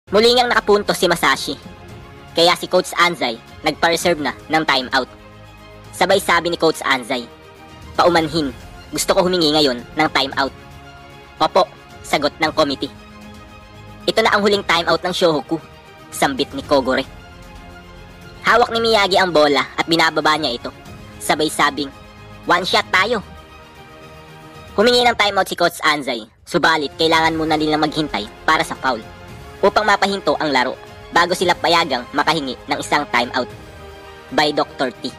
Muli ngang nakapunto si Masashi. Kaya si Coach Anzay nagpa-reserve na ng timeout. Sabay sabi ni Coach Anzay, "Paumanhin, gusto ko humingi ngayon ng timeout." "Opo," sagot ng committee. "Ito na ang huling timeout ng Shohoku," sambit ni Kogure. Hawak ni Miyagi ang bola at binababa niya ito. Sabay sabing, "One shot tayo." Humingi ng timeout si Coach Anzay, subalit kailangan muna nilang maghintay para sa foul upang mapahinto ang laro bago sila payagang makahingi ng isang timeout by Dr. T.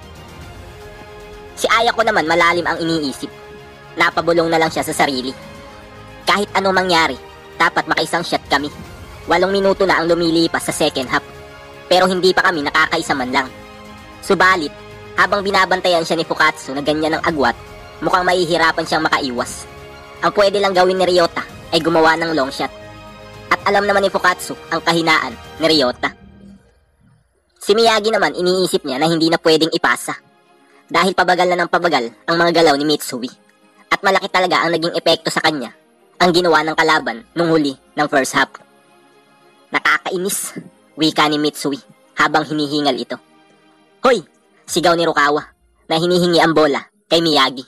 Si Ayako naman malalim ang iniisip. Napabulong na lang siya sa sarili. Kahit anong mangyari, dapat makaisang shot kami. 8 minuto na ang lumilipas sa second half, pero hindi pa kami nakakaisa man lang. Subalit, habang binabantayan siya ni Fukatsu na ganyan ang agwat, mukhang mahihirapan siyang makaiwas. Ang pwede lang gawin ni Ryota ay gumawa ng long shot. At alam naman ni Fukatsu ang kahinaan ni Ryota. Si Miyagi naman iniisip niya na hindi na pwedeng ipasa dahil pabagal na ng pabagal ang mga galaw ni Mitsui. At malaki talaga ang naging epekto sa kanya ang ginawa ng kalaban nung huli ng first half. "Nakakainis," wika ni Mitsui habang hinihingal ito. "Hoy!" sigaw ni Rukawa na hinihingi ang bola kay Miyagi.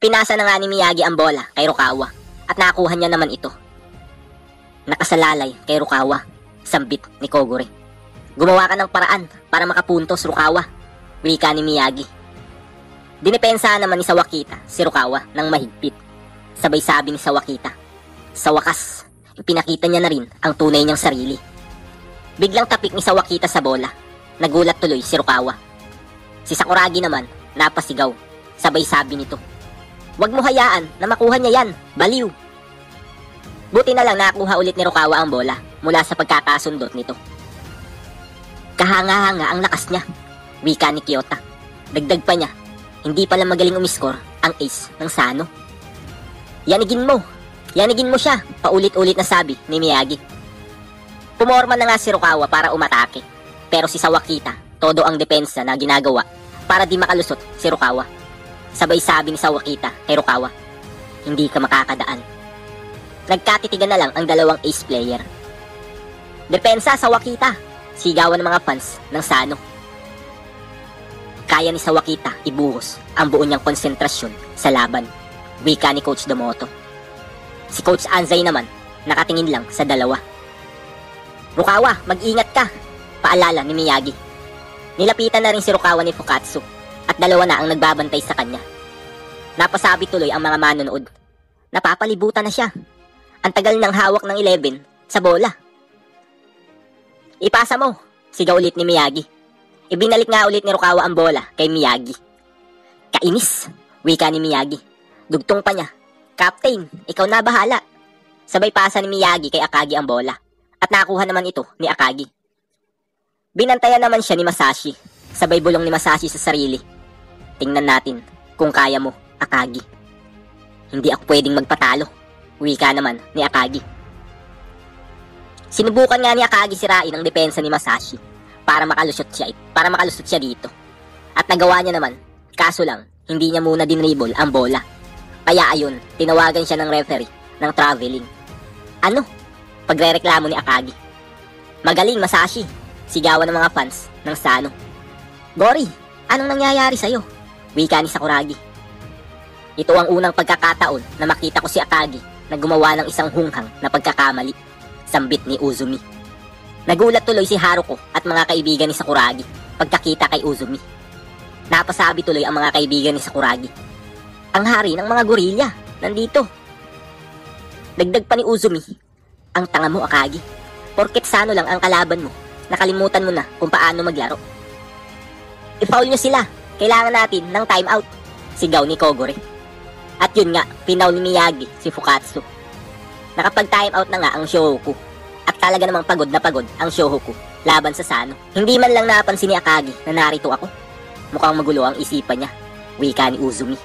Pinasa na nga ni Miyagi ang bola kay Rukawa at nakuha niya naman ito. "Nakasalalay kay Rukawa," sambit ni Kogure. "Gumawa ka ng paraan para makapuntos, Rukawa," wika ni Miyagi. Dinipensahan naman ni Sawakita si Rukawa ng mahigpit. Sabay sabi ni Sawakita, sa wakas, ipinakita niya na rin ang tunay niyang sarili. Biglang tapik ni Sawakita sa bola. Nagulat tuloy si Rukawa. Si Sakuragi naman, napasigaw. Sabay sabi nito, "Huwag mo hayaan na makuha niya yan, baliw." Buti na lang nakuha ulit ni Rukawa ang bola mula sa pagkakasundot nito. "Kahanga-hanga ang lakas niya," wika ni Kyota. Dagdag pa niya, hindi pala magaling umiskor ang ace ng Sano. Yanigin mo siya," paulit-ulit na sabi ni Miyagi. Pumorma na nga si Rukawa para umatake, pero si Sawakita, todo ang depensa na ginagawa para di makalusot si Rukawa. Sabay sabi ni Sawakita kay Rukawa, "Hindi ka makakadaan." Nagkatitigan na lang ang dalawang ace player. "Depensa, Sawakita!" sigawan ng mga fans ng Sano. Kaya ni Sawakita ibuhos ang buo niyang konsentrasyon sa laban, wika ni Coach Domoto. Si Coach Anzay naman, nakatingin lang sa dalawa. "Rukawa, mag-ingat ka," paalala ni Miyagi. Nilapitan na rin si Rukawa ni Fukatsu at dalawa na ang nagbabantay sa kanya. Napasabi tuloy ang mga manonood. Napapalibutan na siya. Ang tagal ng hawak ng 11 sa bola. "Ipasa mo," sigaw ulit ni Miyagi. Ibinalik nga ulit ni Rukawa ang bola kay Miyagi. "Kainis," wika ni Miyagi. Dugtong pa niya, "Captain, ikaw na bahala." Sabay pasa ni Miyagi kay Akagi ang bola at nakuha naman ito ni Akagi. Binantayan naman siya ni Masashi. Sabay bulong ni Masashi sa sarili, "Tingnan natin kung kaya mo, Akagi." "Hindi ako pwedeng magpatalo," wika naman ni Akagi. Sinubukan nga ni Akagi sirain ang depensa ni Masashi para makalusot siya dito. At nagawa niya naman, kaso lang, hindi niya muna dinribble ang bola. Kaya ayun, tinawagan siya ng referee ng traveling. "Ano?" pagrereklamo ni Akagi. "Magaling, Masashi," sigawan ng mga fans ng Sano. "Gori, anong nangyayari sa'yo?" wika ni Sakuragi. "Ito ang unang pagkakataon na makita ko si Akagi na gumawa ng isang hunghang na pagkakamali," sambit ni Uzumi. Nagulat tuloy si Haruko at mga kaibigan ni Sakuragi pagkakita kay Uzumi. Napasabi tuloy ang mga kaibigan ni Sakuragi, "Ang hari ng mga gorilla, nandito." Dagdag pa ni Uzumi, "Ang tanga mo, Akagi. Porket Sano lang ang kalaban mo, nakalimutan mo na kung paano maglaro." "I-foul nyo sila, kailangan natin ng timeout," sigaw ni Kogure. At yun nga, pinaul ni Miyagi si Fukatsu. Nakapag-timeout na nga ang Shohoku at talaga namang pagod na pagod ang Shohoku laban sa Sano. Hindi man lang napansin ni Akagi na narito ako. Mukhang magulo ang isipan niya, wika ni Uzumi.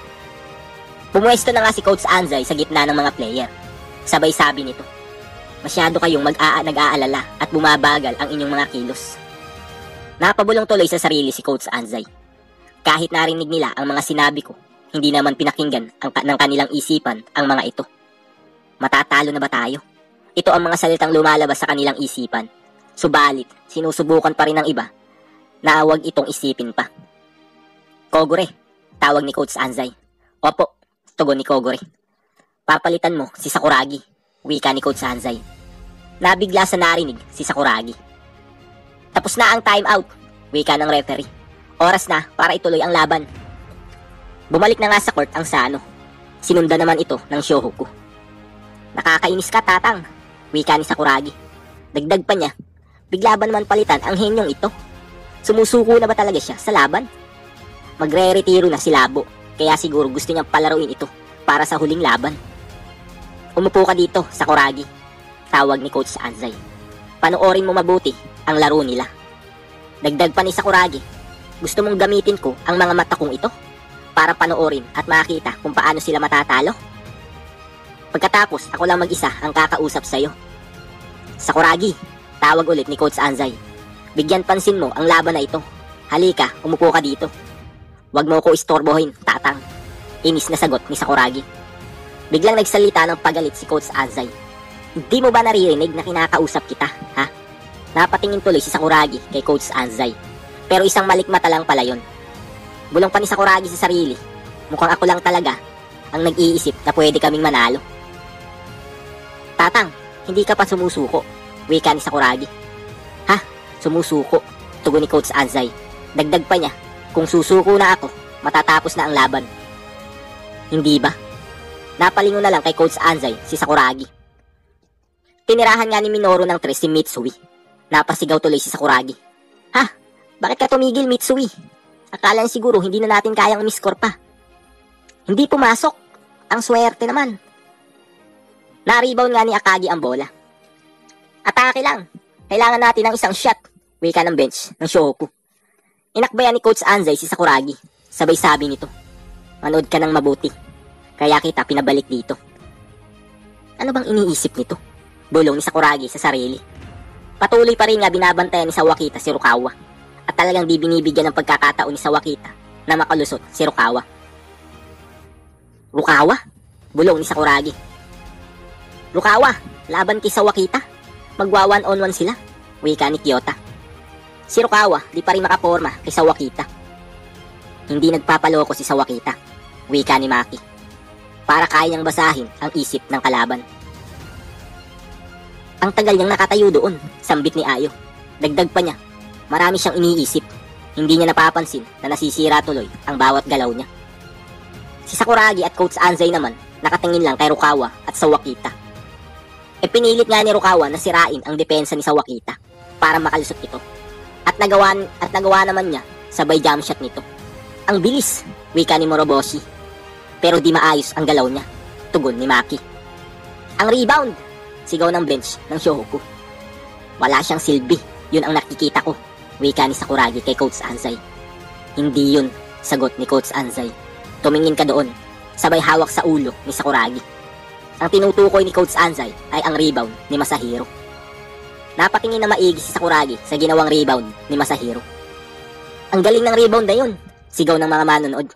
Pumuesto na nga si Coach Anzay sa gitna ng mga player. Sabay sabi nito, "Masyado kayong nag-aalala at bumabagal ang inyong mga kilos." Napabulong tuloy sa sarili si Coach Anzay. Kahit narinig nila ang mga sinabi ko, hindi naman pinakinggan ng kanilang isipan ang mga ito. Matatalo na ba tayo? Ito ang mga salitang lumalabas sa kanilang isipan. Subalit, sinusubukan pa rin ng iba na huwag itong isipin pa. Kogure, tawag ni Coach Anzay. Opo, tugon ni Kogure. Papalitan mo si Sakuragi, wika ni Coach Anzay. Nabigla sa narinig si Sakuragi. Tapos na ang timeout, wika ng referee. Oras na para ituloy ang laban. Bumalik na nga sa court ang Sano. Sinundan naman ito ng Shohoku. Nakakainis ka, Tatang, wika ni Sakuragi. Dagdag pa niya, bigla ba naman palitan ang henyong ito? Sumusuko na ba talaga siya sa laban? Magre-retiro na si Labo, kaya siguro gusto niyang palaruin ito para sa huling laban. Umupo ka dito, Sakuragi, tawag ni Coach Anzay. Panoorin mo mabuti ang laro nila. Dagdag pa ni Sakuragi, gusto mong gamitin ko ang mga mata kong ito para panoorin at makita kung paano sila matatalo? Pagkatapos, ako lang mag-isa ang kakausap sa'yo. Sakuragi, tawag ulit ni Coach Anzay. Bigyan pansin mo ang laban na ito. Halika, umupo ka dito. Huwag mo ko istorbohin, Tatang. Inis na sagot ni Sakuragi. Biglang nagsalita ng pagalit si Coach Anzay. Hindi mo ba naririnig na kinakausap kita, ha? Napatingin tuloy si Sakuragi kay Coach Anzay. Pero isang malikmata lang pala yun. Bulong pa ni Sakuragi sa sarili. Mukhang ako lang talaga ang nag-iisip na pwede kaming manalo. Tatang, hindi ka pa sumusuko, wika ni Sakuragi. Ha? Sumusuko, tugon ni Coach Anzay. Dagdag pa niya, kung susuko na ako, matatapos na ang laban. Hindi ba? Napalingon na lang kay Coach Anzay si Sakuragi. Tinirahan nga ni Minoru ng 3 si Mitsui. Napasigaw tuloy si Sakuragi. Ha? Bakit ka tumigil, Mitsui? Akala siguro hindi na natin kayang umiscore pa. Hindi pumasok. Ang swerte naman. Na-rebound nga ni Akagi ang bola. Atake lang. Kailangan natin ng isang shot, wika ng bench ng Shohoku. Inakbayan ni Coach Anzay si Sakuragi. Sabay sabi nito, manood ka ng mabuti. Kaya kita pinabalik dito. Ano bang iniisip nito? Bulong ni Sakuragi sa sarili. Patuloy pa rin nga binabantayan ni Sawakita si Rukawa. At talagang di binibigyan ng pagkakataon ni Sawakita na makalusot si Rukawa. Rukawa? Bulong ni Sakuragi. Rukawa, laban kay Sawakita. Magwa 1-on-1 sila, wika ni Kyota. Si Rukawa di pa rin makaporma kay Sawakita. Hindi nagpapaloko si Sawakita, wika ni Maki. Para kaya niyang basahin ang isip ng kalaban. Ang tagal niyang nakatayo doon, sambit ni Ayo. Dagdag pa niya, marami siyang iniisip. Hindi niya napapansin na nasisira tuloy ang bawat galaw niya. Si Sakuragi at Coach Anzay naman nakatingin lang kay Rukawa at Sawakita. E pinilit nga ni Rukawa na sirain ang depensa ni Sawakita para makalusot ito. At nagawa naman niya sabay jump shot nito. Ang bilis, wika ni Moroboshi. Pero di maayos ang galaw niya, tugon ni Maki. Ang rebound, sigaw ng bench ng Shohoku. Wala siyang silbi, yun ang nakikita ko, wika ni Sakuragi kay Coach Anzay. Hindi yun, sagot ni Coach Anzay. Tumingin ka doon, sabay hawak sa ulo ni Sakuragi. Ang tinutukoy ni Coach Anzay ay ang rebound ni Masahiro. Napatingin na maigi si Sakuragi sa ginawang rebound ni Masahiro. Ang galing ng rebound na yun, sigaw ng mga manonood.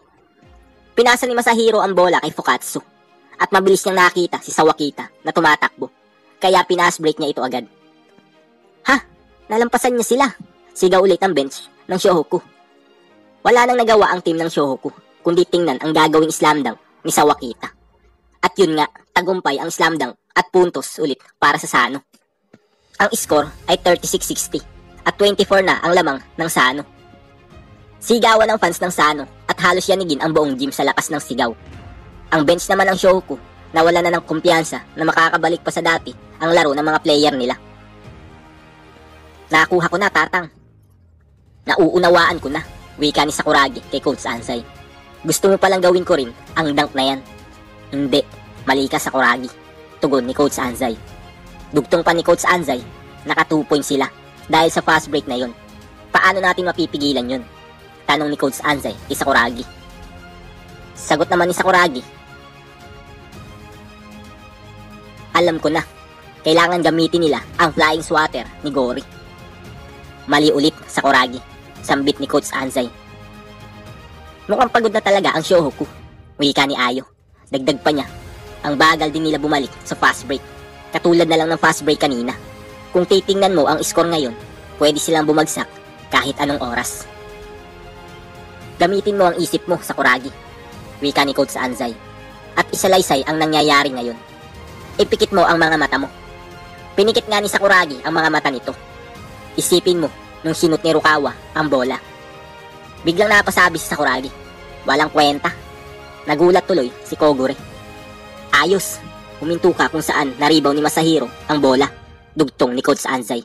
Pinasa ni Masahiro ang bola kay Fukatsu at mabilis niyang nakita si Sawakita na tumatakbo. Kaya pinas-break niya ito agad. Ha? Nalampasan niya sila, sigaw ulit ang bench ng Shohoku. Wala nang nagawa ang team ng Shohoku kundi tingnan ang gagawing slam dunk ni Sawakita. At yun nga, tagumpay ang slam dunk at puntos ulit para sa Sano. Ang score ay 36-60 at 24 na ang lamang ng Sano. Sigawan ng fans ng Sano at halos yanigin ang buong gym sa lakas ng sigaw. Ang bench naman ng Shohoku nawala na ng kumpiyansa na makakabalik pa sa dati ang laro ng mga player nila. Nakuha ko na, Tatang. Nauunawaan ko na, wika ni Sakuragi kay Coach Anzay. Gusto mo palang gawin ko rin ang dunk na yan. Hindi, mali ka, Sakuragi, tugon ni Coach Anzay. Dugtong pa ni Coach Anzay, naka 2 points sila dahil sa fast break na yun. Paano natin mapipigilan yun? Tanong ni Coach Anzay kay Sakuragi. Sagot naman ni Sakuragi, alam ko na, kailangan gamitin nila ang flying swatter ni Gori. Mali ulit, Sakuragi, sambit ni Coach Anzay. Mukhang pagod na talaga ang Shohoku, wika ni Ayo. Dagdag pa niya, ang bagal din nila bumalik sa fast break. Katulad na lang ng fast break kanina. Kung titingnan mo ang score ngayon, pwede silang bumagsak kahit anong oras. Gamitin mo ang isip mo, Sakuragi, wika ni Coach Anzay, at isalaysay ang nangyayari ngayon. Ipikit mo ang mga mata mo. Pinikit nga ni Sakuragi ang mga mata nito. Isipin mo nung sinut ni Rukawa ang bola. Biglang napasabi si Sakuragi. Walang kwenta. Nagulat tuloy si Kogure. Ayos, huminto ka kung saan na-rebound ni Masahiro ang bola, dugtong ni Coach Anzay.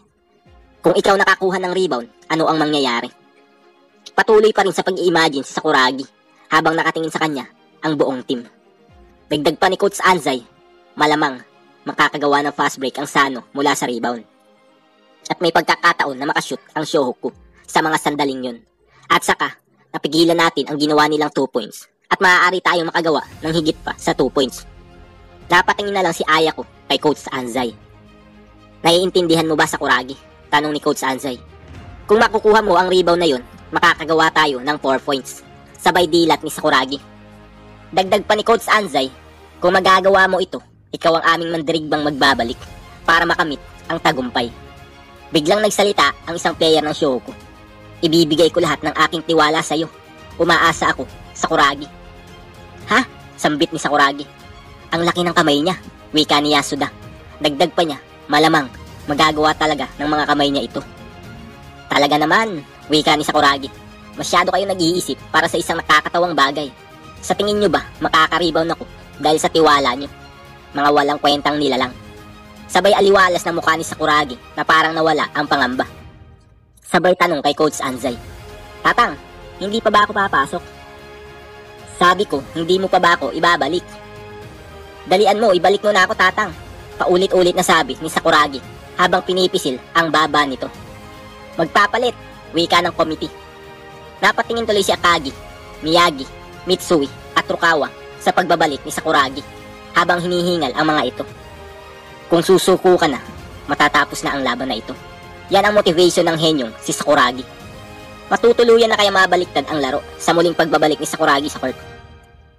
Kung ikaw nakakuha ng rebound, ano ang mangyayari? Patuloy pa rin sa pag-i-imagine si Sakuragi habang nakatingin sa kanya ang buong team. Dagdag pa ni Coach Anzay, malamang makakagawa ng fast break ang Sano mula sa rebound. At may pagkakataon na makashoot ang Shohoku sa mga sandaling yun. At saka, napigilan natin ang ginawa nilang 2 points at maaari tayong makagawa ng higit pa sa 2 points. Napatingin na lang si Ayako kay Coach Anzay. Naiintindihan mo ba, Sakuragi? Tanong ni Coach Anzay. Kung makukuha mo ang rebound na yun, makakagawa tayo ng 4 points. Sabay dilat ni Sakuragi. Dagdag pa ni Coach Anzay, kung magagawa mo ito, ikaw ang aming mandirigbang magbabalik para makamit ang tagumpay. Biglang nagsalita ang isang player ng Shohoku. Ibibigay ko lahat ng aking tiwala sa iyo. Umaasa ako, Sakuragi. Ha? Sambit ni Sakuragi. Ang laki ng kamay niya, wika ni Yasuda. Dagdag pa niya, malamang magagawa talaga ng mga kamay niya ito. Talaga naman, wika ni Sakuragi. Masyado kayo nag-iisip para sa isang nakakatawang bagay. Sa tingin nyo ba, makaka-rebound ako dahil sa tiwala nyo? Mga walang kwentang nilalang. Sabay aliwalas na mukha ni Sakuragi na parang nawala ang pangamba. Sabay tanong kay Coach Anzay. Tatang, hindi pa ba ako papasok? Sabi ko, hindi mo pa ba ako ibabalik? Dalian mo, ibalik mo na ako, Tatang. Paulit-ulit na sabi ni Sakuragi habang pinipisil ang baba nito. Magpapalit, wika ng committee. Napatingin tuloy si Akagi, Miyagi, Mitsui at Rukawa sa pagbabalik ni Sakuragi habang hinihingal ang mga ito. Kung susuko ka na, matatapos na ang laban na ito. Yan ang motivation ng henyong si Sakuragi. Matutuluyan na kaya mabaliktad ang laro sa muling pagbabalik ni Sakuragi sa court.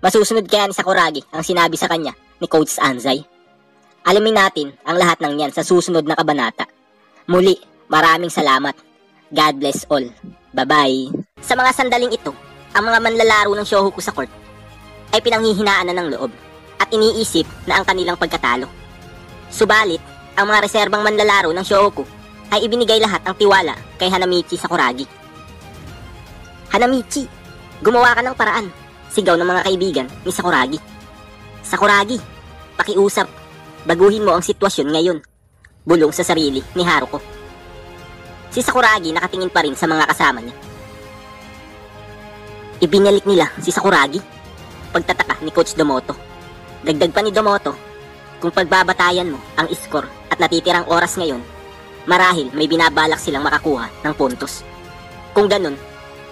Masusunod kaya ni Sakuragi ang sinabi sa kanya ni Coach Anzay. Alamin natin ang lahat ng yan sa susunod na kabanata. Muli, maraming salamat. God bless all. Bye-bye. Sa mga sandaling ito, ang mga manlalaro ng Shohoku sa court ay pinanghihinaan na ng loob at iniisip na ang kanilang pagkatalo. Subalit, ang mga reserbang manlalaro ng Shohoku ay ibinigay lahat ang tiwala kay Hanamichi Sakuragi. Hanamichi, gumawa ka ng paraan, sigaw ng mga kaibigan ni Sakuragi. Sakuragi, pakiusap, baguhin mo ang sitwasyon ngayon, bulong sa sarili ni Haruko. Si Sakuragi nakatingin pa rin sa mga kasama niya. Ibinalik nila si Sakuragi? Pagtataka ni Coach Domoto. Dagdag pa ni Domoto, kung pagbabatayan mo ang score at natitirang oras ngayon, marahil may binabalak silang makakuha ng puntos. Kung ganun,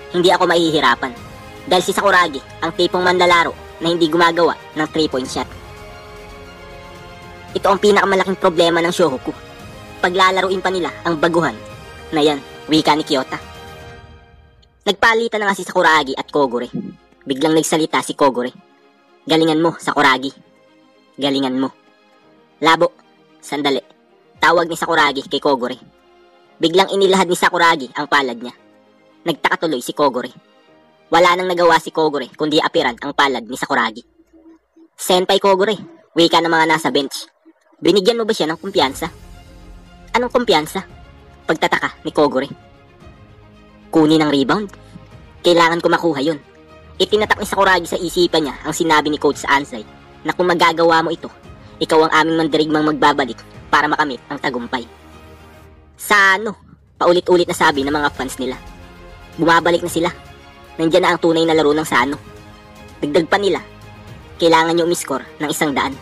hindi ako mahihirapan dahil si Sakuragi ang tipong manlalaro na hindi gumagawa ng 3-point shot. Ito ang pinakamalaking problema ng Shohoku. Paglalaruin pa nila ang baguhan na yan, wika ni Kyota. Nagpalitan na nga si Sakuragi at Kogure. Biglang nagsalita si Kogure. Galingan mo, Sakuragi. Galingan mo. Labo, sandali. Tawag ni Sakuragi kay Kogure. Biglang inilahad ni Sakuragi ang palad niya. Nagtaka tuloy si Kogure. Wala nang nagawa si Kogure kundi apiran ang palad ni Sakuragi. Senpai Kogure, wika ng mga nasa bench. Binigyan mo ba siya ng kumpiyansa? Anong kumpiyansa? Pagtataka ni Kogure. Kunin ang rebound? Kailangan ko makuha yun. Itinatak ni Sakuragi sa isipan niya ang sinabi ni Coach Anzay na kung magagawa mo ito, ikaw ang aming mandirigmang magbabalik para makamit ang tagumpay. Sa ano? Paulit-ulit na sabi ng mga fans nila. Bumabalik na sila. Nandiyan na ang tunay na laro ng Sano. Dagdag pa nila, kailangan nyo umiscore ng 100.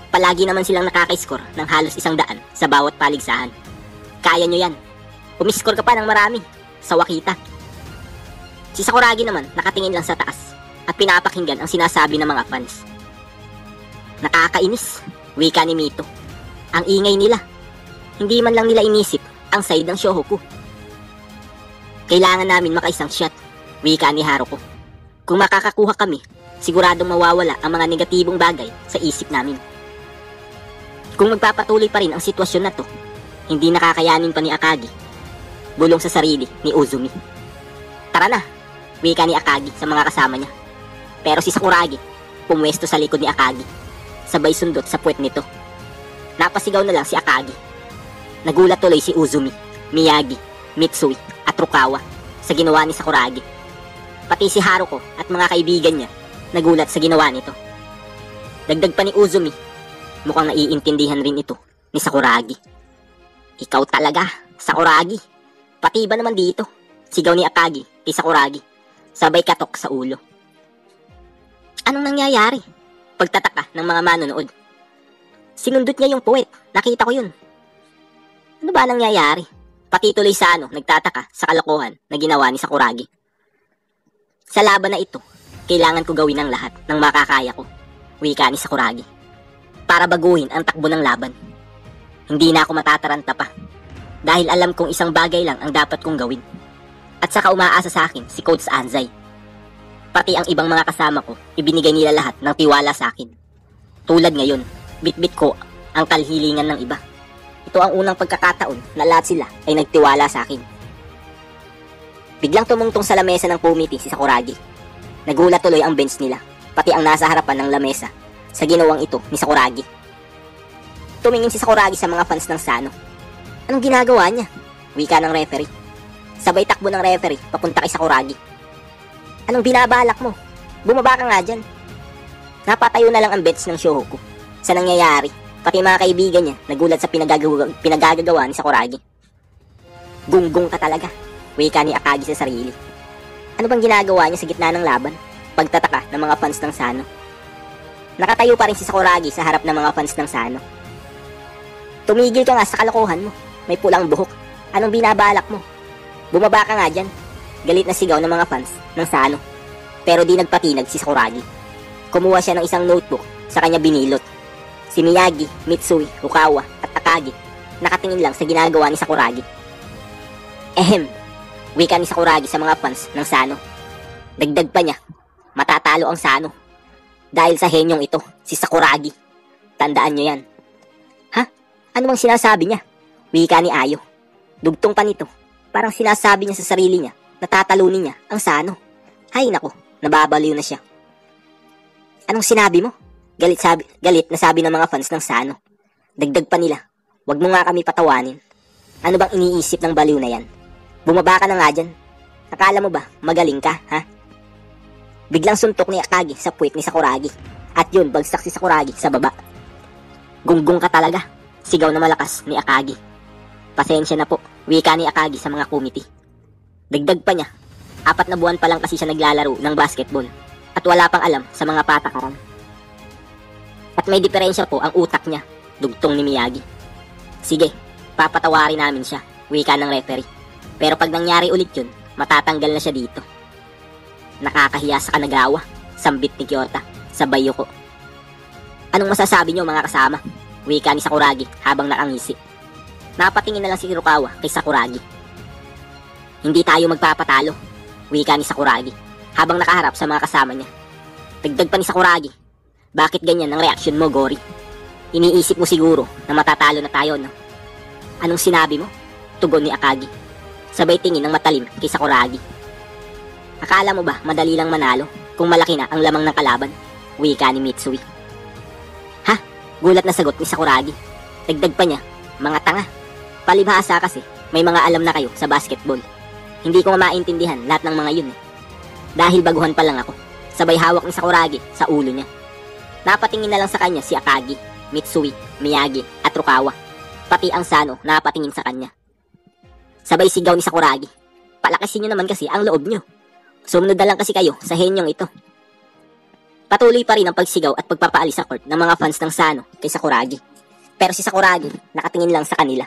Palagi naman silang nakaka-score ng halos 100 sa bawat paligsahan. Kaya nyo yan. Umiscore ka pa ng marami sa Wakita. Si Sakuragi naman nakatingin lang sa taas at pinapakinggan ang sinasabi ng mga fans. Nakakainis, wika ni Mito. Ang ingay nila. Hindi man lang nila inisip ang side ng Shohoku. Kailangan namin makaisang shot, wika ni Haruko. Kung makakakuha kami, siguradong mawawala ang mga negatibong bagay sa isip namin. Kung magpapatuloy pa rin ang sitwasyon na to, hindi nakakayanin pa ni Akagi. Bulong sa sarili ni Uzumi. Tara na, wika ni Akagi sa mga kasama niya. Pero si Sakuragi, pumwesto sa likod ni Akagi, sabay sundot sa puwet nito. Napasigaw na lang si Akagi. Nagulat tuloy si Uzumi, Miyagi, Mitsui at Rukawa sa ginawa ni Sakuragi. Pati si Haruko at mga kaibigan niya nagulat sa ginawa nito. Dagdag pa ni Uzumi, mukhang naiintindihan rin ito ni Sakuragi. Ikaw talaga, Sakuragi. Pati ba naman dito? Sigaw ni Akagi kay Sakuragi, sabay katok sa ulo. Anong nangyayari? Pagtataka ng mga manonood. Sinundot niya yung puwet, nakita ko yun. Ano ba nangyayari? Pati tuloy sa nagtataka sa kalokohan na ginawa ni Sakuragi. Sa laban na ito, kailangan ko gawin ang lahat ng makakaya ko, wika ni Sakuragi, para baguhin ang takbo ng laban. Hindi na ako matataranta pa, dahil alam kong isang bagay lang ang dapat kong gawin. At saka umaasa sa akin si Coach Anzai. Pati ang ibang mga kasama ko, ibinigay nila lahat ng tiwala sa akin. Tulad ngayon, bitbit ko ang kalhilingan ng iba. Ito ang unang pagkakataon na lahat sila ay nagtiwala sa akin. Biglang tumungtong sa lamesa ng committee si Sakuragi. Nagulat tuloy ang bench nila, pati ang nasa harapan ng lamesa, sa ginawang ito ni Sakuragi. Tumingin si Sakuragi sa mga fans ng Sano. Anong ginagawa niya? Wika ng referee. Sabay takbo ng referee papunta kay Sakuragi. Anong binabalak mo? Bumaba ka nga dyan. Napatayo na lang ang bench ng Shohoku. Sa nangyayari, pati mga kaibigan niya nagulat sa pinagagagawa ni Sakuragi. Gunggong ka talaga, wika ni Akagi sa sarili. Ano bang ginagawa niya sa gitna ng laban? Pagtataka ng mga fans ng Sano. Nakatayo pa rin si Sakuragi sa harap ng mga fans ng Sano. Tumigil ka nga sa kalokohan mo. May pulang buhok. Anong binabalak mo? Bumaba ka nga dyan. Galit na sigaw ng mga fans ng Sano. Pero di nagpatinag si Sakuragi. Kumuha siya ng isang notebook, sa kanya binilot. Si Miyagi, Mitsui, Rukawa at Akagi nakatingin lang sa ginagawa ni Sakuragi. Wika ni Sakuragi sa mga fans ng Sano. Dagdag pa niya, matatalo ang Sano. Dahil sa henyong ito, si Sakuragi. Tandaan nyo yan. Ha? Ano bang sinasabi niya? Wika ni Ayo. Dugtong pa nito, parang sinasabi niya sa sarili niya na tatalunin niya ang Sano. Hay nako, nababaliw na siya. Anong sinabi mo? Galit na sabi ng mga fans ng Sano. Dagdag pa nila, wag mo nga kami patawanin. Ano bang iniisip ng baliw na yan? Bumaba ka na nga dyan. Akala mo ba magaling ka, ha? Biglang suntok ni Akagi sa puwet ni Sakuragi. At yun, bagsak si Sakuragi sa baba. Gunggong ka talaga, sigaw na malakas ni Akagi. Pasensya na po, wika ni Akagi sa mga committee. Dagdag pa niya, 4 na buwan pa lang kasi siya naglalaro ng basketball. At wala pang alam sa mga patakaran. At may diferensya po ang utak niya, dugtong ni Miyagi. Sige, papatawarin namin siya, wika ng referee. Pero pag nangyari ulit yun, matatanggal na siya dito. Nakakahiya sa Kanagawa, sambit ni Kyota, sabay Yuko. Anong masasabi niyo mga kasama? Wika ni Sakuragi habang nakangisi. Napatingin na lang si Rukawa kay Sakuragi. Hindi tayo magpapatalo, wika ni Sakuragi habang nakaharap sa mga kasama niya. Dagdag pa ni Sakuragi, bakit ganyan ang reaksyon mo, Gori? Iniisip mo siguro na matatalo na tayo, no? Anong sinabi mo? Tugon ni Akagi. Sabay tingin ng matalim kay Sakuragi. Akala mo ba madali lang manalo kung malaki na ang lamang ng kalaban? Wika ni Mitsui. Ha? Gulat na sagot ni Sakuragi. Dagdag pa niya, mga tanga. Palibhasa kasi, may mga alam na kayo sa basketball. Hindi ko maintindihan lahat ng mga yun eh. Dahil baguhan pa lang ako. Sabay hawak ni Sakuragi sa ulo niya. Napatingin na lang sa kanya si Akagi, Mitsui, Miyagi at Rukawa. Pati ang Sano napatingin sa kanya. Sabay sigaw ni Sakuragi, palakasin nyo naman kasi ang loob nyo. Sumunod na lang kasi kayo sa henyong ito. Patuloy pa rin ang pagsigaw at pagpapaalis sa court ng mga fans ng Sano kay Sakuragi. Pero si Sakuragi nakatingin lang sa kanila.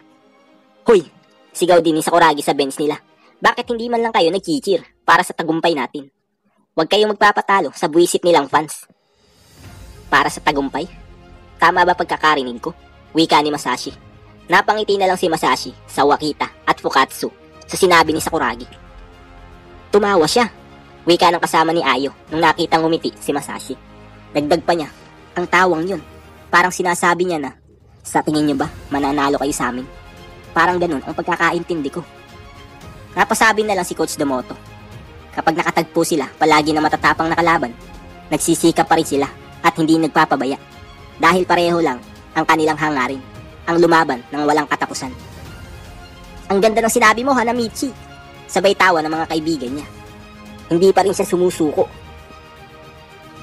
Hoy, sigaw din ni Sakuragi sa bench nila. Bakit hindi man lang kayo nag-cheer para sa tagumpay natin? Huwag kayong magpapatalo sa buwisit nilang fans. Para sa tagumpay? Tama ba pagkakarinig ko? Wika ni Masashi. Napangiti na lang si Masashi sa Wakita at Fukatsu sa sinabi ni Sakuragi. Tumawa siya. Wika ng kasama ni Ayo nung nakitang ngumiti si Masashi. Dagdag pa niya, ang tawang yun, parang sinasabi niya na Sa tingin nyo ba, mananalo kayo sa amin? Parang ganun ang pagkakaintindi ko. Napasabi na lang si Coach Damoto. Kapag nakatagpo sila palagi na matatapang na kalaban, nagsisikap pa rin sila at hindi nagpapabaya. Dahil pareho lang ang kanilang hangarin, ang lumaban ng walang katapusan. Ang ganda ng sinabi mo, Hanamichi. Sabay tawa ng mga kaibigan niya. Hindi pa rin siya sumusuko.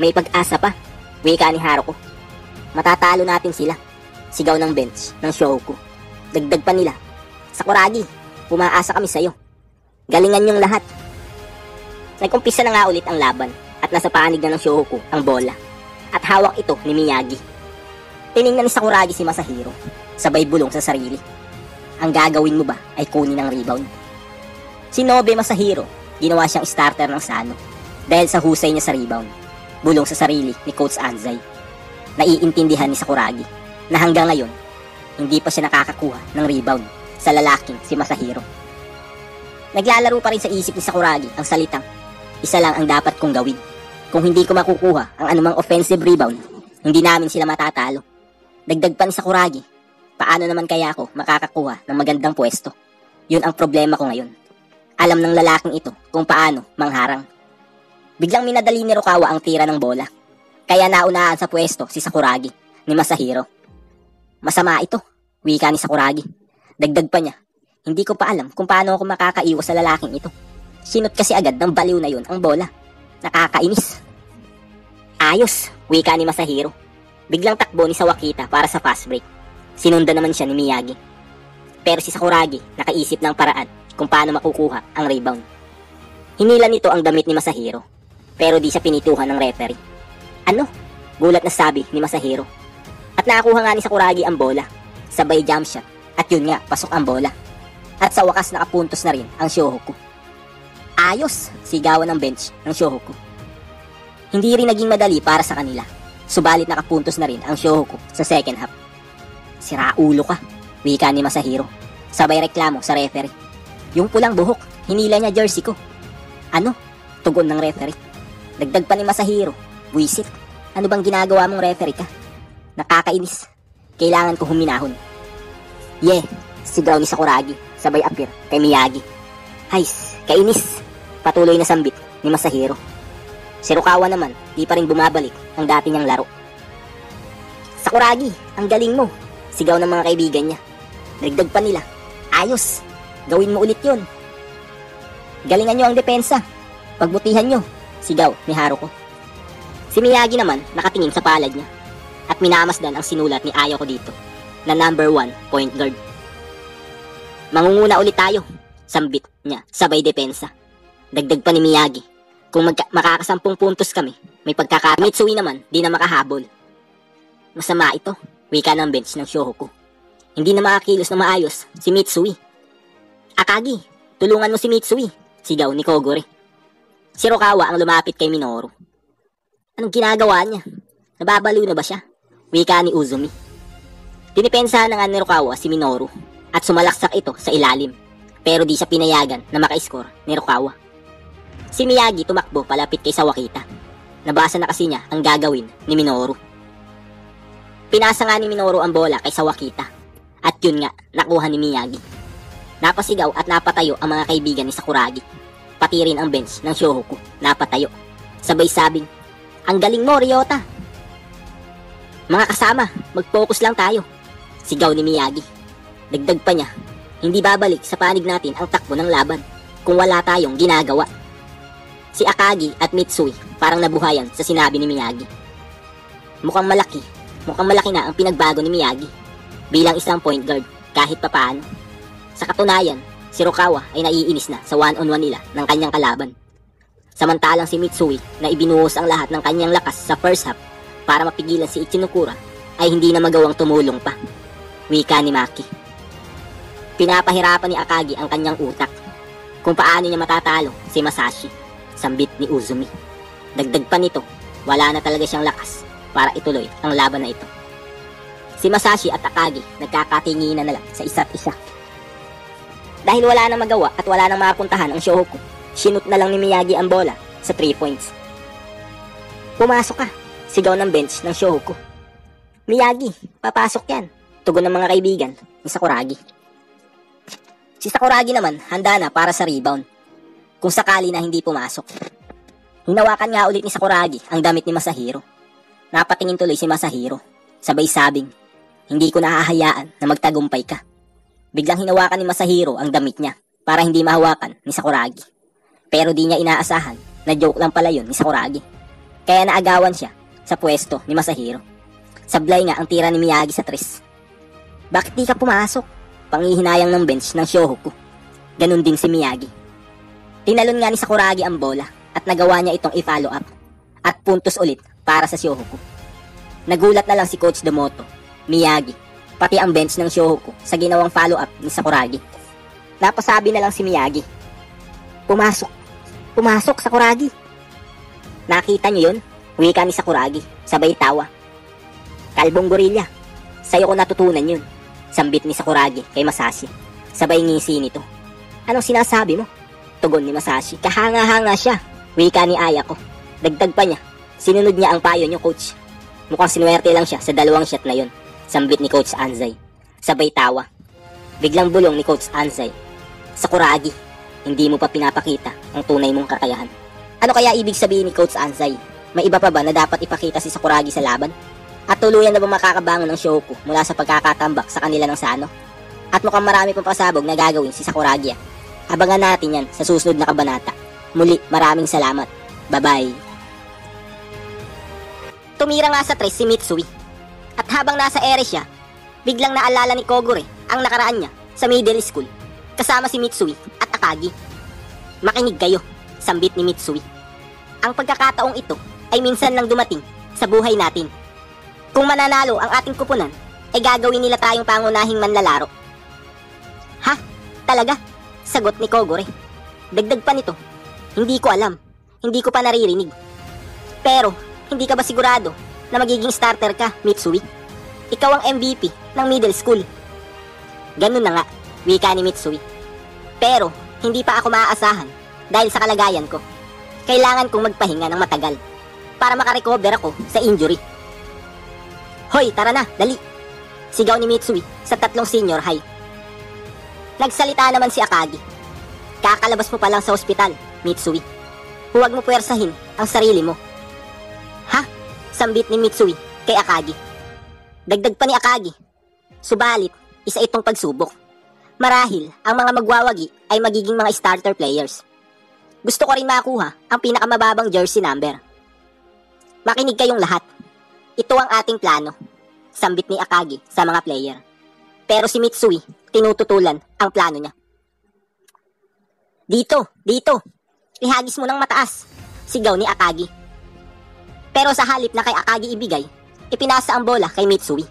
May pag-asa pa, wika ni Haruko. Matatalo natin sila. Sigaw ng bench ng Shohoku. Dagdag pa nila, Sakuragi, pumaasa kami sa'yo. Galingan niyong lahat. Nagkumpisa na nga ulit ang laban at nasa panig na ng Shohoku ang bola. At hawak ito ni Miyagi. Tiningnan ni Sakuragi si Masahiro. Sabay bulong sa sarili. Ang gagawin mo ba ay kunin ang rebound? Si Nobe Masahiro, ginawa siyang starter ng Sano dahil sa husay niya sa rebound. Bulong sa sarili ni Coach Anzai. Naiintindihan ni Sakuragi na hanggang ngayon, hindi pa siya nakakakuha ng rebound sa lalaking si Masahiro. Naglalaro pa rin sa isip ni Sakuragi ang salitang, isa lang ang dapat kong gawin. Kung hindi ko makukuha ang anumang offensive rebound, hindi namin sila matatalo. Dagdag pa ni Sakuragi, paano naman kaya ako makakakuha ng magandang pwesto? Yun ang problema ko ngayon. Alam ng lalaking ito kung paano mangharang. Biglang minadali ni Rukawa ang tira ng bola. Kaya naunahan sa pwesto si Sakuragi ni Masahiro. Masama ito, wika ni Sakuragi. Dagdag pa niya, hindi ko pa alam kung paano ako makakaiwas sa lalaking ito. Sinot kasi agad ng baliw na yun ang bola. Nakakainis. Ayos, wika ni Masahiro. Biglang takbo ni Sawakita para sa fast break. Sinundan naman siya ni Miyagi. Pero si Sakuragi nakaisip ng paraan kung paano makukuha ang rebound. Hinila nito ang damit ni Masahiro, pero di siya pinituhan ng referee. Ano? Gulat na sabi ni Masahiro. At nakakuha nga ni Sakuragi ang bola. Sabay jump shot. At yun nga, pasok ang bola. At sa wakas nakapuntos na rin ang Shohoku. Ayos! Sigawan ng bench ng Shohoku. Hindi rin naging madali para sa kanila. Subalit nakapuntos na rin ang Shohoku sa second half. Siraulo ka, wika ni Masahiro. Sabay reklamo sa referee. Yung pulang buhok, hinila niya jersey ko. Ano? Tugon ng referee. Dagdag pa ni Masahiro. Buisit, ano bang ginagawa mong referee ka? Nakakainis. Kailangan ko huminahon. Sigaw ni Sakuragi. Sabay apir kay Miyagi. Hays, kainis. Patuloy na sambit ni Masahiro. Si Rukawa naman, di pa rin bumabalik ang dati niyang laro. Sakuragi, ang galing mo. Sigaw ng mga kaibigan niya. Dagdag pa nila. Ayos, gawin mo ulit yun. Galingan nyo ang depensa. Pagbutihan nyo. Sigaw ni Haruko. Si Miyagi naman nakatingin sa palad niya. At minamasdan ang sinulat ni Ayoko dito na number 1 point guard. Mangunguna ulit tayo. Sambit niya sabay depensa. Dagdag pa ni Miyagi. Kung makakasampung puntos kami, may Mitsui naman di na makahabol. Masama ito, wika ng bench ng Shohoku. Hindi na makakilos na maayos si Mitsui. Akagi, tulungan mo si Mitsui. Sigaw ni Kogore. Si Rukawa ang lumapit kay Minoru. Anong ginagawa niya? Nababaliw na ba siya? Wika ni Uzumi. Dinipensahan na nga ni Rukawa si Minoru at sumalaksak ito sa ilalim. Pero di siya pinayagan na maka-score ni Rukawa. Si Miyagi tumakbo palapit kay Sawakita. Nabasa na kasi niya ang gagawin ni Minoru. Pinasa nga ni Minoru ang bola kay Sawakita. At yun nga, nakuha ni Miyagi. Napasigaw at napatayo ang mga kaibigan ni Sakuragi. Pati rin ang bench ng Shohoku, napatayo. Sabay sabing, ang galing mo, Ryota! Mga kasama, mag-focus lang tayo. Sigaw ni Miyagi. Dagdag pa niya, hindi babalik sa panig natin ang takbo ng laban kung wala tayong ginagawa. Si Akagi at Mitsui parang nabuhayan sa sinabi ni Miyagi. Mukhang malaki na ang pinagbago ni Miyagi bilang isang point guard kahit papaano. Sa katunayan, si Rukawa ay naiinis na sa one-on-one nila ng kanyang kalaban. Samantalang si Mitsui na ibinuhos ang lahat ng kanyang lakas sa first half para mapigilan si Ichinokura ay hindi na magawang tumulong pa. Wika ni Maki. Pinapahirapan ni Akagi ang kanyang utak kung paano niya matatalo si Masashi. Sambit ni Uzumi. Dagdag pa nito, wala na talaga siyang lakas para ituloy ang laban na ito. Si Masashi at Akagi nagkakatinginan na lang sa isa't isa. Dahil wala nang magawa at wala nang mapuntahan ang Shohoku, sinut na lang ni Miyagi ang bola sa 3 points. Pumasok ka, sigaw ng bench ng Shohoku. Miyagi, papasok yan. Tugon ng mga kaibigan ni Sakuragi. Si Sakuragi naman handa na para sa rebound kung sakali na hindi pumasok. Hinawakan nga ulit ni Sakuragi ang damit ni Masahiro. Napatingin tuloy si Masahiro. Sabay sabing, hindi ko nahahayaan na magtagumpay ka. Biglang hinawakan ni Masahiro ang damit niya para hindi mahawakan ni Sakuragi. Pero di niya inaasahan na joke lang pala yun ni Sakuragi. Kaya naagawan siya sa pwesto ni Masahiro. Sablay nga ang tira ni Miyagi sa tres. Bakit di ka pumasok? Panghihinayang ng bench ng Shohoku. Ganun din si Miyagi. Tinalon nga ni Sakuragi ang bola at nagawa niya itong i-follow up at puntos ulit para sa Shohoku. Nagulat na lang si Coach Damoto, Miyagi, pati ang bench ng Shohoku sa ginawang follow up ni Sakuragi. Napasabi na lang si Miyagi, Pumasok! Pumasok, Sakuragi! Nakita niyo yun? Wika ni Sakuragi, sabay tawa. Kalbong gorilla, sa'yo ko natutunan yun. Sambit ni Sakuragi kay Masashi. Sabay ngisi nito. Anong sinasabi mo? Tugon ni Masashi. Kahanga-hanga siya. Wika ni Ayako. Dagdag pa niya. Sinunod niya ang payo niyo, coach. Mukhang sinuwerte lang siya sa dalawang shot na yun. Sambit ni Coach Anzai. Sabay tawa. Biglang bulong ni Coach Anzai. Sakuragi, hindi mo pa pinapakita ang tunay mong kakayahan. Ano kaya ibig sabihin ni Coach Anzai? May iba pa ba na dapat ipakita si Sakuragi sa laban? At tuluyan na ba makakabangon ng Shohoku mula sa pagkakatambak sa kanila ng Sano? At mukhang marami pang pasabog na gagawin si Sakuragi. Abangan natin yan sa susunod na kabanata. Muli, maraming salamat. Bye-bye. Tumira nga sa tres si Mitsui. At habang nasa ere siya, biglang naalala ni Kogure ang nakaraan niya sa middle school kasama si Mitsui at Akagi. Makinig kayo, sambit ni Mitsui. Ang pagkakataong ito ay minsan lang dumating sa buhay natin. Kung mananalo ang ating kupunan, ay gagawin nila tayong pangunahing manlalaro. Ha? Talaga? Sagot ni Kogure. Dagdag pa nito, hindi ko alam. Hindi ko pa naririnig. Pero, hindi ka ba sigurado na magiging starter ka, Mitsui? Ikaw ang MVP ng middle school. Ganun na nga, wika ni Mitsui. Pero, hindi pa ako maaasahan dahil sa kalagayan ko. Kailangan kong magpahinga ng matagal para makarecover ako sa injury. Hoy, tara na, dali! Sigaw ni Mitsui sa tatlong senior high. Nagsalita naman si Akagi. Kakalabas mo pa lang sa ospital, Mitsui. Huwag mo puwersahin ang sarili mo. Ha? Sambit ni Mitsui kay Akagi. Dagdag pa ni Akagi. Subalit, isa itong pagsubok. Marahil, ang mga magwawagi ay magiging mga starter players. Gusto ko rin makuha ang pinakamababang jersey number. Makinig kayong lahat. Ito ang ating plano, sambit ni Akagi sa mga player. Pero si Mitsui, tinututulan ang plano niya. Dito, dito, ihagis mo ng mataas, sigaw ni Akagi. Pero sa halip na kay Akagi ibigay, ipinasa ang bola kay Mitsui.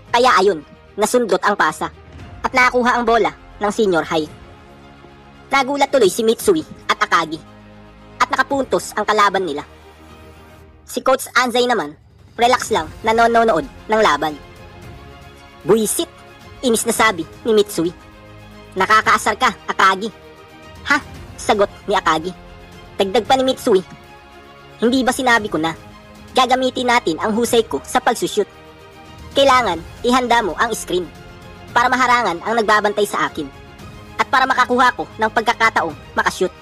Kaya ayun, nasundot ang pasa at nakakuha ang bola ng senior high. Nagulat tuloy si Mitsui at Akagi at nakapuntos ang kalaban nila. Si Coach Anzai naman, relax lang na nanonood ng laban. Buisit, inis na sabi ni Mitsui. Nakakaasar ka, Akagi. Ha? Sagot ni Akagi. Dagdag pa ni Mitsui. Hindi ba sinabi ko na gagamitin natin ang husay ko sa pagsushoot? Kailangan ihanda mo ang screen para maharangan ang nagbabantay sa akin at para makakuha ko ng pagkakataong makashoot.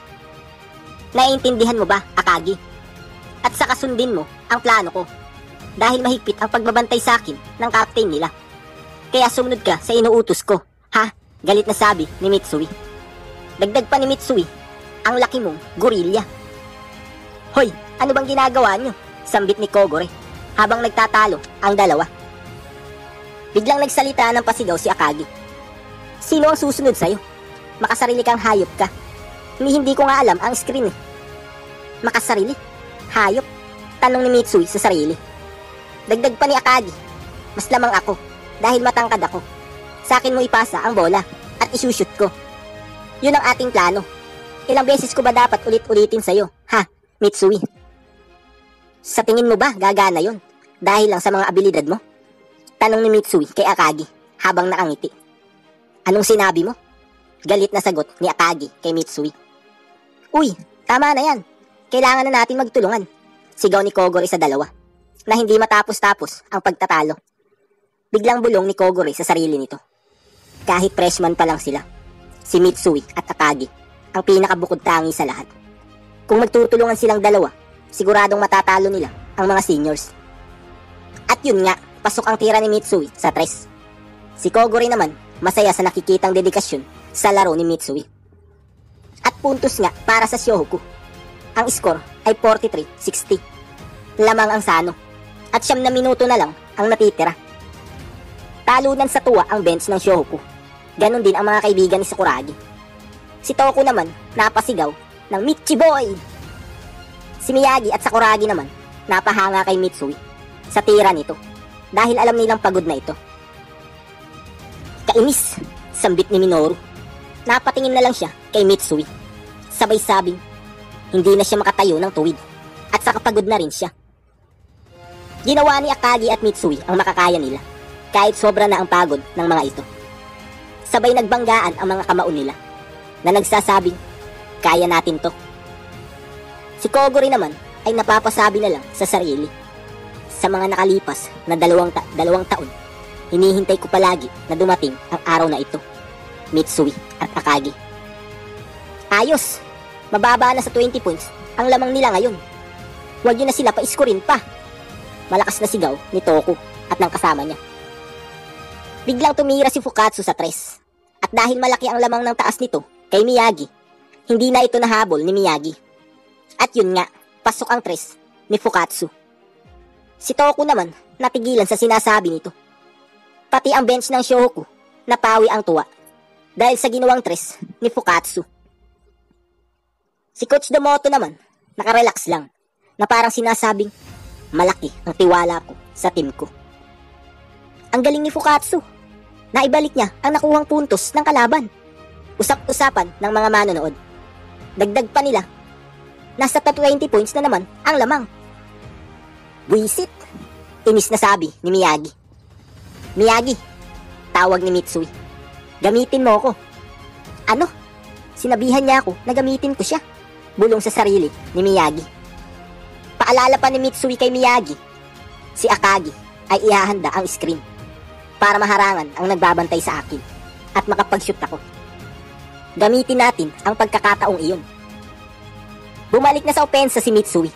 Naiintindihan mo ba, Akagi? At saka sundin mo ang plano ko. Dahil mahigpit ang pagbabantay sa akin ng captain nila. Kaya sumunod ka sa inuutos ko, ha? Galit na sabi ni Mitsui. Dagdag pa ni Mitsui, ang laki mong gorilla. Hoy, ano bang ginagawa nyo? Sambit ni Kogure habang nagtatalo ang dalawa. Biglang nagsalita ng pasigaw si Akagi. Sino ang susunod sa'yo? Makasarili kang hayop ka. Hindi ko nga alam ang screen eh. Makasarili? Hayop? Tanong ni Mitsui sa sarili. Dagdag pa ni Akagi, mas lamang ako dahil matangkad ako. Sa akin mo ipasa ang bola at isushoot ko. Yun ang ating plano. Ilang beses ko ba dapat ulit-ulitin sa'yo, ha, Mitsui? Sa tingin mo ba gagana yon dahil lang sa mga abilidad mo? Tanong ni Mitsui kay Akagi habang nakangiti. Anong sinabi mo? Galit na sagot ni Akagi kay Mitsui. Uy, tama na yan. Kailangan na natin magtulungan. Sigaw ni Kogore sa dalawa na hindi matapos-tapos ang pagtatalo. Biglang bulong ni Kogure sa sarili nito. Kahit freshman pa lang sila, si Mitsui at Akagi ang pinakabukod tangi sa lahat. Kung magtutulungan silang dalawa, siguradong matatalo nila ang mga seniors. At yun nga, pasok ang tira ni Mitsui sa 3. Si Kogure naman, masaya sa nakikitang dedikasyon sa laro ni Mitsui. At puntos nga para sa Shohoku. Ang score ay 43-60. Lamang ang Sano. At 9 na minuto na lang ang natitira. Talunan sa tuwa ang bench ng Shohoku. Ganon din ang mga kaibigan ni Sakuragi. Si Toku naman napasigaw ng Michi Boy! Si Miyagi at Sakuragi naman napahanga kay Mitsui sa tira nito dahil alam nilang pagod na ito. Kainis, sambit ni Minoru. Napatingin na lang siya kay Mitsui. Sabay sabing, hindi na siya makatayo ng tuwid at saka pagod na rin siya. Ginawa ni Akagi at Mitsui ang makakaya nila kahit sobra na ang pagod ng mga ito. Sabay nagbanggaan ang mga kamao nila na nagsasabing, kaya natin to. Si Kogure naman ay napapasabi na lang sa sarili. Sa mga nakalipas na dalawang taon, hinihintay ko palagi na dumating ang araw na ito. Mitsui at Akagi. Ayos! Mababa na sa 20 points ang lamang nila ngayon. Huwag yun na sila pa-iskurin pa. Malakas na sigaw ni Toku at ng kasama niya. Biglang tumira si Fukatsu sa 3. At dahil malaki ang lamang ng taas nito kay Miyagi, hindi na ito nahabol ni Miyagi. At yun nga, pasok ang 3 ni Fukatsu. Si Toku naman natigilan sa sinasabi nito. Pati ang bench ng Shohoku napawi ang tuwa dahil sa ginawang 3 ni Fukatsu. Si Coach Domoto naman nakarelax lang na parang sinasabing malaki ang tiwala ko sa team ko. Ang galing ni Fukatsu. Naibalik niya ang nakuhang puntos ng kalaban. Usap-usapan ng mga manonood. Dagdag pa nila. Nasa 20 points na naman ang lamang. Buisit. Inis na sabi ni Miyagi. Miyagi, tawag ni Mitsui. Gamitin mo ko. Ano? Sinabihan niya ako na gamitin ko siya. Bulong sa sarili ni Miyagi. Paalala pa ni Mitsui kay Miyagi. Si Akagi ay ihahanda ang screen para maharangan ang nagbabantay sa akin at makapag-shoot ako. Gamitin natin ang pagkakataong iyon. Bumalik na sa opensa si Mitsui.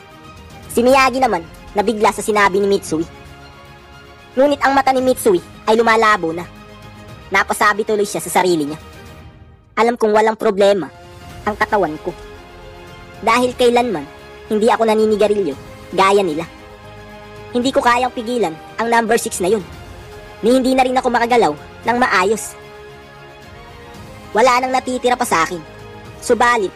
Si Miyagi naman nabigla sa sinabi ni Mitsui. Ngunit ang mata ni Mitsui ay lumalabo na. Napasabi tuloy siya sa sarili niya. Alam kong walang problema ang katawan ko. Dahil kailanman hindi ako naninigarilyo gaya nila. Hindi ko kayang pigilan ang number 6 na yun. Ni hindi na rin ako makagalaw ng maayos. Wala nang natitira pa sa akin. Subalit,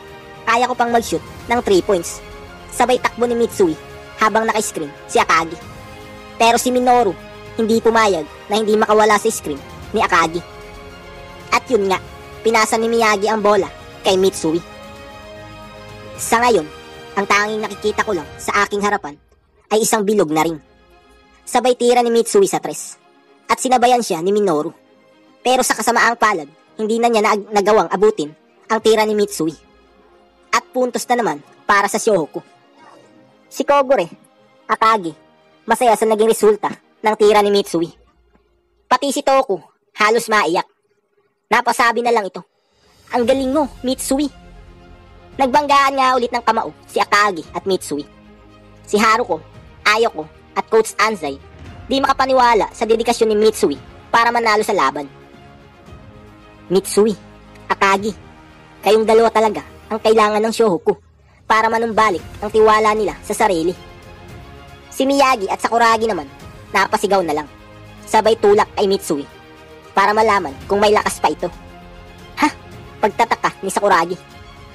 kaya ko pang mag-shoot ng 3 points. Sabay takbo ni Mitsui habang naka-screen si Akagi. Pero si Minoru hindi pumayag na hindi makawala sa screen ni Akagi. At yun nga, pinasa ni Miyagi ang bola kay Mitsui. Sa ngayon, ang tanging nakikita ko lang sa aking harapan ay isang bilog na ring. Sabay tira ni Mitsui sa 3. At sinabayan siya ni Minoru. Pero sa kasamaang palad, hindi na niya nagawang abutin ang tira ni Mitsui. At puntos na naman para sa Shohoku. Si Kogure, Akagi, masaya sa naging resulta ng tira ni Mitsui. Pati si Toku, halos maiyak. Napasabi na lang ito. Ang galing mo, Mitsui. Nagbanggaan nga ulit ng kamao si Akagi at Mitsui. Si Haruko, Ayoko at Coach Anzai di makapaniwala sa dedikasyon ni Mitsui para manalo sa laban. Mitsui, Akagi, kayong dalawa talaga ang kailangan ng Shohoku para manumbalik ang tiwala nila sa sarili. Si Miyagi at Sakuragi naman napasigaw na lang. Sabay tulak kay Mitsui para malaman kung may lakas pa ito. Ha? Pagtataka ni Sakuragi.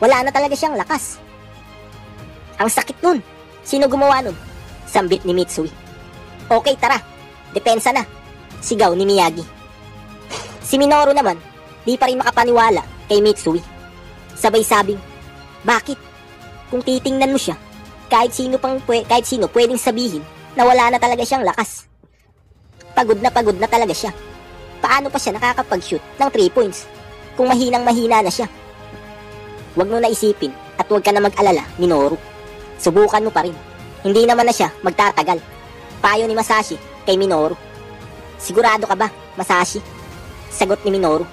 Wala na talaga siyang lakas. Ang sakit nun. Sino gumawa nun? Sambit ni Mitsui. Okay, tara. Depensa na. Sigaw ni Miyagi. Si Minoru naman, di pa rin makapaniwala kay Mitsui. Sabay sabing, bakit? Kung titingnan mo siya, kahit sino pwedeng sabihin na wala na talaga siyang lakas. Pagod na talaga siya. Paano pa siya nakakapag-shoot ng 3 points kung mahinang-mahina na siya? Huwag mo na isipin at huwag ka na mag-alala, Minoru. Subukan mo pa rin. Hindi naman na siya magtatagal. Payo ni Masashi kay Minoru. Sigurado ka ba, Masashi? Sagot ni Minoru.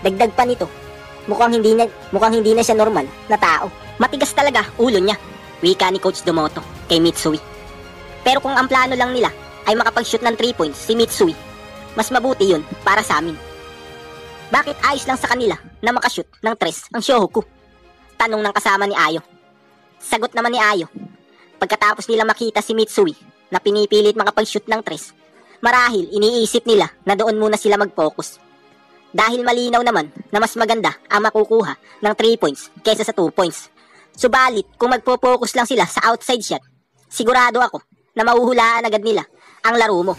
Dagdag pa nito, mukhang hindi na siya normal na tao. Matigas talaga ulo niya, wika ni Coach Domoto kay Mitsui. Pero kung ang plano lang nila ay makapag-shoot ng 3 points si Mitsui, mas mabuti yun para sa amin. Bakit ayos lang sa kanila na makashoot ng 3 ang Shohoku? Tanong ng kasama ni Ayo. Sagot naman ni Ayo, pagkatapos nila makita si Mitsui na pinipilit makapag-shoot ng 3, marahil iniisip nila na doon muna sila mag-focus. Dahil malinaw naman na mas maganda ang makukuha ng 3 points kaysa sa 2 points. Subalit kung magpo-focus lang sila sa outside shot, sigurado ako na mahuhulaan agad nila ang laro mo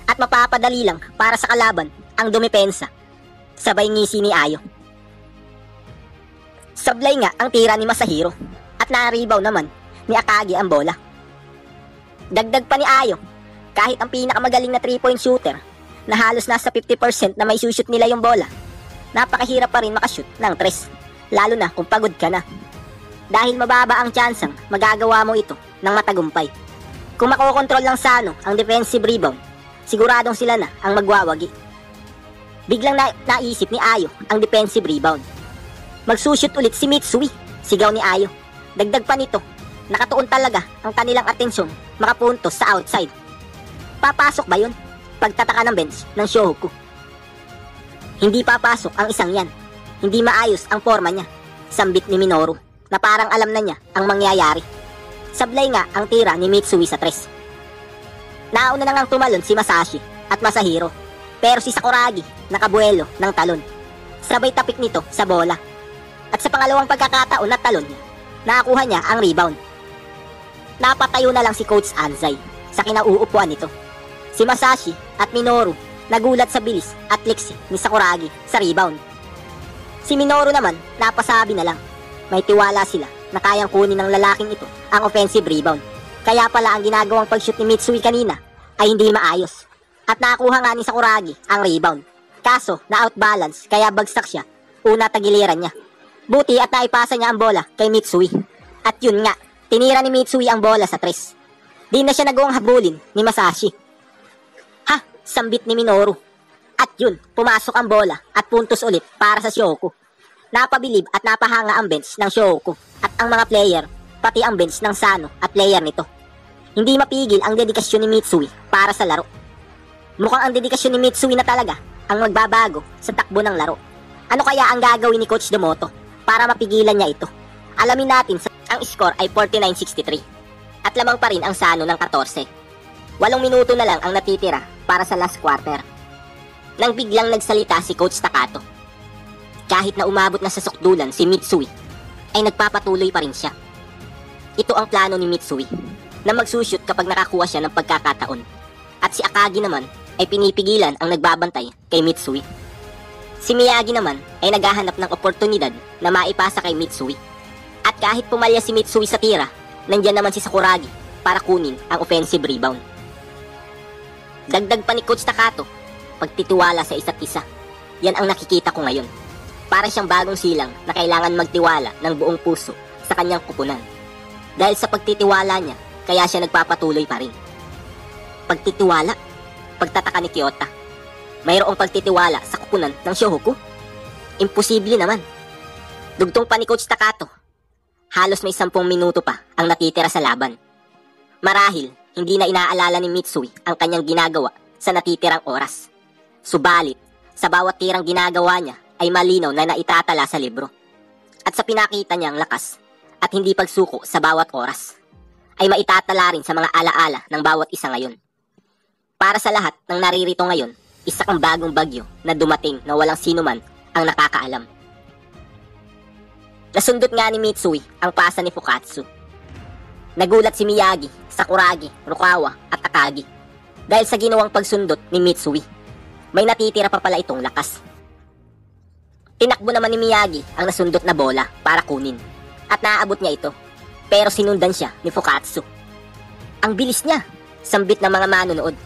at mapapadali lang para sa kalaban ang dumepensa. Sabay ngisi ni Ayo. Sablay nga ang tira ni Masahiro at na-rebound naman ni Akagi ang bola. Dagdag pa ni Ayo, kahit ang pinakamagaling na 3-point shooter na halos nasa 50% na may shoot nila yung bola, napakahirap pa rin makashoot ng 3, lalo na kung pagod ka na. Dahil mababa ang tsansang magagawa mo ito ng matagumpay. Kung makokontrol lang Sano ang defensive rebound, siguradong sila na ang magwawagi. Biglang naisip ni Ayo ang defensive rebound. Magsushoot ulit si Mitsui, sigaw ni Ayo. Dagdag pa nito, nakatuon talaga ang kanilang atensyon makapuntos sa outside. Papasok ba yun? Pagtataka ng bench ng Shohoku. Hindi papasok ang isang yan. Hindi maayos ang forma niya, sambit ni Minoru na parang alam na niya ang mangyayari. Sablay nga ang tira ni Mitsui sa 3. Nauna na ngang tumalon si Masashi at Masahiro, pero si Sakuragi nakabuelo ng talon. Sabay tapik nito sa bola. At sa pangalawang pagkakataon na talon niya, nakakuha niya ang rebound. Napatayo na lang si Coach Anzai sa kinauupuan nito. Si Masashi at Minoru nagulat sa bilis at liksi ni Sakuragi sa rebound. Si Minoru naman napasabi na lang, may tiwala sila na kayang kunin ng lalaking ito ang offensive rebound. Kaya pala ang ginagawang pag-shoot ni Mitsui kanina ay hindi maayos. At nakuha nga ni Sakuragi ang rebound. Kaso na-outbalance kaya bagsak siya, una tagiliran niya. Buti at naipasa niya ang bola kay Mitsui. At yun nga, tinira ni Mitsui ang bola sa 3. Di na siya nagawang habulin ni Masashi. Ha! Sambit ni Minoru. At yun, pumasok ang bola at puntos ulit para sa Shohoku. Napabilib at napahanga ang bench ng Shohoku at ang mga player, pati ang bench ng Sano at player nito. Hindi mapigil ang dedikasyon ni Mitsui para sa laro. Mukhang ang dedikasyon ni Mitsui na talaga ang magbabago sa takbo ng laro. Ano kaya ang gagawin ni Coach Domoto para mapigilan niya ito? Alamin natin, ang score ay 49-63 at lamang pa rin ang Sano ng 14. 8 minuto na lang ang natitira para sa last quarter nang biglang nagsalita si Coach Takato. Kahit na umabot na sa sukdulan si Mitsui, ay nagpapatuloy pa rin siya. Ito ang plano ni Mitsui, na magsushoot kapag nakakuha siya ng pagkakataon. At si Akagi naman ay pinipigilan ang nagbabantay kay Mitsui. Si Miyagi naman ay naghahanap ng oportunidad na maipasa kay Mitsui. At kahit pumalya si Mitsui sa tira, nandyan naman si Sakuragi para kunin ang offensive rebound. Dagdag pa ni Coach Takato, pagtitiwala sa isa't isa. Yan ang nakikita ko ngayon. Para siyang bagong silang na kailangan magtiwala ng buong puso sa kanyang kupunan. Dahil sa pagtitiwala niya, kaya siya nagpapatuloy pa rin. Pagtitiwala? Pagtataka ni Kyota. Mayroong pagtitiwala sa kupunan ng Shohoku? Imposible naman. Dugtong pa ni Coach Takato. Halos may 10 minuto pa ang natitira sa laban. Marahil, hindi na inaalala ni Mitsui ang kanyang ginagawa sa natitirang oras. Subalit, sa bawat tirang ginagawa niya ay malinaw na naitatala sa libro. At sa pinakita niyang lakas at hindi pagsuko sa bawat oras, ay maitatala rin sa mga alaala ng bawat isa ngayon. Para sa lahat ng naririto ngayon, isa kang bagong bagyo na dumating na walang sino man ang nakakaalam. Nasundot nga ni Mitsui ang pasa ni Fukatsu. Nagulat si Miyagi, Sakuragi, Rukawa at Akagi dahil sa ginawang pagsundot ni Mitsui. May natitira pa pala itong lakas. Tinakbo naman ni Miyagi ang nasundot na bola para kunin at naaabot niya ito, pero sinundan siya ni Fukatsu. Ang bilis niya, sambit ng mga manonood.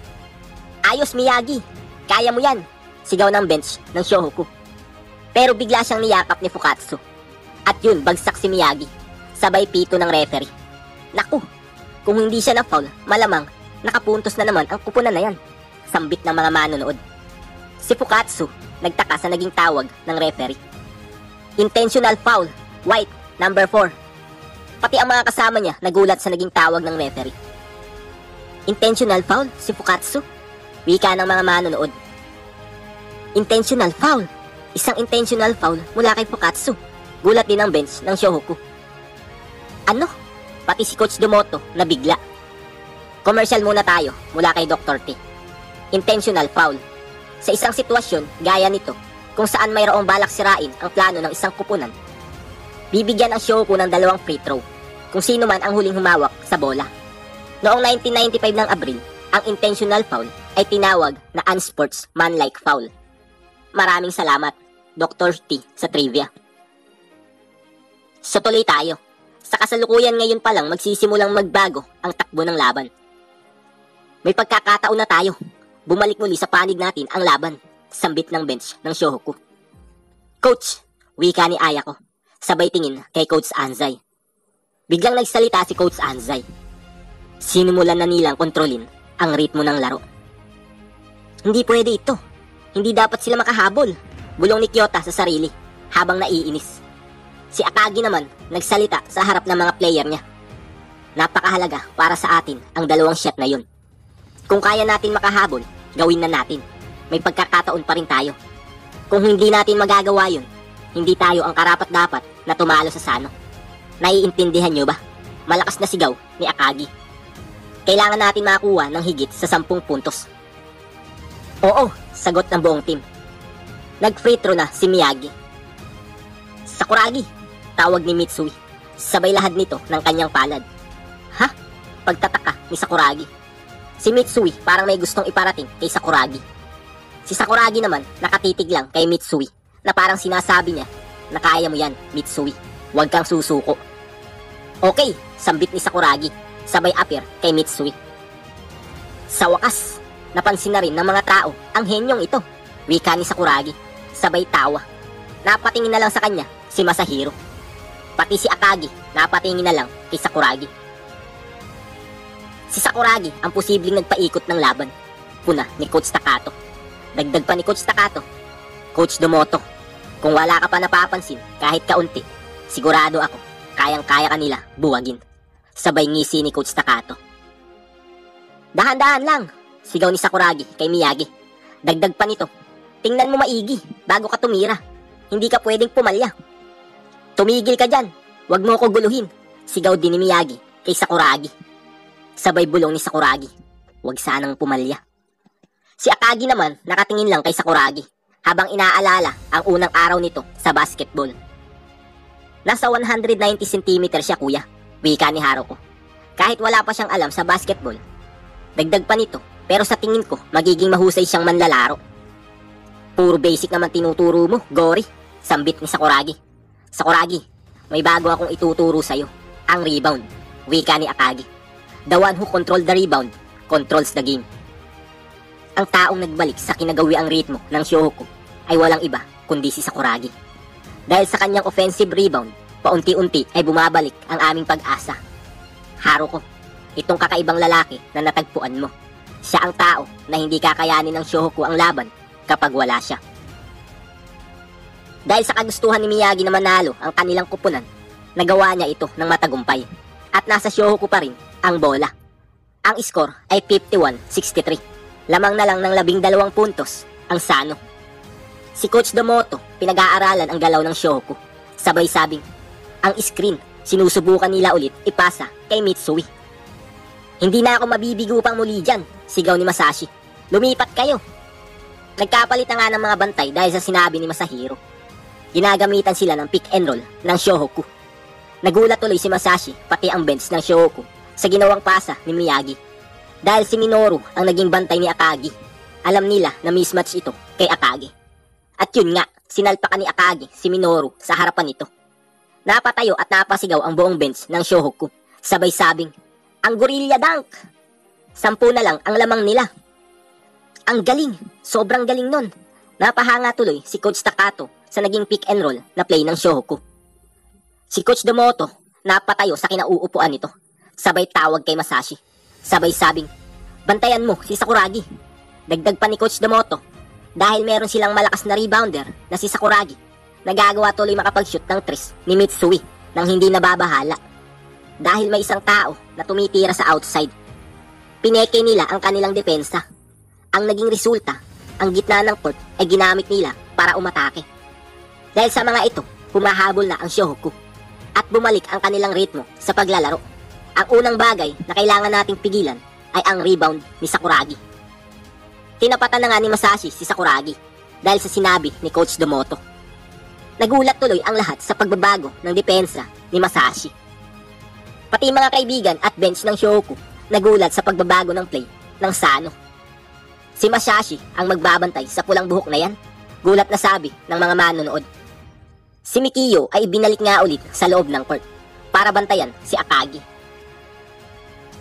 Ayos Miyagi, kaya mo yan, sigaw ng bench ng Shohoku. Pero bigla siyang niyakap ni Fukatsu. At yun, bagsak si Miyagi, sabay pito ng referee. Naku, kung hindi siya na-foul, malamang nakapuntos na naman ang kupunan na yan. Sambit ng mga manonood. Si Fukatsu nagtaka sa naging tawag ng referee. Intentional foul, white, number 4. Pati ang mga kasama niya nagulat sa naging tawag ng referee. Intentional foul si Fukatsu? Wika ng mga manonood. Intentional foul. Isang intentional foul mula kay Fukatsu. Gulat din ang bench ng Shohoku. Ano? Pati si Coach Domoto nabigla. Commercial muna tayo mula kay Dr. T. Intentional foul. Sa isang sitwasyon gaya nito, kung saan mayroong balak sirain ang plano ng isang kupunan, bibigyan ang Shohoku ng 2 free throw kung sino man ang huling humawak sa bola. Noong 1995 ng Abril, ang intentional foul ay tinawag na unsportsmanlike foul. Maraming salamat, Dr. T, sa trivia. So tuloy tayo. Sa kasalukuyan ngayon pa lang magsisimulang magbago ang takbo ng laban. May pagkakataon na tayo. Bumalik muli sa panig natin ang laban. Sambit ng bench ng Shohoku. Coach, wika ni Ayako. Sabay tingin kay Coach Anzai. Biglang nagsalita si Coach Anzai. Sinimulan na nilang kontrolin ang ritmo ng laro. Hindi pwede ito. Hindi dapat sila makahabol. Bulong ni Kyota sa sarili habang naiinis. Si Akagi naman nagsalita sa harap ng mga player niya. Napakahalaga para sa atin ang 2 shot na yun. Kung kaya natin makahabol, gawin na natin. May pagkakataon pa rin tayo. Kung hindi natin magagawa yun, hindi tayo ang karapat-dapat na tumalo sa Sano. Naiintindihan nyo ba? Malakas na sigaw ni Akagi. Kailangan natin makakuha ng higit sa 10 puntos. Oo, sagot ng buong team. Nag-free throw na si Miyagi. Sakuragi, tawag ni Mitsui. Sabay lahad nito ng kanyang palad. Ha? Pagtataka ni Sakuragi. Si Mitsui parang may gustong iparating kay Sakuragi. Si Sakuragi naman nakatitig lang kay Mitsui na parang sinasabi niya na kaya mo yan, Mitsui. Huwag kang susuko. Okay, sambit ni Sakuragi. Sabay appear kay Mitsui. Sa wakas, napansin na rin ng mga tao ang henyong ito. Wika ni Sakuragi. Sabay tawa. Napatingin na lang sa kanya si Masahiro. Pati si Akagi napatingin na lang kay Sakuragi. Si Sakuragi ang posibleng nagpaikot ng laban. Puna ni Coach Takato. Dagdag pa ni Coach Takato. Coach Domoto, kung wala ka pa napapansin kahit kaunti, sigurado ako kayang-kaya kanila buwagin. Sabay ngisi ni Coach Takato. Dahan-dahan lang, sigaw ni Sakuragi kay Miyagi. Dagdag pa nito, tingnan mo maigi bago ka tumira. Hindi ka pwedeng pumalya. Tumigil ka dyan, wag mo ko guluhin, sigaw din ni Miyagi kay Sakuragi. Sabay bulong ni Sakuragi, huwag sanang pumalya. Si Akagi naman nakatingin lang kay Sakuragi habang inaalala ang unang araw nito sa basketball. Nasa 190 cm siya kuya, wika ni Haruko. Kahit wala pa siyang alam sa basketball. Dagdag pa nito, pero sa tingin ko magiging mahusay siyang manlalaro. Puro basic naman tinuturo mo, Gori, sambit ni Sakuragi. Sakuragi, may bago akong ituturo sa'yo, ang rebound, wika ni Akagi. The one who controls the rebound, controls the game. Ang taong nagbalik sa kinagawiang ritmo ng Shohoku ay walang iba kundi si Sakuragi. Dahil sa kanyang offensive rebound, paunti-unti ay bumabalik ang aming pag-asa. Haruko, itong kakaibang lalaki na natagpuan mo. Siya ang tao na hindi kakayanin ng Shohoku ang laban kapag wala siya. Dahil sa kagustuhan ni Miyagi na manalo ang kanilang kupunan, nagawa niya ito ng matagumpay. At nasa Shohoku pa rin ang bola. Ang score ay 51-63. Lamang na lang ng 12 puntos ang Sano. Si Coach Domoto pinag-aaralan ang galaw ng Shohoku. Sabay sabing, ang screen sinusubukan nila ulit ipasa kay Mitsui. Hindi na ako mabibigo pang muli dyan, sigaw ni Masashi. Lumipat kayo. Nagkapalit na nga ng mga bantay dahil sa sinabi ni Masahiro. Ginagamitan sila ng pick and roll ng Shohoku. Nagulat tuloy si Masashi pati ang bench ng Shohoku sa ginawang pasa ni Miyagi. Dahil si Minoru ang naging bantay ni Akagi, alam nila na mismatch ito kay Akagi. At yun nga, sinalpakan ni Akagi si Minoru sa harapan nito. Napatayo at napasigaw ang buong bench ng Shohoku. Sabay sabing, ang gorilla dunk! 10 na lang ang lamang nila. Ang galing, sobrang galing nun. Napahanga tuloy si Coach Takato sa naging pick and roll na play ng Shohoku. Si Coach Domoto napatayo sa kinauupuan nito. Sabay tawag kay Masashi. Sabay sabing, bantayan mo si Sakuragi. Dagdag pa ni Coach Damoto, dahil meron silang malakas na rebounder na si Sakuragi, nagagawa tuloy makapag-shoot ng tres ni Mitsui nang hindi nababahala. Dahil may isang tao na tumitira sa outside, pineke nila ang kanilang depensa. Ang naging resulta, ang gitna ng court ay ginamit nila para umatake. Dahil sa mga ito, humahabol na ang Shohoku at bumalik ang kanilang ritmo sa paglalaro. Ang unang bagay na kailangan nating pigilan ay ang rebound ni Sakuragi. Tinapatan na nga ni Masashi si Sakuragi dahil sa sinabi ni Coach Damoto. Nagulat tuloy ang lahat sa pagbabago ng depensa ni Masashi. Pati mga kaibigan at bench ng Shohoku nagulat sa pagbabago ng play ng Sano. Si Masashi ang magbabantay sa pulang buhok na yan, gulat na sabi ng mga manonood. Si Mikiyo ay binalik nga ulit sa loob ng court para bantayan si Akagi.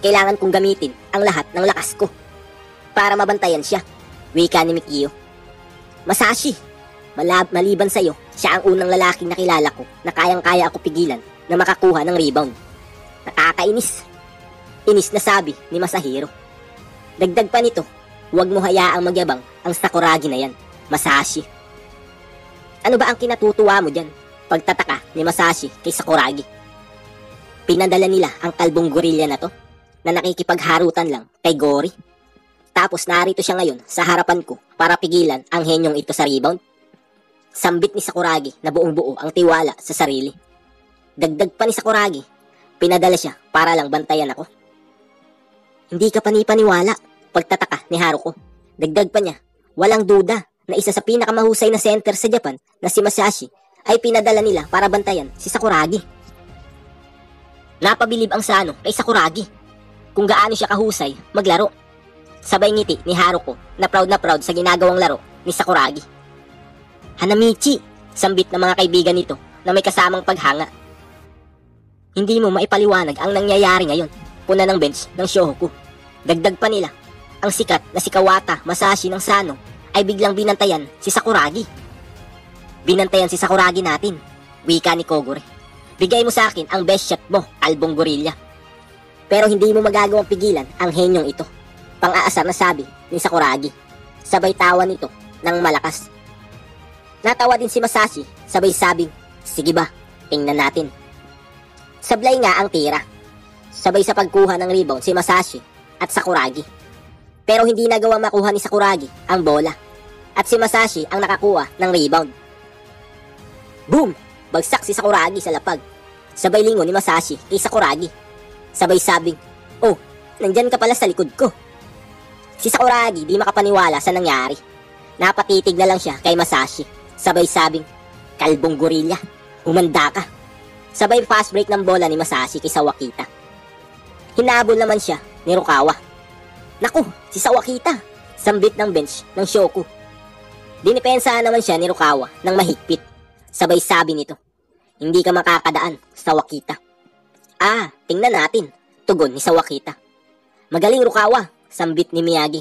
Kailangan kong gamitin ang lahat ng lakas ko para mabantayan siya, wika ni Mikiyo. Masashi, maliban sa'yo, siya ang unang lalaking nakilala ko na kayang-kaya ako pigilan na makakuha ng rebound. Nakakainis. Inis na sabi ni Masahiro. Dagdag pa nito, huwag mo hayaang magyabang ang Sakuragi na yan, Masashi. Ano ba ang kinatutuwa mo dyan? Pagtataka ni Masashi kay Sakuragi. Pinadala nila ang kalbong gorilla na to na nakikipagharutan lang kay Gori. Tapos narito siya ngayon sa harapan ko para pigilan ang henyong ito sa rebound. Sambit ni Sakuragi na buong buo ang tiwala sa sarili. Dagdag pa ni Sakuragi, pinadala siya para lang bantayan ako. Hindi ka panipaniwala, pagtataka ni Haruko. Dagdag pa niya, walang duda na isa sa pinakamahusay na center sa Japan na si Masashi ay pinadala nila para bantayan si Sakuragi. Napabilib ang Sano kay Sakuragi kung gaano siya kahusay maglaro. Sabay ngiti ni Haruko na proud sa ginagawang laro ni Sakuragi. Hanamichi, sambit ng mga kaibigan nito na may kasamang paghanga. Hindi mo maipaliwanag ang nangyayari ngayon, puna ng bench ng Shohoku. Dagdag pa nila, ang sikat na si Kawata Masashi ng Sano ay biglang binantayan si Sakuragi. Binantayan si Sakuragi natin, wika ni Kogure. Bigay mo sa akin ang best shot mo, kalbong gorilla. Pero hindi mo magagawang pigilan ang henyong ito, pang-aasar na sabi ni Sakuragi. Sabay tawa nito ng malakas. Natawa din si Masashi, sabay sabing, sige ba, tingnan natin. Sablay nga ang tira. Sabay sa pagkuha ng rebound si Masashi at Sakuragi. Pero hindi nagawang makuha ni Sakuragi ang bola. At si Masashi ang nakakuha ng rebound. Boom! Bagsak si Sakuragi sa lapag. Sabay lingon ni Masashi kay Sakuragi. Sabay sabing, oh, nandyan ka pala sa likod ko. Si Sakuragi di makapaniwala sa nangyari. Napatitig na lang siya kay Masashi. Sabay sabing, kalbong gorilla, humanda ka. Sabay fast break ng bola ni Masashi kay Sawakita. Hinabol naman siya ni Rukawa. Naku, si Sawakita, sambit ng bench ng Shohoku. Dinipensahan naman siya ni Rukawa ng mahigpit. Sabay sabi nito, hindi ka makakadaan, Sawakita. Ah, tingnan natin, tugon ni Sawakita. Magaling Rukawa, sambit ni Miyagi.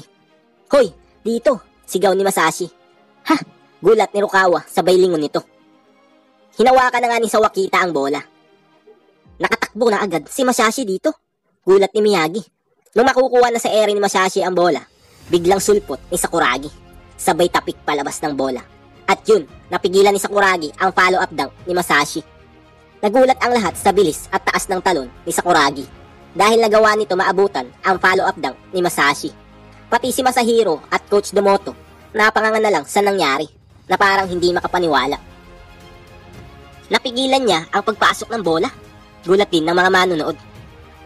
Hoy, dito, sigaw ni Masashi. Ha, gulat ni Rukawa, sabay lingon nito. Hinawakan na nga ni Sawakita ang bola. Nakatakbo na agad si Masashi dito, gulat ni Miyagi. Nung makukuha na sa ere ni Masashi ang bola, biglang sulpot ni Sakuragi. Sabay tapik palabas ng bola. At yun, napigilan ni Sakuragi ang follow-up dunk ni Masashi. Nagulat ang lahat sa bilis at taas ng talon ni Sakuragi dahil nagawa nito maabutan ang follow-up dunk ni Masashi. Pati si Masahiro at Coach Damoto napangangan na lang sa nangyari na parang hindi makapaniwala. Napigilan niya ang pagpasok ng bola. Gulat din ng mga manonood.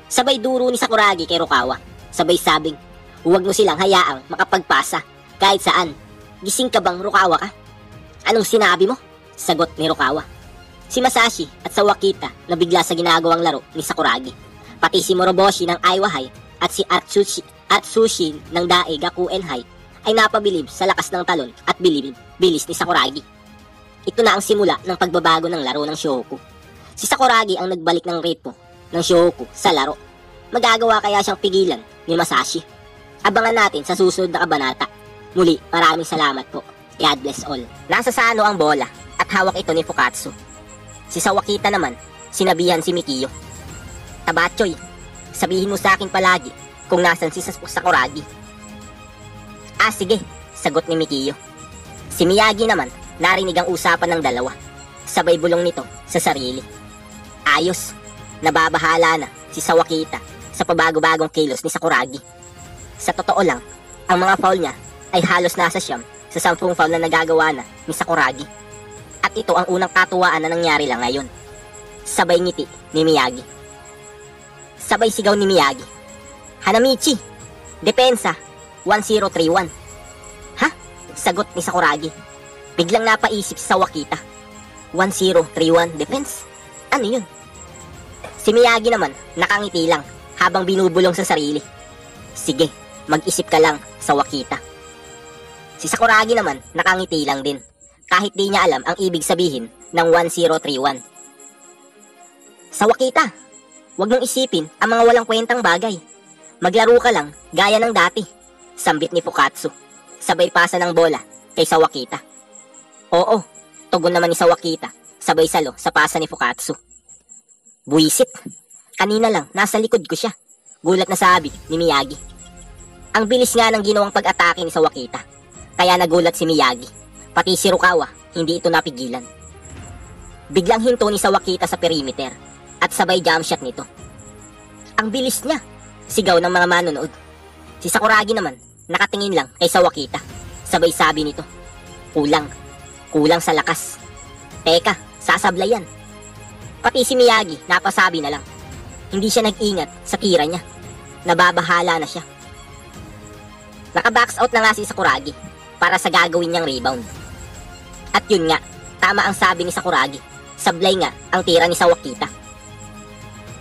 Sabay duro ni Sakuragi kay Rukawa. Sabay sabing, huwag mo silang hayaang makapagpasa kahit saan. Gising ka bang Rukawa ka? Anong sinabi mo? Sagot ni Rukawa. Si Masashi at Sawakita na bigla sa ginagawang laro ni Sakuragi. Pati si Moroboshi ng Aiwa High at si Atsushi ng Dae Gakuen High ay napabilib sa lakas ng talon at bilis ni Sakuragi. Ito na ang simula ng pagbabago ng laro ng Shohoku. Si Sakuragi ang nagbalik ng ritmo ng Shohoku sa laro. Magagawa kaya siyang pigilan ni Masashi? Abangan natin sa susunod na kabanata. Muli, maraming salamat po. God bless all. Nasa Sano ang bola at hawak ito ni Fukatsu. Si Sawakita naman, sinabihan si Mikiyo. Tabachoy, sabihin mo sa akin palagi kung nasan si Sakuragi. Ah sige, sagot ni Mikiyo. Si Miyagi naman, narinig ang usapan ng dalawa. Sabay bulong nito sa sarili. Ayos, nababahala na si Sawakita sa pabago-bagong kilos ni Sakuragi. Sa totoo lang, ang mga foul niya ay halos nasa siyam sa 10 foul na nagagawa na ni Sakuragi. At ito ang unang katuwaan na nangyari lang ngayon. Sabay ngiti ni Miyagi. Sabay sigaw ni Miyagi. Hanamichi, depensa, 1031. Ha? Sagot ni Sakuragi. Biglang napaisip si Sawakita. 1031 defense? Ano yun? Si Miyagi naman, nakangiti lang habang binubulong sa sarili. Sige, mag-isip ka lang, Sawakita. Si Sakuragi naman, nakangiti lang din. Kahit di niya alam ang ibig sabihin ng 1031. Sawakita, huwag mong isipin ang mga walang kwentang bagay. Maglaro ka lang, gaya ng dati. Sambit ni Fukatsu. Sabay pasa ng bola kay Sawakita. Oo, tugon naman ni Sawakita. Sabay salo sa pasa ni Fukatsu. Buisit. Kanina lang, nasa likod ko siya. Gulat na sabi ni Miyagi. Ang bilis nga ng ginawang pag-atake ni Sawakita. Kaya nagulat si Miyagi. Pati si Rukawa, hindi ito napigilan. Biglang hinto ni Sawakita sa perimeter at sabay jump shot nito. Ang bilis niya, sigaw ng mga manonood. Si Sakuragi naman, nakatingin lang kay Sawakita. Sabay sabi nito, kulang sa lakas. Teka, sasablayan. Pati si Miyagi, napasabi na lang. Hindi siya nag-ingat sa tira niya. Nababahala na siya. Naka-box out na nga si Sakuragi para sa gagawin niyang rebound. At yun nga, tama ang sabi ni Sakuragi. Sablay nga ang tira ni Sawakita.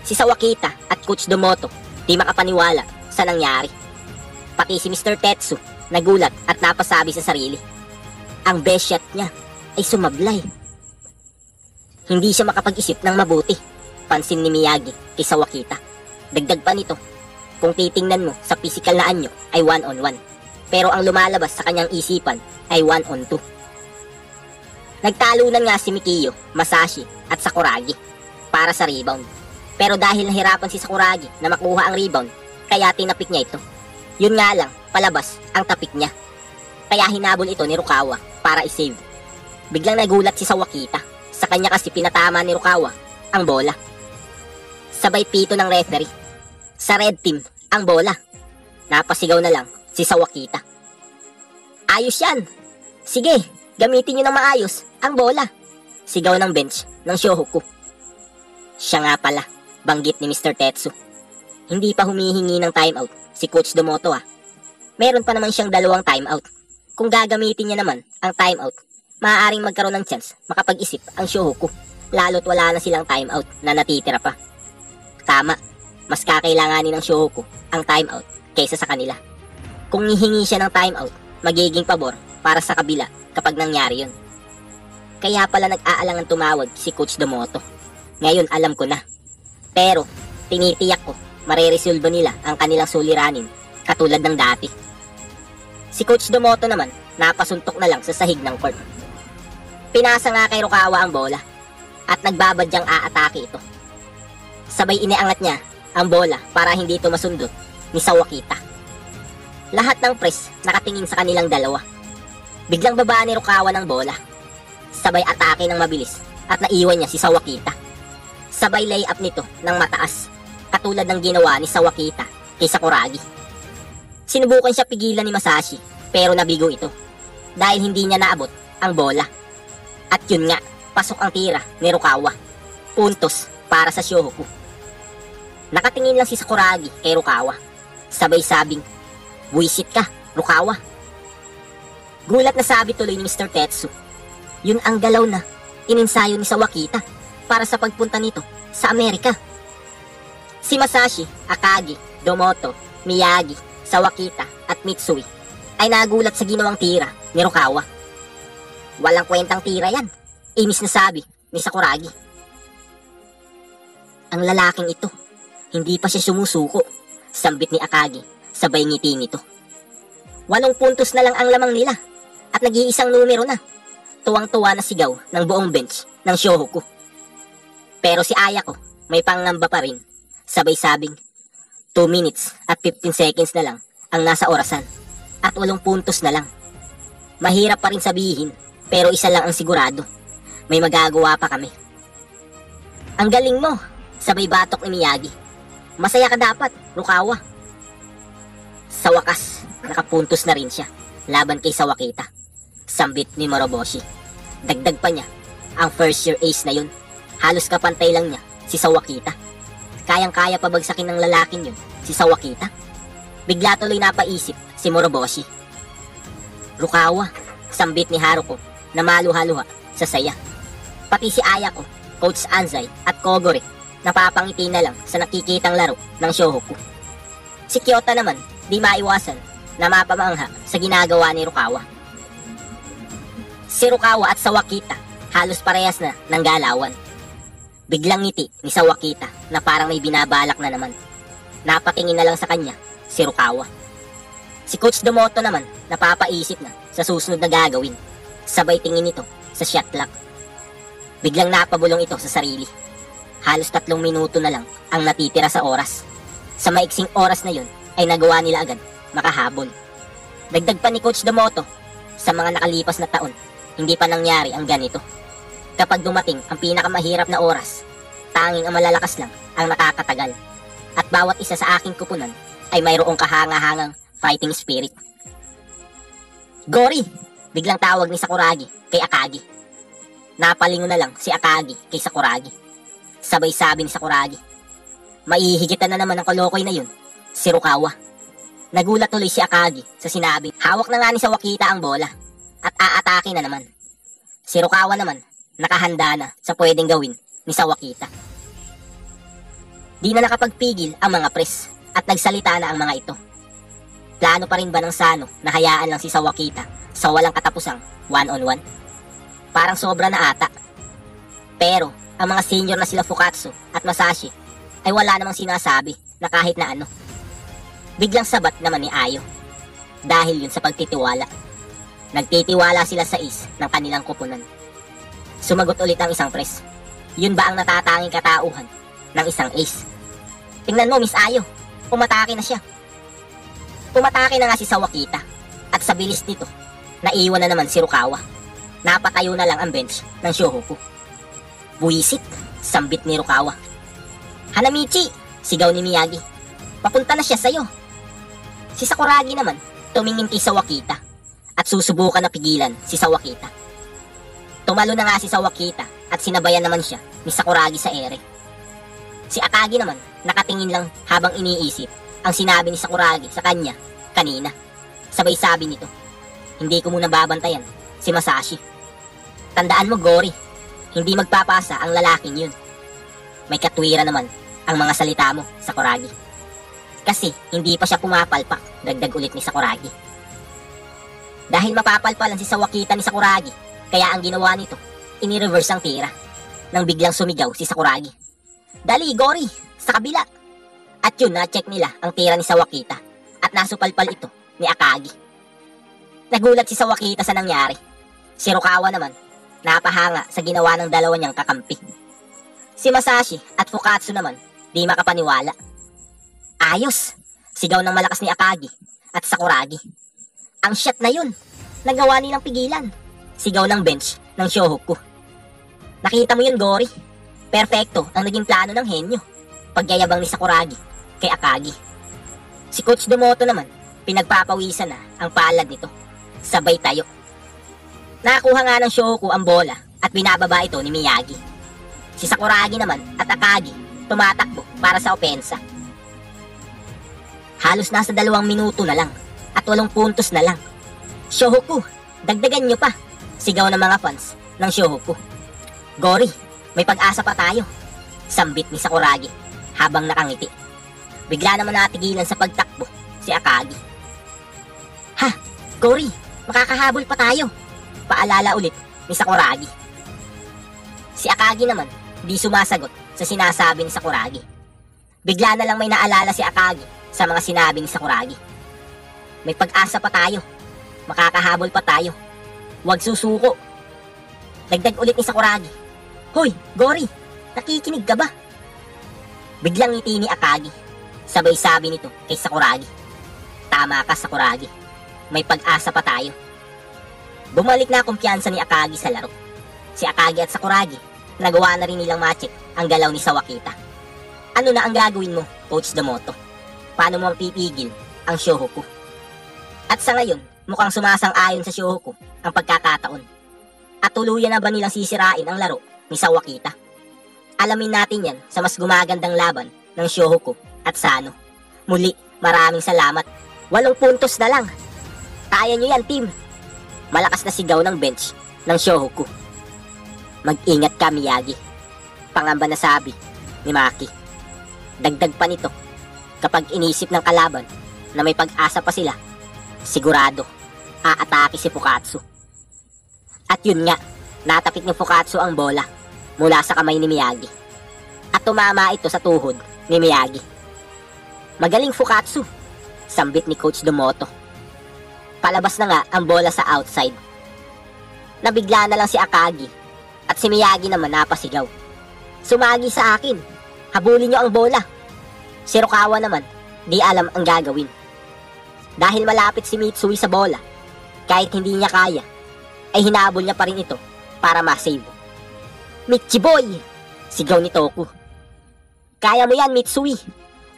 Si Sawakita at Coach Domoto di makapaniwala sa nangyari. Pati si Mr. Tetsu nagulat at napasabi sa sarili. Ang best shot niya ay sumablay. Hindi siya makapag-isip ng mabuti. Pansin ni Miyagi kay Sawakita. Dagdag pa nito, kung titingnan mo sa physical na anyo ay 1-on-1. Pero ang lumalabas sa kanyang isipan ay 1-on-2. Nagtalunan nga si Mikiyo, Masashi at Sakuragi para sa rebound. Pero dahil nahirapan si Sakuragi na makuha ang rebound, kaya tinapik niya ito. Yun nga lang, palabas ang tapik niya. Kaya hinabol ito ni Rukawa para i-save. Biglang nagulat si Sawakita. Sa kanya kasi pinatama ni Rukawa ang bola. Sabay pito ng referee. Sa red team ang bola. Napasigaw na lang si Sawakita. Ayos yan! Sige, gamitin nyo ng maayos ang bola. Sigaw ng bench ng Shohoku. Siya nga pala, banggit ni Mr. Tetsu. Hindi pa humihingi ng timeout si Coach Domoto Meron pa naman siyang 2 timeout. Kung gagamitin niya naman ang timeout, maaaring magkaroon ng chance makapag-isip ang Shohoku. Lalo't wala na silang timeout na natitira pa. Tama, mas kakailanganin ng Shohoku ang timeout kaysa sa kanila. Kung hihingi siya ng timeout, magiging pabor para sa kabila kapag nangyari yun. Kaya pala nag-aalangan tumawag si Coach Domoto. Ngayon alam ko na. Pero tinitiyak ko mareresolba nila ang kanilang suliranin katulad ng dati. Si Coach Domoto naman napasuntok na lang sa sahig ng court. Pinasa nga kay Rukawa ang bola at nagbabadyang aatake ito. Sabay iniangat niya ang bola para hindi ito masundot ni Sawakita. Lahat ng press nakatingin sa kanilang dalawa. Biglang babaan ni Rukawa ng bola. Sabay atake ng mabilis at naiwan niya si Sawakita. Sabay layup nito ng mataas, katulad ng ginawa ni Sawakita kay Sakuragi. Sinubukan siya pigilan ni Masashi, pero nabigo ito dahil hindi niya naabot ang bola. At yun nga, pasok ang tira ni Rukawa. Puntos para sa Shohoku. Nakatingin lang si Sakuragi kay Rukawa. Sabay sabing, buwisit ka, Rukawa. Gulat na sabi tuloy ni Mr. Tetsu. Yun ang galaw na ininsayo ni Sawakita para sa pagpunta nito sa Amerika. Si Masashi, Akagi, Domoto, Miyagi, Sawakita at Mitsui ay nagulat sa ginawang tira ni Rukawa. Walang kwentang tira yan, inis na sabi ni Sakuragi. Ang lalaking ito, hindi pa siya sumusuko, sambit ni Akagi, sabay ngiti nito. 8 puntos na lang ang lamang nila at nag-iisang numero na. Tuwang-tuwa na sigaw ng buong bench ng Shohoku. Pero si Ayako may pangamba pa rin. Sabay sabing, 2 minutes at 15 seconds na lang ang nasa orasan. at 8 puntos na lang. Mahirap pa rin sabihin, pero isa lang ang sigurado. May magagawa pa kami. Ang galing mo, sabay batok ni Miyagi. Masaya ka dapat, Rukawa. Sa wakas, nakapuntos na rin siya laban kay Sawakita. Sambit ni Moroboshi. Dagdag pa niya, ang first year ace na yun, halos kapantay lang niya si Sawakita. Kayang-kaya pabagsakin ng lalaking yun si Sawakita. Bigla tuloy napaisip si Moroboshi. Rukawa, sambit ni Haruko na maluha-luha sa saya. Pati si Ayako, Coach Anzai at Kogore napapangiti na lang sa nakikitang laro ng Shohoku. Si Kyota naman di maiwasan na mapamangha sa ginagawa ni Rukawa. Si Rukawa at Sawakita halos parehas na ng galawan. Biglang ngiti ni Sawakita na parang may binabalak na naman. Napatingin na lang sa kanya si Rukawa. Si Coach Domoto naman napapaisip na sa susunod na gagawin. Sabay tingin nito sa shot clock. Biglang napabulong ito sa sarili. Halos 3 minuto na lang ang natitira sa oras. Sa maiksing oras na yun ay nagawa nila agad makahabol. Dagdag pa ni Coach Domoto, sa mga nakalipas na taon, hindi pa nangyari ang ganito. Kapag dumating ang pinakamahirap na oras, tanging ang malalakas lang ang nakakatagal. At bawat isa sa aking kupunan ay mayroong kahanga-hangang fighting spirit. Gori! Biglang tawag ni Sakuragi kay Akagi. Napalingon na lang si Akagi kay Sakuragi. Sabay sabi ni Sakuragi, maihigitan na naman ang kalokoy na yun, si Rukawa. Nagulat tuloy si Akagi sa sinabing hawak na nga ni Sawakita ang bola at aatake na naman. Si Rukawa naman nakahanda na sa pwedeng gawin ni Sawakita. Di na nakapagpigil ang mga pres at nagsalita na ang mga ito. Plano pa rin ba ng Sano na hayaan lang si Sawakita sa walang katapusang 1-on-1? Parang sobra na ata. Pero ang mga senior na sila Fukatsu at Masashi ay wala namang sinasabi na kahit na ano. Biglang sabat naman ni Ayo. Dahil yun sa pagtitiwala. Nagtitiwala sila sa ace ng kanilang kupunan. Sumagot ulit ang isang pres. Yun ba ang natatanging katauhan ng isang ace? Tingnan mo, Miss Ayo. Umatake na siya. Umatake na nga si Sawakita. At sa bilis nito, naiwan na naman si Rukawa. Napatayo na lang ang bench ng Shohoku. Buwisit, sambit ni Rukawa. Hanamichi, sigaw ni Miyagi. Papunta na siya sa'yo. Si Sakuragi naman, tumingin kay Sawakita at susubukan na pigilan si Sawakita. Tumalo na nga si Sawakita at sinabayan naman siya ni Sakuragi sa ere. Si Akagi naman, nakatingin lang habang iniisip ang sinabi ni Sakuragi sa kanya kanina. Sabay sabi nito, hindi ko muna babantayan si Masashi. Tandaan mo, Gori, hindi magpapasa ang lalaking yun. May katwiran naman ang mga salita mo, Sakuragi. Kasi hindi pa siya pumapalpak, dagdag ulit ni Sakuragi. Dahil mapapalpalan si Sawakita ni Sakuragi, kaya ang ginawa nito, inireverse ang tira nang biglang sumigaw si Sakuragi. Dali, Gori, sa kabila. At yun, na-check nila ang tira ni Sawakita at nasupalpal ito ni Akagi. Nagulat si Sawakita sa nangyari. Si Rukawa naman, napahanga sa ginawa ng dalawa niyang kakampi. Si Masashi at Fukatsu naman, di makapaniwala. Ayos! Sigaw ng malakas ni Akagi at Sakuragi. Ang shot na yun, nagawa nilang pigilan. Sigaw ng bench ng Shohoku. Nakita mo yun, Gori? Perfecto ang naging plano ng henyo. Pagyayabang ni Sakuragi kay Akagi. Si Coach Domoto naman, pinagpapawisan na ang palad nito. Sabay tayo. Nakakuha nga ng Shohoku ang bola at binababa ito ni Miyagi. Si Sakuragi naman at Akagi tumatakbo para sa opensa. Halos nasa 2 minuto na lang at 8 puntos na lang. Shohoku, dagdagan nyo pa, sigaw ng mga fans ng Shohoku. Gori, may pag-asa pa tayo, sambit ni Sakuragi habang nakangiti. Bigla naman natigilan sa pagtakbo si Akagi. Ha, Gori, makakahabol pa tayo, paalala ulit ni Sakuragi. Si Akagi naman, di sumasagot sa sinasabi ni Sakuragi. Bigla na lang may naalala si Akagi sa mga sinabi ni Sakuragi. May pag-asa pa tayo, makakahabol pa tayo, huwag susuko. Dagdag ulit ni Sakuragi. Hoy, Gori, nakikinig ka ba? Biglang ngiti ni Akagi. Sabay sabi nito kay Sakuragi. Tama ka, Sakuragi. may pag-asa pa tayo. Bumalik na ang kumpiyansa ni Akagi sa laro. Si Akagi at Sakuragi, nagawa na rin nilang ma-check ang galaw ni Sawakita. Ano na ang gagawin mo, Coach Damoto? Paano mo mapipigil ang Shohoku? At sa ngayon, mukhang sumasang-ayon sa Shohoku ang pagkakataon. At tuluyan na ba nilang sisirain ang laro ni Sawakita? Alamin natin yan sa mas gumagandang laban ng Shohoku at Sano. Muli, maraming salamat. 8 puntos na lang. Kaya nyo yan, team. Malakas na sigaw ng bench ng Shohoku. Mag-ingat ka, Miyagi. Pangamba na sabi ni Maki. Dagdag pa nito, kapag inisip ng kalaban na may pag-asa pa sila, sigurado, aatake si Fukatsu. At yun nga, natapik ni Fukatsu ang bola mula sa kamay ni Miyagi. At tumama ito sa tuhod ni Miyagi. Magaling Fukatsu, sambit ni Coach Damoto. Palabas na nga ang bola sa outside. Nabigla na lang si Akagi at si Miyagi naman napasigaw. Sumagi sa akin, habulin niyo ang bola. Si Rukawa naman, di alam ang gagawin. Dahil malapit si Mitsui sa bola, kahit hindi niya kaya, ay hinabol niya pa rin ito para ma-save. Michiboy! Sigaw ni Toku. Kaya mo yan, Mitsui.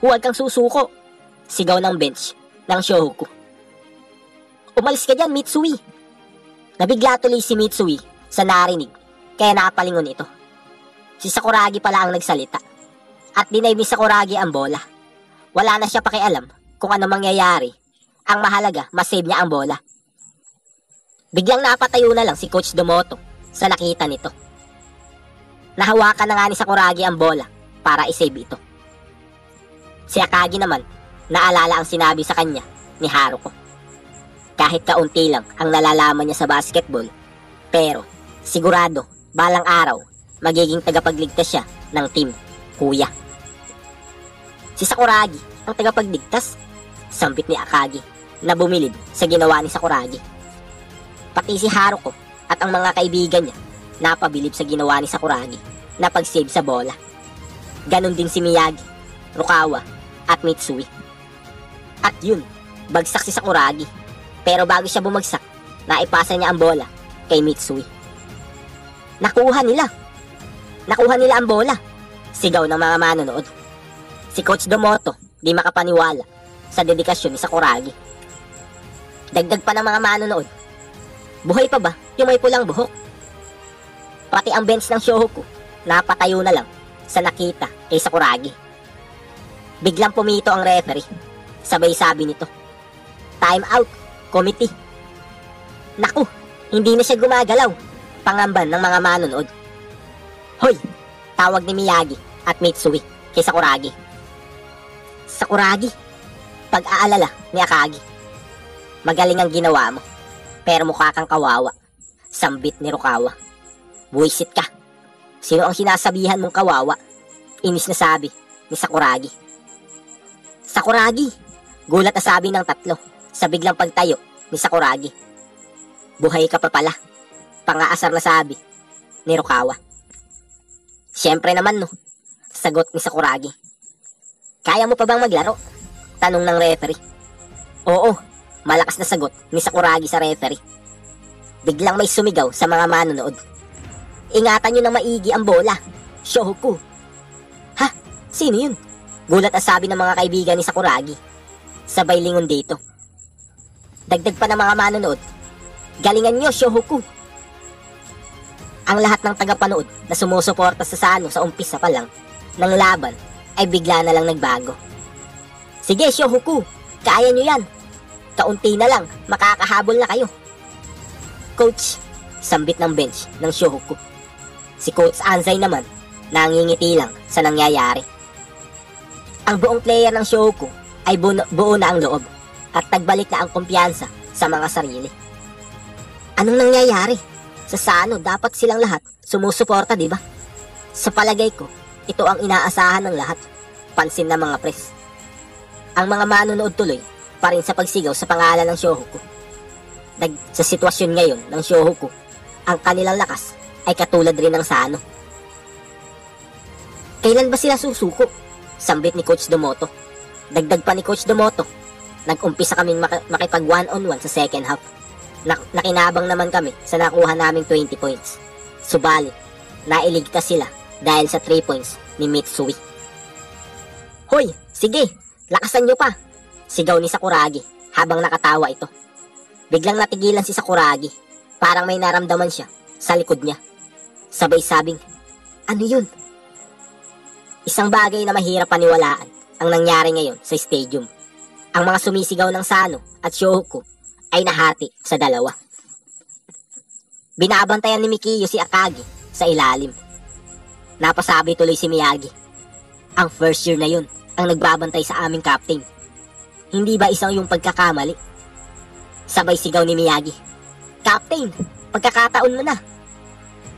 Huwag kang susuko. Sigaw ng bench ng Shohoku. Umalis ka dyan, Mitsui. Nabigla tuloy si Mitsui sa narinig, kaya nakapalingon ito. Si Sakuragi pala ang nagsalita. At dinay ni Sakuragi ang bola. Wala na siya pakialam kung ano mangyayari. Ang mahalaga, masave niya ang bola. Biglang napatayo na lang si Coach Damoto sa nakita nito. Nahawakan na nga ni Sakuragi ang bola para isave ito. Si Akagi naman, naalala ang sinabi sa kanya ni Haruko. Kahit kaunti lang ang nalalaman niya sa basketball, pero sigurado, balang araw, magiging tagapagligtas siya ng team, kuya. Si Sakuragi ang tagapagligtas, sambit ni Akagi na bumilib sa ginawa ni Sakuragi. Pati si Haruko at ang mga kaibigan niya napabilib sa ginawa ni Sakuragi na pag-save sa bola. Ganon din si Miyagi, Rukawa at Mitsui. At yun, bagsak si Sakuragi. Pero bago siya bumagsak, naipasa niya ang bola kay Mitsui. Nakuha nila ang bola. Sigaw ng mga manonood. Si Coach Damoto di makapaniwala sa dedikasyon ni Sakuragi. Dagdag pa ng mga manonood. Buhay pa ba yung may pulang buhok? Pati ang bench ng Shohoku napatayo na lang sa nakita kay Sakuragi. Biglang pumito ang referee. Sabay sabi nito, time out, committee. Naku, hindi na siya gumagalaw. Pangamban ng mga manonood. Hoy, tawag ni Miyagi at Mitsui kay Sakuragi. Sakuragi, pag-aalala ni Akagi. Magaling ang ginawa mo, pero mukha kang kawawa. Sambit ni Rukawa. Buwisit ka. Sino ang sinasabihan mong kawawa? Inis na sabi ni Sakuragi. Sakuragi, gulat na sabi ng tatlo sa biglang pagtayo ni Sakuragi. Buhay ka pa pala. Pangaasar na sabi ni Rukawa. Siyempre naman no, sagot ni Sakuragi. Kaya mo pa bang maglaro? Tanong ng referee. Oo, malakas na sagot ni Sakuragi sa referee. Biglang may sumigaw sa mga manonood. Ingatan nyo na maigi ang bola, Shohoku. Ha? Sino yun? Gulat ang sabi ng mga kaibigan ni Sakuragi. Sabay lingon dito. Dagdag pa ng mga manonood. Galingan nyo, Shohoku. Ang lahat ng tagapanood na sumusuporta sa Sano sa umpisa pa lang ng laban ay bigla na lang nagbago. Sige, Shohoku, kaya nyo yan. Kaunti na lang, makakahabol na kayo. Coach, sambit ng bench ng Shohoku. Si Coach Anzai naman, nangingiti lang sa nangyayari. Ang buong player ng Shohoku ay buo na ang loob at nagbalik na ang kumpiyansa sa mga sarili. Anong nangyayari? Sa Sano, dapat silang lahat sumusuporta, di ba? Sa palagay ko, ito ang inaasahan ng lahat. Pansin ng mga press. Ang mga manonood tuloy pa rin sa pagsigaw sa pangalan ng Shohoku. Sa sitwasyon ngayon ng Shohoku, ang kanilang lakas ay katulad rin ng Sano. Kailan ba sila susuko? Sambit ni Coach Damoto. Dagdag pa ni Coach Damoto. Nag-umpisa kaming makipag one-on-one sa second half. Nakinabang naman kami sa nakuha naming 20 points. Subalit, nailigtas sila dahil sa 3 points ni Mitsui. "Hoy, sige, lakasan nyo pa!" sigaw ni Sakuragi habang nakatawa ito. Biglang natigilan si Sakuragi, parang may naramdaman siya sa likod niya. Sabay sabing, "Ano yun?" Isang bagay na mahirap paniwalaan ang nangyari ngayon sa stadium. Ang mga sumisigaw ng Sano at Shohoku ay nahati sa dalawa. Binabantayan ni Mikiyo si Akagi sa ilalim. Napasabi tuloy si Miyagi, "Ang first year na yun ang nagbabantay sa aming captain. Hindi ba isang yung pagkakamali?" Sabay sigaw ni Miyagi, "Captain, pagkakataon mo na."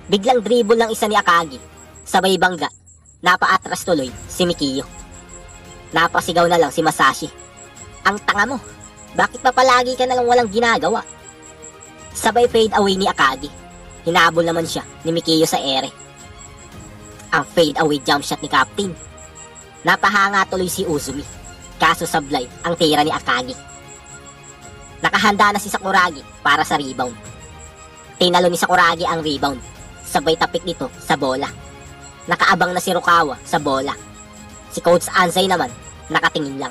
Biglang dribble ng isa ni Akagi. Sabay bangga, napaatras tuloy si Mikiyo. Napasigaw na lang si Masashi, "Ang tanga mo, bakit pa palagi ka nalang walang ginagawa?" Sabay fade away ni Akagi. Hinabol naman siya ni Mikiyo sa ere. Ang fade away jump shot ni Captain. Napahanga tuloy si Uzumi, kaso sablay ang tira ni Akagi. Nakahanda na si Sakuragi para sa rebound. Tinalo ni Sakuragi ang rebound, sabay tapik nito sa bola. Nakaabang na si Rukawa sa bola. Si Coach Anzai naman nakatingin lang.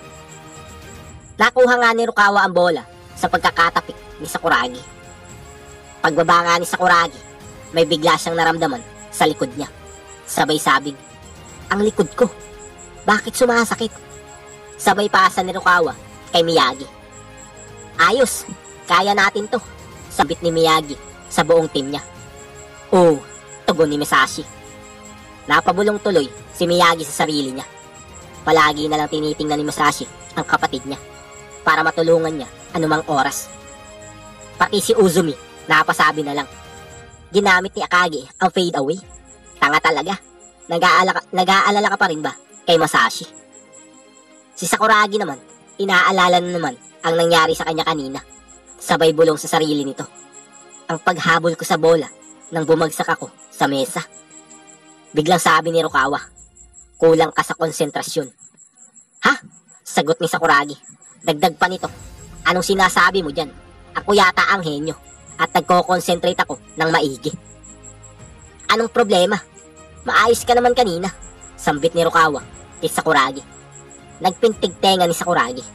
Nakuha nga ni Rukawa ang bola sa pagkakatapik ni Sakuragi. Pagbaba nga ni Sakuragi, may bigla siyang naramdaman sa likod niya. Sabay sabing, "Ang likod ko, bakit sumasakit?" Sabay pasa ni Rukawa kay Miyagi. "Ayos, kaya natin to," sabit ni Miyagi sa buong team niya. "Oh," tugon ni Masashi. Napabulong tuloy si Miyagi sa sarili niya. Palagi na lang tinitingnan ni Masashi ang kapatid niya para matulungan niya anumang oras. Pati si Uzumi, napasabi na lang, "Ginamit ni Akagi ang fade away. Tanga talaga. Nag-aalala ka pa rin ba kay Masashi?" Si Sakuragi naman, inaalala na naman ang nangyari sa kanya kanina. Sabay bulong sa sarili nito, "Ang paghabol ko sa bola nang bumagsak ako sa mesa." Biglang sabi ni Rukawa, "Kulang ka sa konsentrasyon." "Ha?" sagot ni Sakuragi. Dagdag pa nito, "Anong sinasabi mo dyan? Ako yata ang henyo at nagko-concentrate ako ng maigi." "Anong problema? Maayos ka naman kanina," sambit ni Rukawa kay Sakuragi. Nagpintig tenga ni Sakuragi.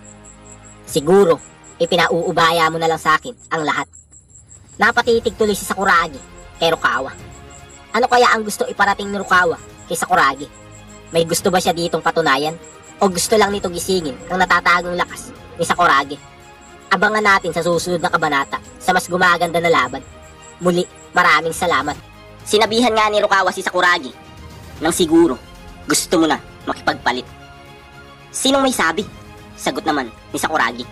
"Siguro, ipinauubaya mo na lang sa akin ang lahat." Napatitig tuloy si Sakuragi kay Rukawa. Ano kaya ang gusto iparating ni Rukawa kay Sakuragi? May gusto ba siya ditong patunayan? O gusto lang nito gisingin ang natatagong lakas ni Sakuragi? Abangan natin sa susunod na kabanata sa mas gumaganda na laban. Muli, maraming salamat. Sinabihan nga ni Rukawa si Sakuragi nang siguro gusto mo na makipagpalit. "Sinong may sabi?" sagot naman ni Sakuragi.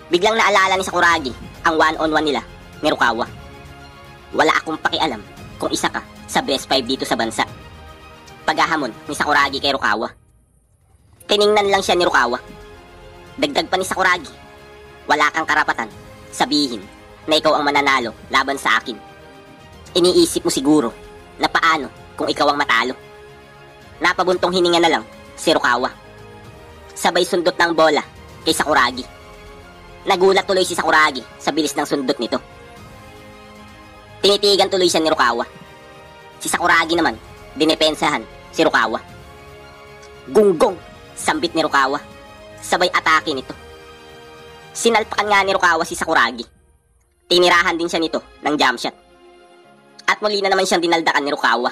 Biglang naalala ni Sakuragi ang one-on-one nila ni Rukawa. "Wala akong pakialam kung isa ka sa best 5 dito sa bansa." Paghahamon ni Sakuragi kay Rukawa. Tiningnan lang siya ni Rukawa. Dagdag pa ni Sakuragi, "Wala kang karapatan sabihin na ikaw ang mananalo laban sa akin. Iniisip mo siguro na paano kung ikaw ang matalo." Napabuntong hininga na lang si Rukawa. Sabay sundot ng bola kay Sakuragi. Nagulat tuloy si Sakuragi sa bilis ng sundot nito. Tinitigan tuloy siya ni Rukawa. Si Sakuragi naman, dinepensahan si Rukawa. "Gunggong!" sambit ni Rukawa. Sabay atake nito. Sinalpakan nga ni Rukawa si Sakuragi. Tinirahan din siya nito ng jump shot. At muli na naman siyang dinaldakan ni Rukawa.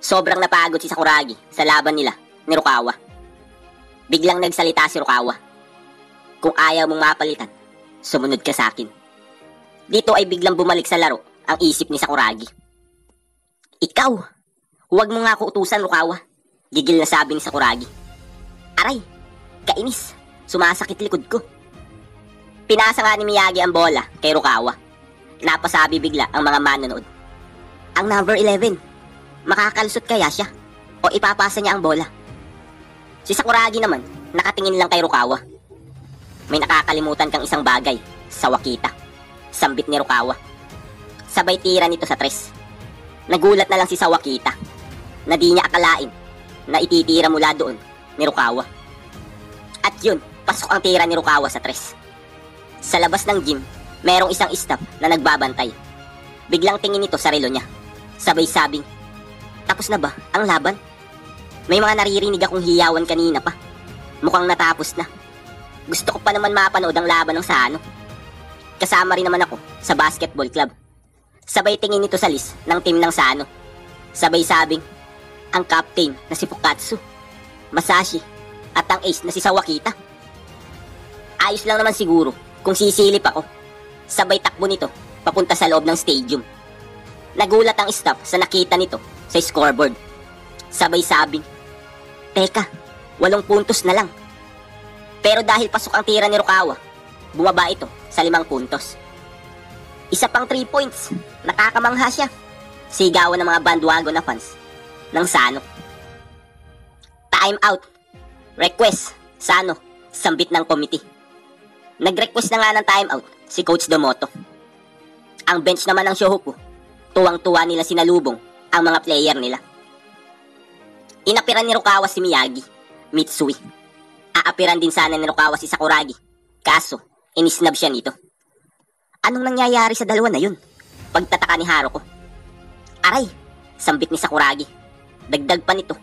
Sobrang napagod si Sakuragi sa laban nila ni Rukawa. Biglang nagsalita si Rukawa, "Kung ayaw mong mapalitan, sumunod ka sa akin." Dito ay biglang bumalik sa laro ang isip ni Sakuragi. "Ikaw, huwag mo nga ako utusan, Rukawa," gigil na sabi ni Sakuragi. "Aray, kainis, sumasakit likod ko." Pinasa nga ni Miyagi ang bola kay Rukawa. Napasabi bigla ang mga manonood, "Ang number 11, makakalusot kaya siya o ipapasa niya ang bola?" Si Sakuragi naman, nakatingin lang kay Rukawa. "May nakakalimutan kang isang bagay, Sawakita," sambit ni Rukawa. Sabay tira nito sa tres. Nagulat na lang si Sawakita na di niya akalain na ititira mula doon ni Rukawa. At yun, Pasok ang tira ni Rukawa sa tres. Sa labas ng gym, merong isang staff na nagbabantay. Biglang tingin nito sa relo niya. Sabay sabing, tapos na ba ang laban? May mga naririnig akong hiyawan kanina pa. Mukhang natapos na. Gusto ko pa naman mapanood ang laban ng Sano. Kasama rin naman ako sa basketball club. Sabay tingin nito sa list ng team ng Sano. Sabay sabing, ang captain na si Fukatsu, Masashi, at ang ace na si Sawakita. Ayos lang naman siguro kung sisilip ako. Sabay takbo nito papunta sa loob ng stadium. Nagulat ang staff sa nakita nito sa scoreboard. Sabay sabing, teka, 8 puntos na lang. Pero dahil pasok ang tira ni Rukawa, bumaba ito sa 5 puntos. Isa pang 3 points, nakakamangha siya. Sigawan ng mga bandwagon na fans ng Sano. Time out. Request, Sano, sambit ng committee. Nag-request na nga ng timeout si Coach Domoto. Ang bench naman ng Shohoku, tuwang-tuwa nila sinalubong ang mga player nila. Inapiran ni Rukawa si Miyagi, Mitsui. Aapiran din sana ni Rukawa si Sakuragi. Kaso, inisnab siya nito. Anong nangyayari sa dalawa na yun? Pagtataka ni Haruko. Aray, sambit ni Sakuragi. Dagdag pa nito,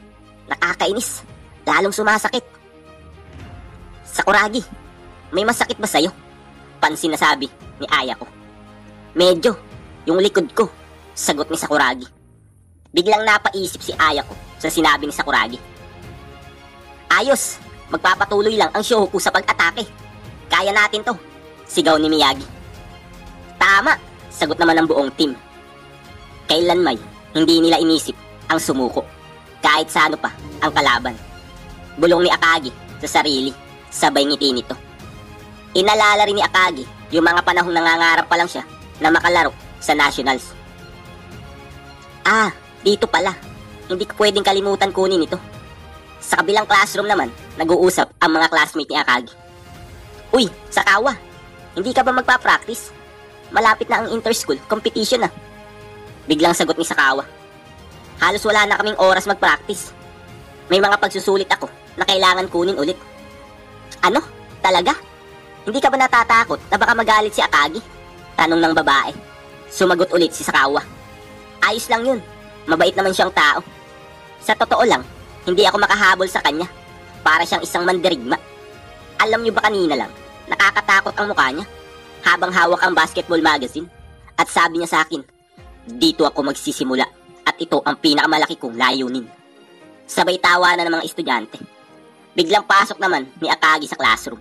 nakakainis, lalong sumasakit. Sakuragi, may masakit ba sa'yo? Pansin na sabi ni Ayako. Medyo, yung likod ko, sagot ni Sakuragi. Biglang napaisip si Ayako sa sinabi ni Sakuragi. Ayos, magpapatuloy lang ang Shohoku sa pag-atake. Kaya natin to, sigaw ni Miyagi. Tama, sagot naman ng buong team. Kailanmay, hindi nila inisip ang sumuko. Kahit sa ano pa ang kalaban. Bulong ni Akagi sa sarili, sabay ngiti nito. Inalala rin ni Akagi yung mga panahong nangangarap pa lang siya na makalaro sa Nationals. Ah, dito pala. Hindi ko pwedeng kalimutan kunin ito. Sa kabilang classroom naman, nag-uusap ang mga classmate ni Akagi. Uy, Sakawa, hindi ka ba magpa-practice? Malapit na ang inter-school competition na. Biglang sagot ni Sakawa. Halos wala na kaming oras mag-practice. May mga pagsusulit ako na kailangan kunin ulit. Ano? Talaga? Hindi ka ba natatakot na baka magalit si Akagi? Tanong ng babae. Sumagot ulit si Sakawa. Ayos lang yun. Mabait naman siyang tao. Sa totoo lang, hindi ako makahabol sa kanya. Para siyang isang mandirigma. Alam niyo ba kanina lang, nakakatakot ang mukha niya habang hawak ang basketball magazine. At sabi niya sa akin, dito ako magsisimula at ito ang pinakamalaki kong layunin. Sabay tawa na ng mga estudyante. Biglang pasok naman ni Akagi sa classroom.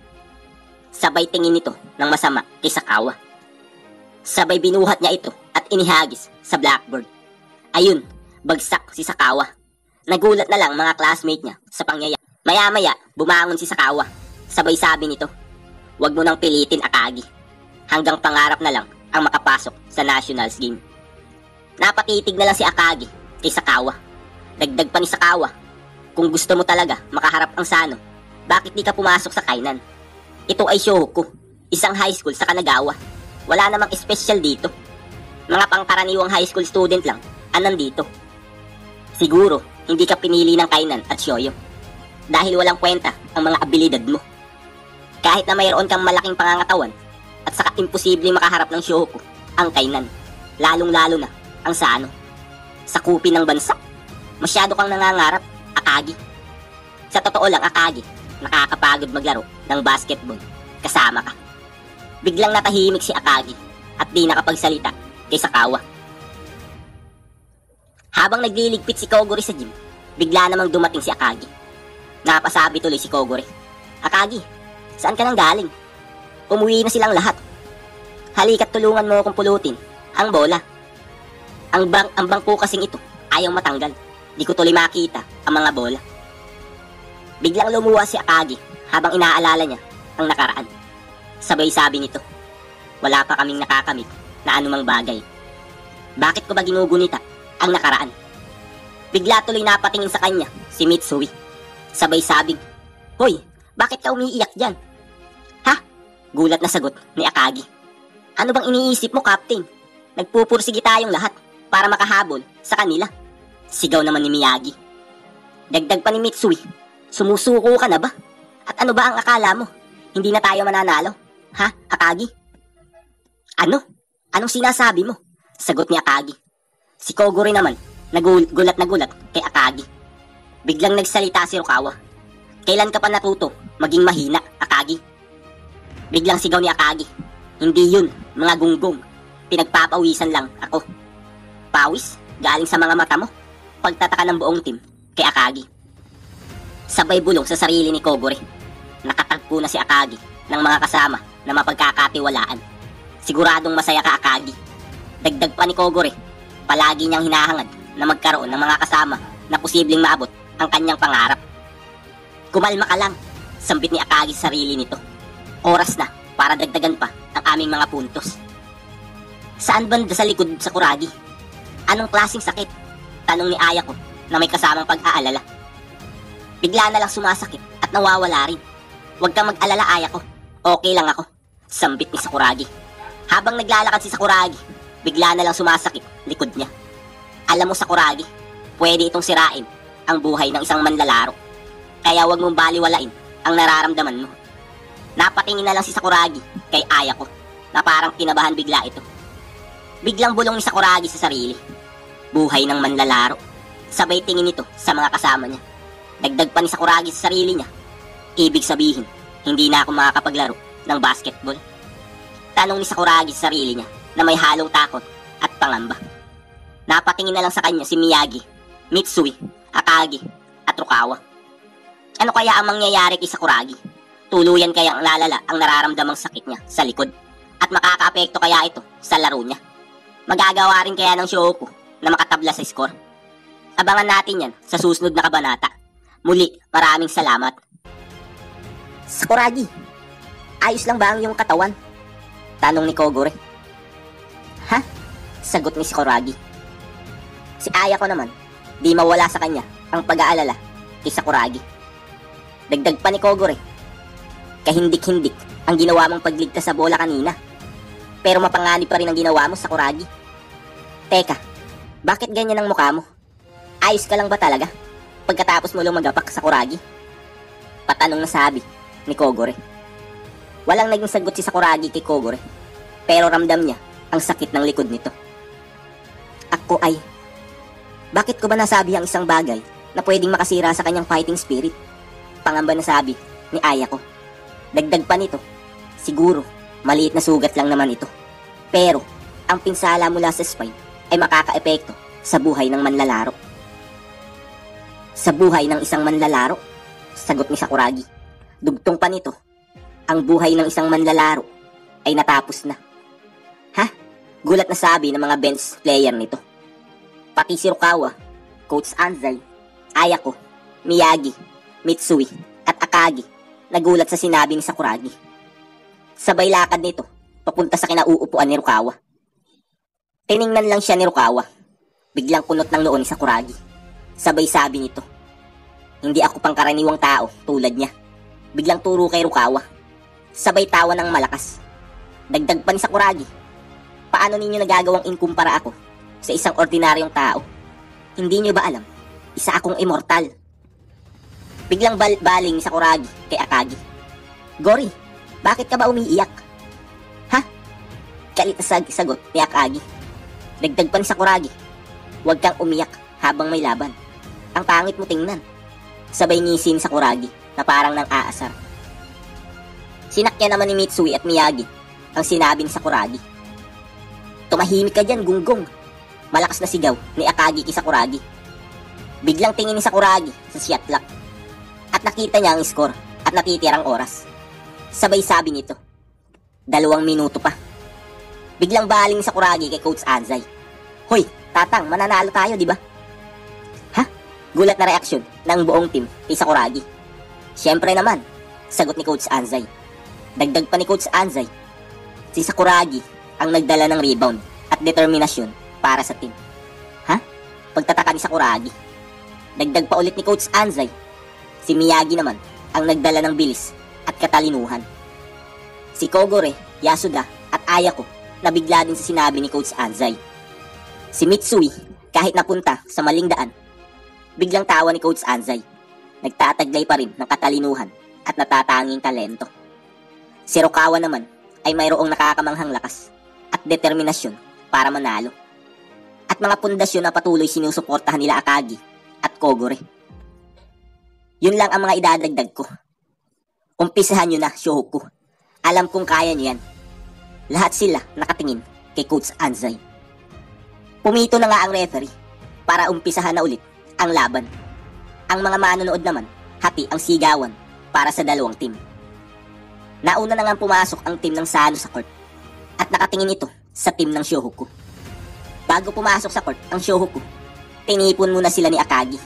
Sabay tingin nito ng masama kay Sakawa. Sabay binuhat niya ito at inihagis sa blackboard. Ayun, bagsak si Sakawa. Nagulat na lang mga classmate niya sa pangyayari. Maya-maya, bumangon si Sakawa. Sabay sabi nito, huwag mo nang pilitin, Akagi. Hanggang pangarap na lang ang makapasok sa Nationals game. Napatitig na lang si Akagi kay Sakawa. Dagdag pa ni Sakawa, kung gusto mo talaga makaharap ang Sano, bakit di ka pumasok sa Kainan? Ito ay Shohoku, isang high school sa Kanagawa. Wala namang espesyal dito. Mga pangkaraniwang high school student lang ang nandito. Siguro, hindi ka pinili ng Kainan at Shoyo. Dahil walang kwenta ang mga abilidad mo. Kahit na mayroon kang malaking pangangatawan at saka imposibleng makaharap ng Shohoku, ang Kainan. Lalong-lalo na ang Sano. Sa kupi ng bansa, masyado kang nangangarap, Akagi. Sa totoo lang, Akagi, nakakapagod maglaro ng basketball kasama ka. Biglang natahimik si Akagi at di nakapagsalita kay Sakawa. Habang nagliligpit si Kogori sa gym, bigla namang dumating si Akagi. Napasabi tuloy si Kogori, Akagi, saan ka nang galing? Umuwi na silang lahat. Halika't tulungan mo akong pulutin ang bola. Ang bangko kasing ito ayaw matanggal. Di ko tuloy makita ang mga bola. Biglang lumuwa si Akagi habang inaalala niya ang nakaraan. Sabay sabi nito, wala pa kaming nakakamit na anumang bagay. Bakit ko ba ginugunita ang nakaraan? Bigla tuloy napatingin sa kanya si Mitsui. Sabay sabing, hoy, bakit ka umiiyak dyan? Ha? Gulat na sagot ni Akagi. Ano bang iniisip mo, Captain? Nagpupursige tayong lahat para makahabol sa kanila. Sigaw naman ni Miyagi. Dagdag pa ni Mitsui, sumusuko ka na ba? At ano ba ang akala mo? hindi na tayo mananalo. Ha, Akagi? Ano? Anong sinasabi mo? Sagot ni Akagi. Si Kogure naman, nagulat na gulat kay Akagi. Biglang nagsalita si Rukawa. Kailan ka pa natuto maging mahina, Akagi? Biglang sigaw ni Akagi. Hindi yun, mga gunggong. Pinagpapawisan lang ako. Pawis? Galing sa mga mata mo? Pagtataka ng buong team kay Akagi. Sabay bulong sa sarili ni Kogure. Nakatagpo na si Akagi ng mga kasama na mapagkakatiwalaan. Siguradong masaya ka, Akagi. Dagdag pa ni Kogure, palagi niyang hinahangad na magkaroon ng mga kasama na posibleng maabot ang kanyang pangarap. Kumalma ka lang, sambit ni Akagi sa sarili nito. Oras na para dagdagan pa ang aming mga puntos. Saan banda sa likod sa Kuragi? Anong klaseng sakit? Tanong ni Ayako na may kasamang pag-aalala. Bigla na lang sumasakit at nawawala rin. Huwag kang mag-alala, Ayako. Okay lang ako, sambit ni Sakuragi. Habang naglalakad si Sakuragi, bigla na lang sumasakit likod niya. Alam mo, Sakuragi, pwede itong sirain ang buhay ng isang manlalaro. Kaya huwag mong baliwalain ang nararamdaman mo. Napatingin na lang si Sakuragi kay Ayako na parang kinabahan bigla ito. Biglang bulong ni Sakuragi sa sarili. Buhay ng manlalaro. Sabay tingin ito sa mga kasama niya. Dagdag pa ni Sakuragi sa sarili niya. Ibig sabihin, hindi na ako makakapaglaro ng basketball. Tanong ni Sakuragi sa sarili niya na may halong takot at pangamba. Napatingin na lang sa kanya si Miyagi, Mitsui, Akagi, at Rukawa. Ano kaya ang mangyayari kay Sakuragi? Tuluyan kaya ang lalala ang nararamdamang sakit niya sa likod? At makakaapekto kaya ito sa laro niya? Magagawa rin kaya ng Shouko na makatabla sa score? Abangan natin yan sa susunod na kabanata. Muli, maraming salamat. Sakuragi, ayos lang ba ang iyong katawan? Tanong ni Kogure. Ha? Sagot ni Sakuragi. Si Ayako naman, di mawala sa kanya ang pag-aalala kay Sakuragi. Dagdag pa ni Kogure. Kahindik-hindik ang ginawa mong pagligtas sa bola kanina. Pero mapanganib pa rin ang ginawa mo, Sakuragi. Teka, bakit ganyan ang mukha mo? Ayos ka lang ba talaga? Pagkatapos mo lumagapak, Sakuragi? Patanong na sabi ni Kogure. Walang naging sagot si Sakuragi kay Kogure. Pero ramdam niya ang sakit ng likod nito. Ako ay... Bakit ko ba nasabi ang isang bagay na pwedeng makasira sa kanyang fighting spirit? Pangamba na sabi ni Ayako. Dagdag pa nito, siguro, maliit na sugat lang naman ito. Pero, ang pinsala mula sa spine ay makakaepekto sa buhay ng manlalaro. Sa buhay ng isang manlalaro? Sagot ni Sakuragi. Dugtong pa nito, ang buhay ng isang manlalaro ay natapos na. Ha? Gulat na sabi ng mga bench player nito. Pati si Rukawa, Coach Anzai, Ayako, Miyagi, Mitsui, at Akagi nagulat sa sinabi ni Sakuragi. Sabay lakad nito, papunta sa kinauupuan ni Rukawa. Tiningnan lang siya ni Rukawa. Biglang kunot ng noo ni Sakuragi. Sabay sabi nito, hindi ako pangkaraniwang tao tulad niya. Biglang turo kay Rukawa. Sabay tawa ng malakas. Dagdag pa ni Sakuragi, paano ninyo nagagawang inkumpara ako sa isang ordinaryong tao? Hindi nyo ba alam? Isa akong immortal. Biglang baling ni Sakuragi kay Akagi. Gori, bakit ka ba umiiyak? Ha? Kalit na sagot ni Akagi. Dagdag pa ni Sakuragi, huwag kang umiyak habang may laban. Ang pangit mo tingnan. Sabay ngisi ni Sakuragi na parang nang aasar. Sinakyan naman ni Mitsui at Miyagi ang sinabi ni Sakuragi. Tumahimik ka dyan, gunggong. Malakas na sigaw ni Akagi kay Sakuragi. Biglang tingin ni Sakuragi sa shot clock at nakita niya ang score at natitirang oras. Sabay sabi nito, 2 minuto pa. Biglang baling ni Sakuragi kay Coach Anzai. Hoy, Tatang, mananalo tayo, di ba? Ha? Gulat na reaksyon ng buong team kay Sakuragi. Siyempre naman, sagot ni Coach Anzai. Dagdag pa ni Coach Anzai, si Sakuragi ang nagdala ng rebound at determinasyon para sa team. Ha? Pagtataka ni Sakuragi. Dagdag pa ulit ni Coach Anzai, si Miyagi naman ang nagdala ng bilis at katalinuhan. Si Kogure, Yasuda at Ayako nabigla din sa sinabi ni Coach Anzai. Si Mitsui, kahit napunta sa maling daan, biglang tawa ni Coach Anzai. Nagtataglay pa rin ng katalinuhan at natatanging talento. Si Rukawa naman ay mayroong nakakamanghang lakas at determinasyon para manalo. At mga pundasyon na patuloy sinusuportahan nila Akagi at Kogure. Yun lang ang mga idadagdag ko. Umpisahan nyo na, Shohoku. Alam kong kaya nyo yan. Lahat sila nakatingin kay Coach Anzai. Pumito na nga ang referee para umpisahan na ulit ang laban. Ang mga manonood naman, hati ang sigawan para sa dalawang team. Nauna na nga pumasok ang team ng Sano sa court at nakatingin ito sa team ng Shohoku. Bago pumasok sa court ang Shohoku, tinipon muna sila ni Akagi.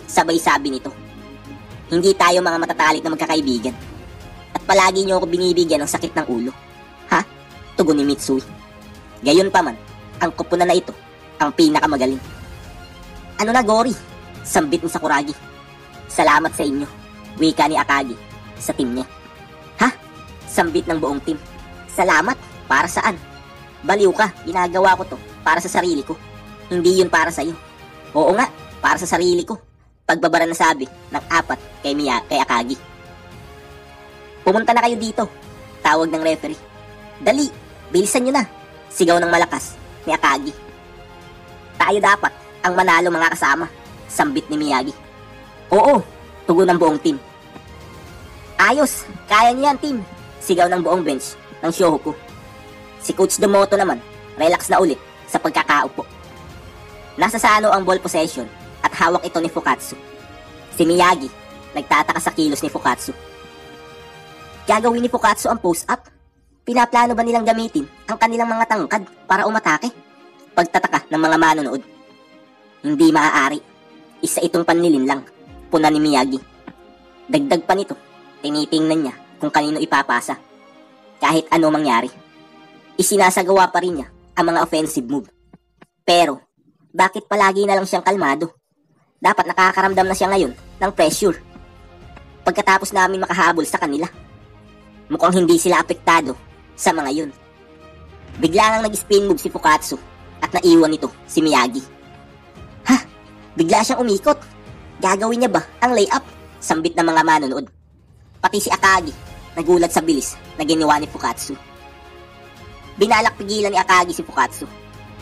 Sabay sabi nito, "Hindi tayo mga matatalik na magkakaibigan. At palagi niyo ako binibigyan ng sakit ng ulo." Ha? Tugon ni Mitsui. Gayon pa man, ang koponan na ito ang pinakamagaling. Ano na, Gori? Sambit ni Sakuragi. Salamat sa inyo, wika ni Akagi sa team niya. Ha? Sambit ng buong team. Salamat? Para saan? Baliw ka, ginagawa ko to para sa sarili ko. Hindi yun para sa'yo. Oo nga, para sa sarili ko. Pagbabara na sabi ng 4 kay Akagi. Pumunta na kayo dito, tawag ng referee. Dali, bilisan nyo na, sigaw ng malakas ni Akagi. Tayo dapat ang manalo mga kasama, sambit ni Miyagi. Oo, tugon ng buong team. Ayos, kaya nyo yan team, sigaw ng buong bench ng Shohoku. Si Coach Domoto naman, relax na ulit sa pagkakaupo. Nasa Sano ang ball possession at hawak ito ni Fukatsu. Si Miyagi, nagtataka sa kilos ni Fukatsu. Gagawin ni Fukatsu ang post-up? Pinaplano ba nilang gamitin ang kanilang mga tangkad para umatake? Pagtataka ng mga manonood. Hindi maaari. Isa itong panlilin lang, puna ni Miyagi. Dagdag pa nito, tinitingnan niya kung kanino ipapasa. Kahit ano mangyari, isinasagawa pa rin niya ang mga offensive move. Pero, bakit palagi na lang siyang kalmado? Dapat nakakaramdam na siya ngayon ng pressure. Pagkatapos namin makahabol sa kanila, mukhang hindi sila apektado sa mga yun. Bigla nang nag-spin move si Fukatsu at naiwan nito si Miyagi. Ha? Bigla siyang umikot. Gagawin niya ba ang layup? Sambit ng mga manonood. Pati si Akagi nagulat sa bilis na ginawa ni Fukatsu. Binalak pigilan ni Akagi si Fukatsu,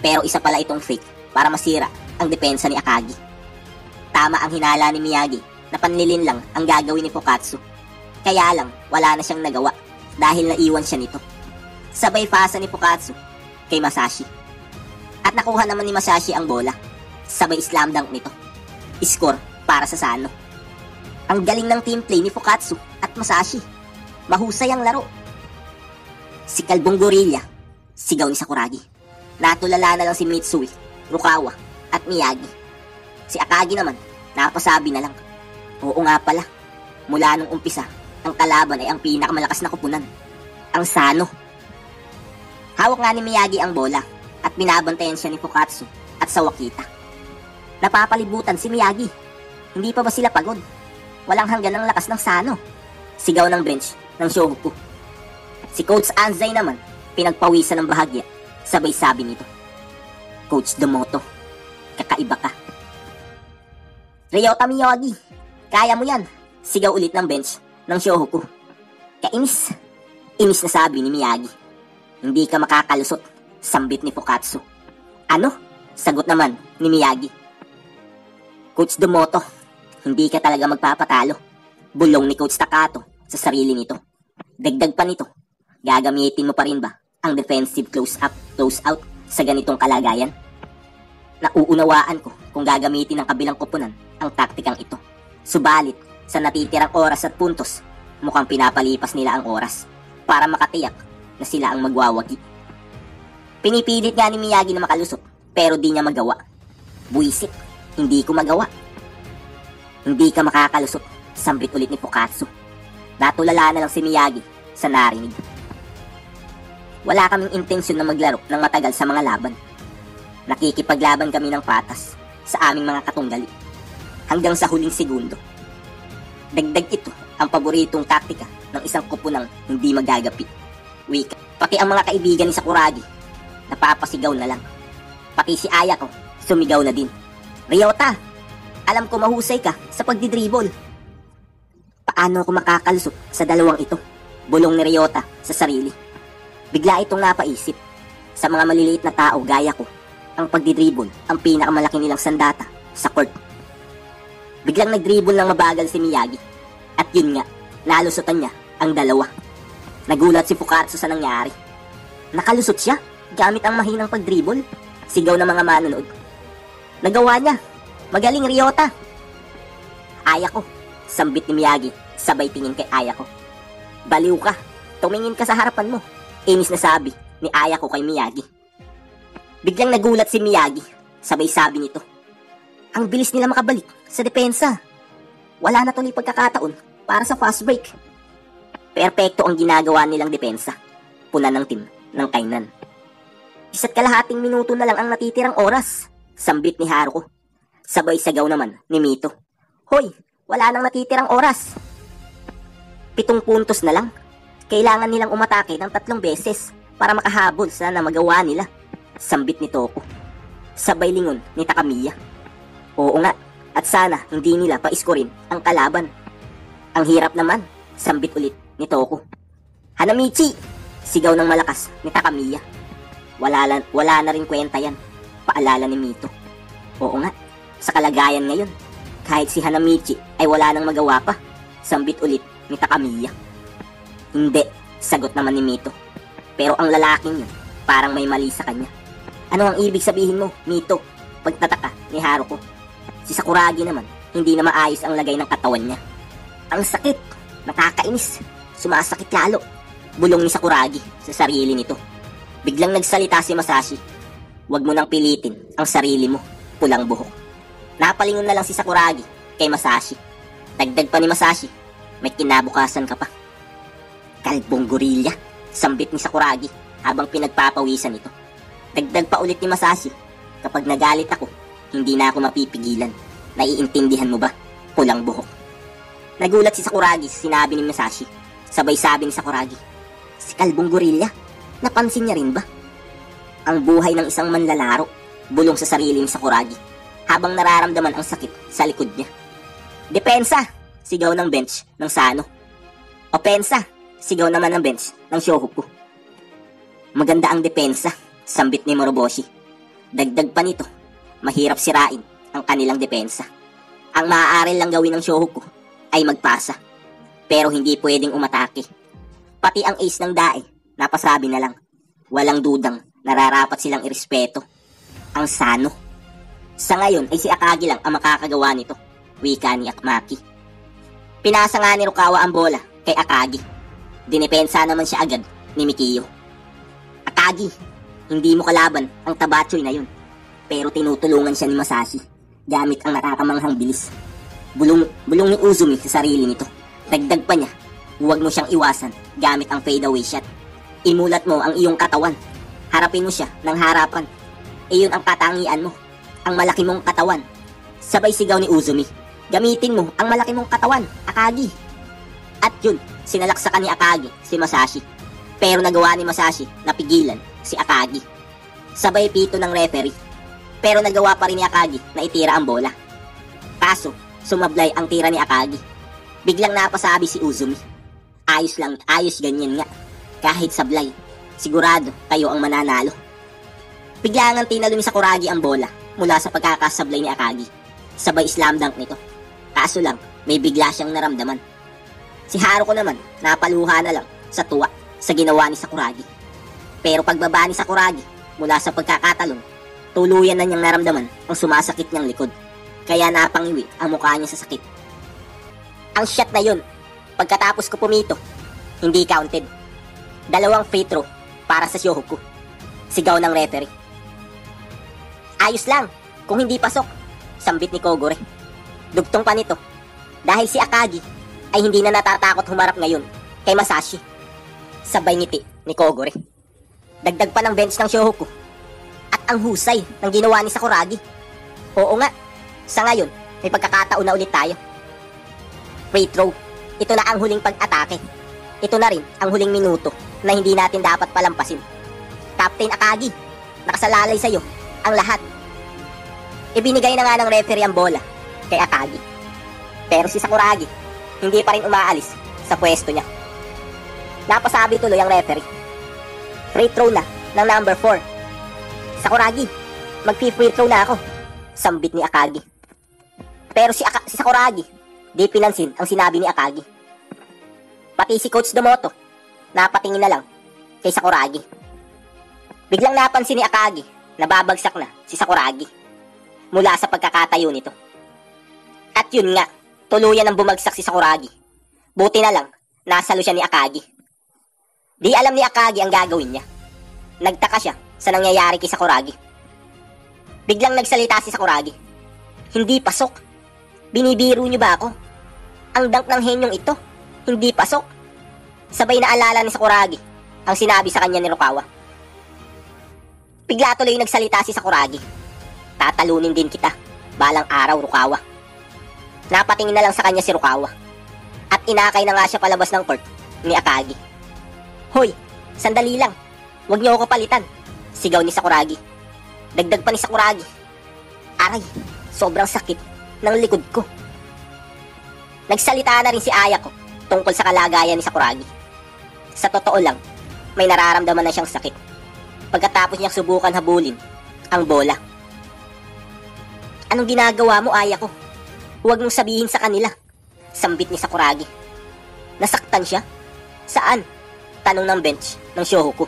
pero isa pala itong fake para masira ang depensa ni Akagi. Tama ang hinala ni Miyagi na panlilin lang ang gagawin ni Fukatsu. Kaya lang, wala na siyang nagawa dahil naiwan siya nito. Sabay pasa ni Fukatsu kay Masashi. At nakuha naman ni Masashi ang bola. Sabay slam dunk nito. Score para sa Sano. Ang galing ng team play ni Fukatsu at Masashi. Mahusay ang laro. Si Kalbong Gorilla, sigaw ni Sakuragi. Natulala na lang si Mitsui, Rukawa at Miyagi. Si Akagi naman, napasabi na lang. Oo nga pala, mula nung umpisa, ang kalaban ay ang pinakamalakas na kupunan, ang Sano. Hawak nga ni Miyagi ang bola at binabantayan siya ni Fukatsu at Sawakita. Napapalibutan si Miyagi. Hindi pa ba sila pagod? Walang hanggan ang lakas ng Sano, sigaw ng bench ng Shohoku. Si Coach Anzai naman, pinagpawisan ng bahagya, sabay sabi nito, Coach Domoto, kakaiba ka. Ryota Miyagi, kaya mo yan, sigaw ulit ng bench ng Shohoku. Kainis. Inis na sabi ni Miyagi. Hindi ka makakalusot, sambit ni Fukatsu. Ano? Sagot naman ni Miyagi. Coach Domoto, hindi ka talaga magpapatalo, bulong ni Coach Takato sa sarili nito. Dagdag pa nito, gagamitin mo pa rin ba ang defensive close-up, close-out sa ganitong kalagayan? Nauunawaan ko kung gagamitin ng kabilang koponan ang taktikang ito. Subalit, sa natitirang oras at puntos, mukhang pinapalipas nila ang oras para makatiyak na sila ang magwawagi. Pinipilit nga ni Miyagi na makalusot pero di niya magawa. Buisit, hindi ko magawa. Hindi ka makakalusot, sambit ulit ni Fukatsu. Natulala na lang si Miyagi sa narinig. Wala kaming intensyon na maglaro ng matagal sa mga laban. Nakikipaglaban kami ng patas sa aming mga katunggali hanggang sa huling segundo. Dagdag ito ang paboritong taktika ng isang kupunang hindi magagapi. Wika, pati ang mga kaibigan ni Sakuragi napapasigaw na lang. Pati si Ayako sumigaw na din. Ryota, alam ko mahusay ka sa pagdidribble. Paano ako makakalusot sa dalawang ito? Bulong ni Ryota sa sarili. Bigla itong napaisip. Sa mga maliliit na tao gaya ko, ang pagdidribble ang pinakamalaki nilang sandata sa court. Biglang nagdribble ng mabagal si Miyagi. At yun nga, nalusutan niya ang dalawa. Nagulat si Fukatsu sa nangyari. Nakalusot siya gamit ang mahinang pagdribble. Sigaw ng mga manonood. Nagawa niya. Magaling, Ryota. Ayako, sambit ni Miyagi, sabay tingin kay Ayako. Baliw ka, tumingin ka sa harapan mo. Inis na sabi ni Ayako kay Miyagi. Biglang nagulat si Miyagi, sabay sabi nito. Ang bilis nila makabalik sa depensa. Wala na tuloy pagkakataon para sa fast break. Perpekto ang ginagawa nilang depensa. Puna ng team ng Kainan. 1.5 minuto na lang ang natitirang oras, sambit ni Haruko. Sabay sagaw naman ni Mito. Hoy, wala nang natitirang oras. 7 puntos na lang. Kailangan nilang umatake ng 3 beses para makahabol sa na magawa nila, sambit ni Toko. Sabay lingon ni Takamiya. Oo nga, at sana hindi nila pa-iskorin ang kalaban. Ang hirap naman, sambit ulit ni Toko. Hanamichi! Sigaw ng malakas ni Takamiya. Wala na rin kwenta yan, paalala ni Mito. Oo nga, sa kalagayan ngayon, kahit si Hanamichi ay wala nang magawa pa, sambit ulit ni Takamiya. Hindi, sagot naman ni Mito. Pero ang lalaking yun, parang may mali sa kanya. Ano ang ibig sabihin mo, Mito? Pagtataka ni Haruko. Si Sakuragi naman, hindi na maayos ang lagay ng katawan niya. Ang sakit, nakakainis, sumasakit lalo. Bulong ni Sakuragi sa sarili nito. Biglang nagsalita si Masashi. Huwag mo nang pilitin ang sarili mo, pulang buhok. Napalingon na lang si Sakuragi kay Masashi. Dagdag pa ni Masashi, may kinabukasan ka pa. Kalbong gorilla, sambit ni Sakuragi habang pinagpapawisan ito. Dagdag pa ulit ni Masashi, kapag nagalit ako, hindi na ako mapipigilan. Naiintindihan mo ba, pulang buhok? Nagulat si Sakuragi sa sinabi ni Masashi. Sabay sabi ni Sakuragi, si kalbong gorilla, napansin niya rin ba? Ang buhay ng isang manlalaro, bulong sa sarili ni Sakuragi habang nararamdaman ang sakit sa likod niya. Depensa! Sigaw ng bench ng Sano. Opensa! Sigaw naman ng bench ng Shohoku. Maganda ang depensa, sambit ni Moroboshi. Dagdag pa nito, mahirap sirain ang kanilang depensa. Ang maaari lang gawin ng Shohoku ay magpasa, pero hindi pwedeng umatake. Pati ang ace ng Dae, napasabi na lang. Walang dudang nararapat silang irespeto. Ang Sano. Sa ngayon ay si Akagi lang ang makakagawa nito, wika ni Akmaki. Pinasa nga ni Rukawa ang bola kay Akagi. Dinepensa naman siya agad ni Mikiyo. Akagi, hindi mo kalaban ang Tabachoy na yun. Pero tinutulungan siya ni Masashi gamit ang nakakamanghang bilis. Bulong ni Uzumi sa sarili nito. Dagdag pa niya, huwag mo siyang iwasan gamit ang fadeaway shot. Imulat mo ang iyong katawan. Harapin mo siya ng harapan. Iyon ang katangian mo, ang malaki mong katawan. Sabay sigaw ni Uzumi, gamitin mo ang malaki mong katawan, Akagi. At yun, sinalaksakan ni Akagi si Masashi. Pero nagawa ni Masashi na pigilan si Akagi. Sabay pito ng referee. Pero nagawa pa rin ni Akagi na itira ang bola. Kaso, sumablay ang tira ni Akagi. Biglang napasabi si Uzumi, ayos lang, ayos ganyan nga. Kahit sablay, sigurado kayo ang mananalo. Biglangang tinalo ni Sakuragi ang bola mula sa pagkakasablay ni Akagi. Sabay slam dunk nito. Kaso lang, may bigla siyang naramdaman. Si Haruko naman, napaluha na lang sa tuwa sa ginawa ni Sakuragi. Pero pagbaba ni Sakuragi mula sa pagkakatalon, tuluyan na niyang naramdaman ang sumasakit niyang likod. Kaya napangiwi ang mukha niya sa sakit. Ang shot na yun, pagkatapos ko pumito, hindi counted. 2 free throw para sa Shohoku. Sigaw ng referee. Ayos lang, kung hindi pasok, sambit ni Kogure. Dugtong pa nito, dahil si Akagi ay hindi na natatakot humarap ngayon kay Masashi. Sabay ngiti ni Kogure. Dagdag pa ng bench ng Shohoku. At ang husay ng ginawa ni Sakuragi. Oo nga, sa ngayon, may pagkakataon na ulit tayo. Free throw, ito na ang huling pag-atake. Ito na rin ang huling minuto na hindi natin dapat palampasin. Captain Akagi, nakasalalay sa'yo ang lahat. Ibinigay na nga ng referee ang bola kay Akagi. Pero si Sakuragi, hindi pa rin umaalis sa pwesto niya. Napasabi tuloy ang referee. Free throw na ng number 4. Sakuragi, mag-free throw na ako. Sambit ni Akagi. Pero si Sakuragi, di pinansin ang sinabi ni Akagi. Pati si Coach Domoto, napatingin na lang kay Sakuragi. Biglang napansin ni Akagi na babagsak na si Sakuragi mula sa pagkakatayo nito. At yun nga, tuluyan ang bumagsak si Sakuragi. Buti na lang, nasalo siya ni Akagi. Di alam ni Akagi ang gagawin niya. Nagtaka siya sa nangyayari kay Sakuragi. Biglang nagsalita si Sakuragi. Hindi pasok. Binibiro niyo ba ako? Ang dunk ng henyong ito, hindi pasok. Sabay na alala ni Sakuragi ang sinabi sa kanya ni Rukawa. Bigla tuloy nagsalita si Sakuragi. Tatalunin din kita, balang araw Rukawa. Napatingin na lang sa kanya si Rukawa. At inakay na nga siya palabas ng court ni Akagi. Hoy, sandali lang. Huwag niyo ako palitan. Sigaw ni Sakuragi. Dagdag pa ni Sakuragi. Aray, sobrang sakit ng likod ko. Nagsalita na rin si Ayako tungkol sa kalagayan ni Sakuragi. Sa totoo lang, may nararamdaman na siyang sakit pagkatapos niyang subukan habulin ang bola. Anong ginagawa mo, Ayako? Huwag mong sabihin sa kanila. Sambit ni Sakuragi. Nasaktan siya? Saan? Tanong ng bench ng Shohoku.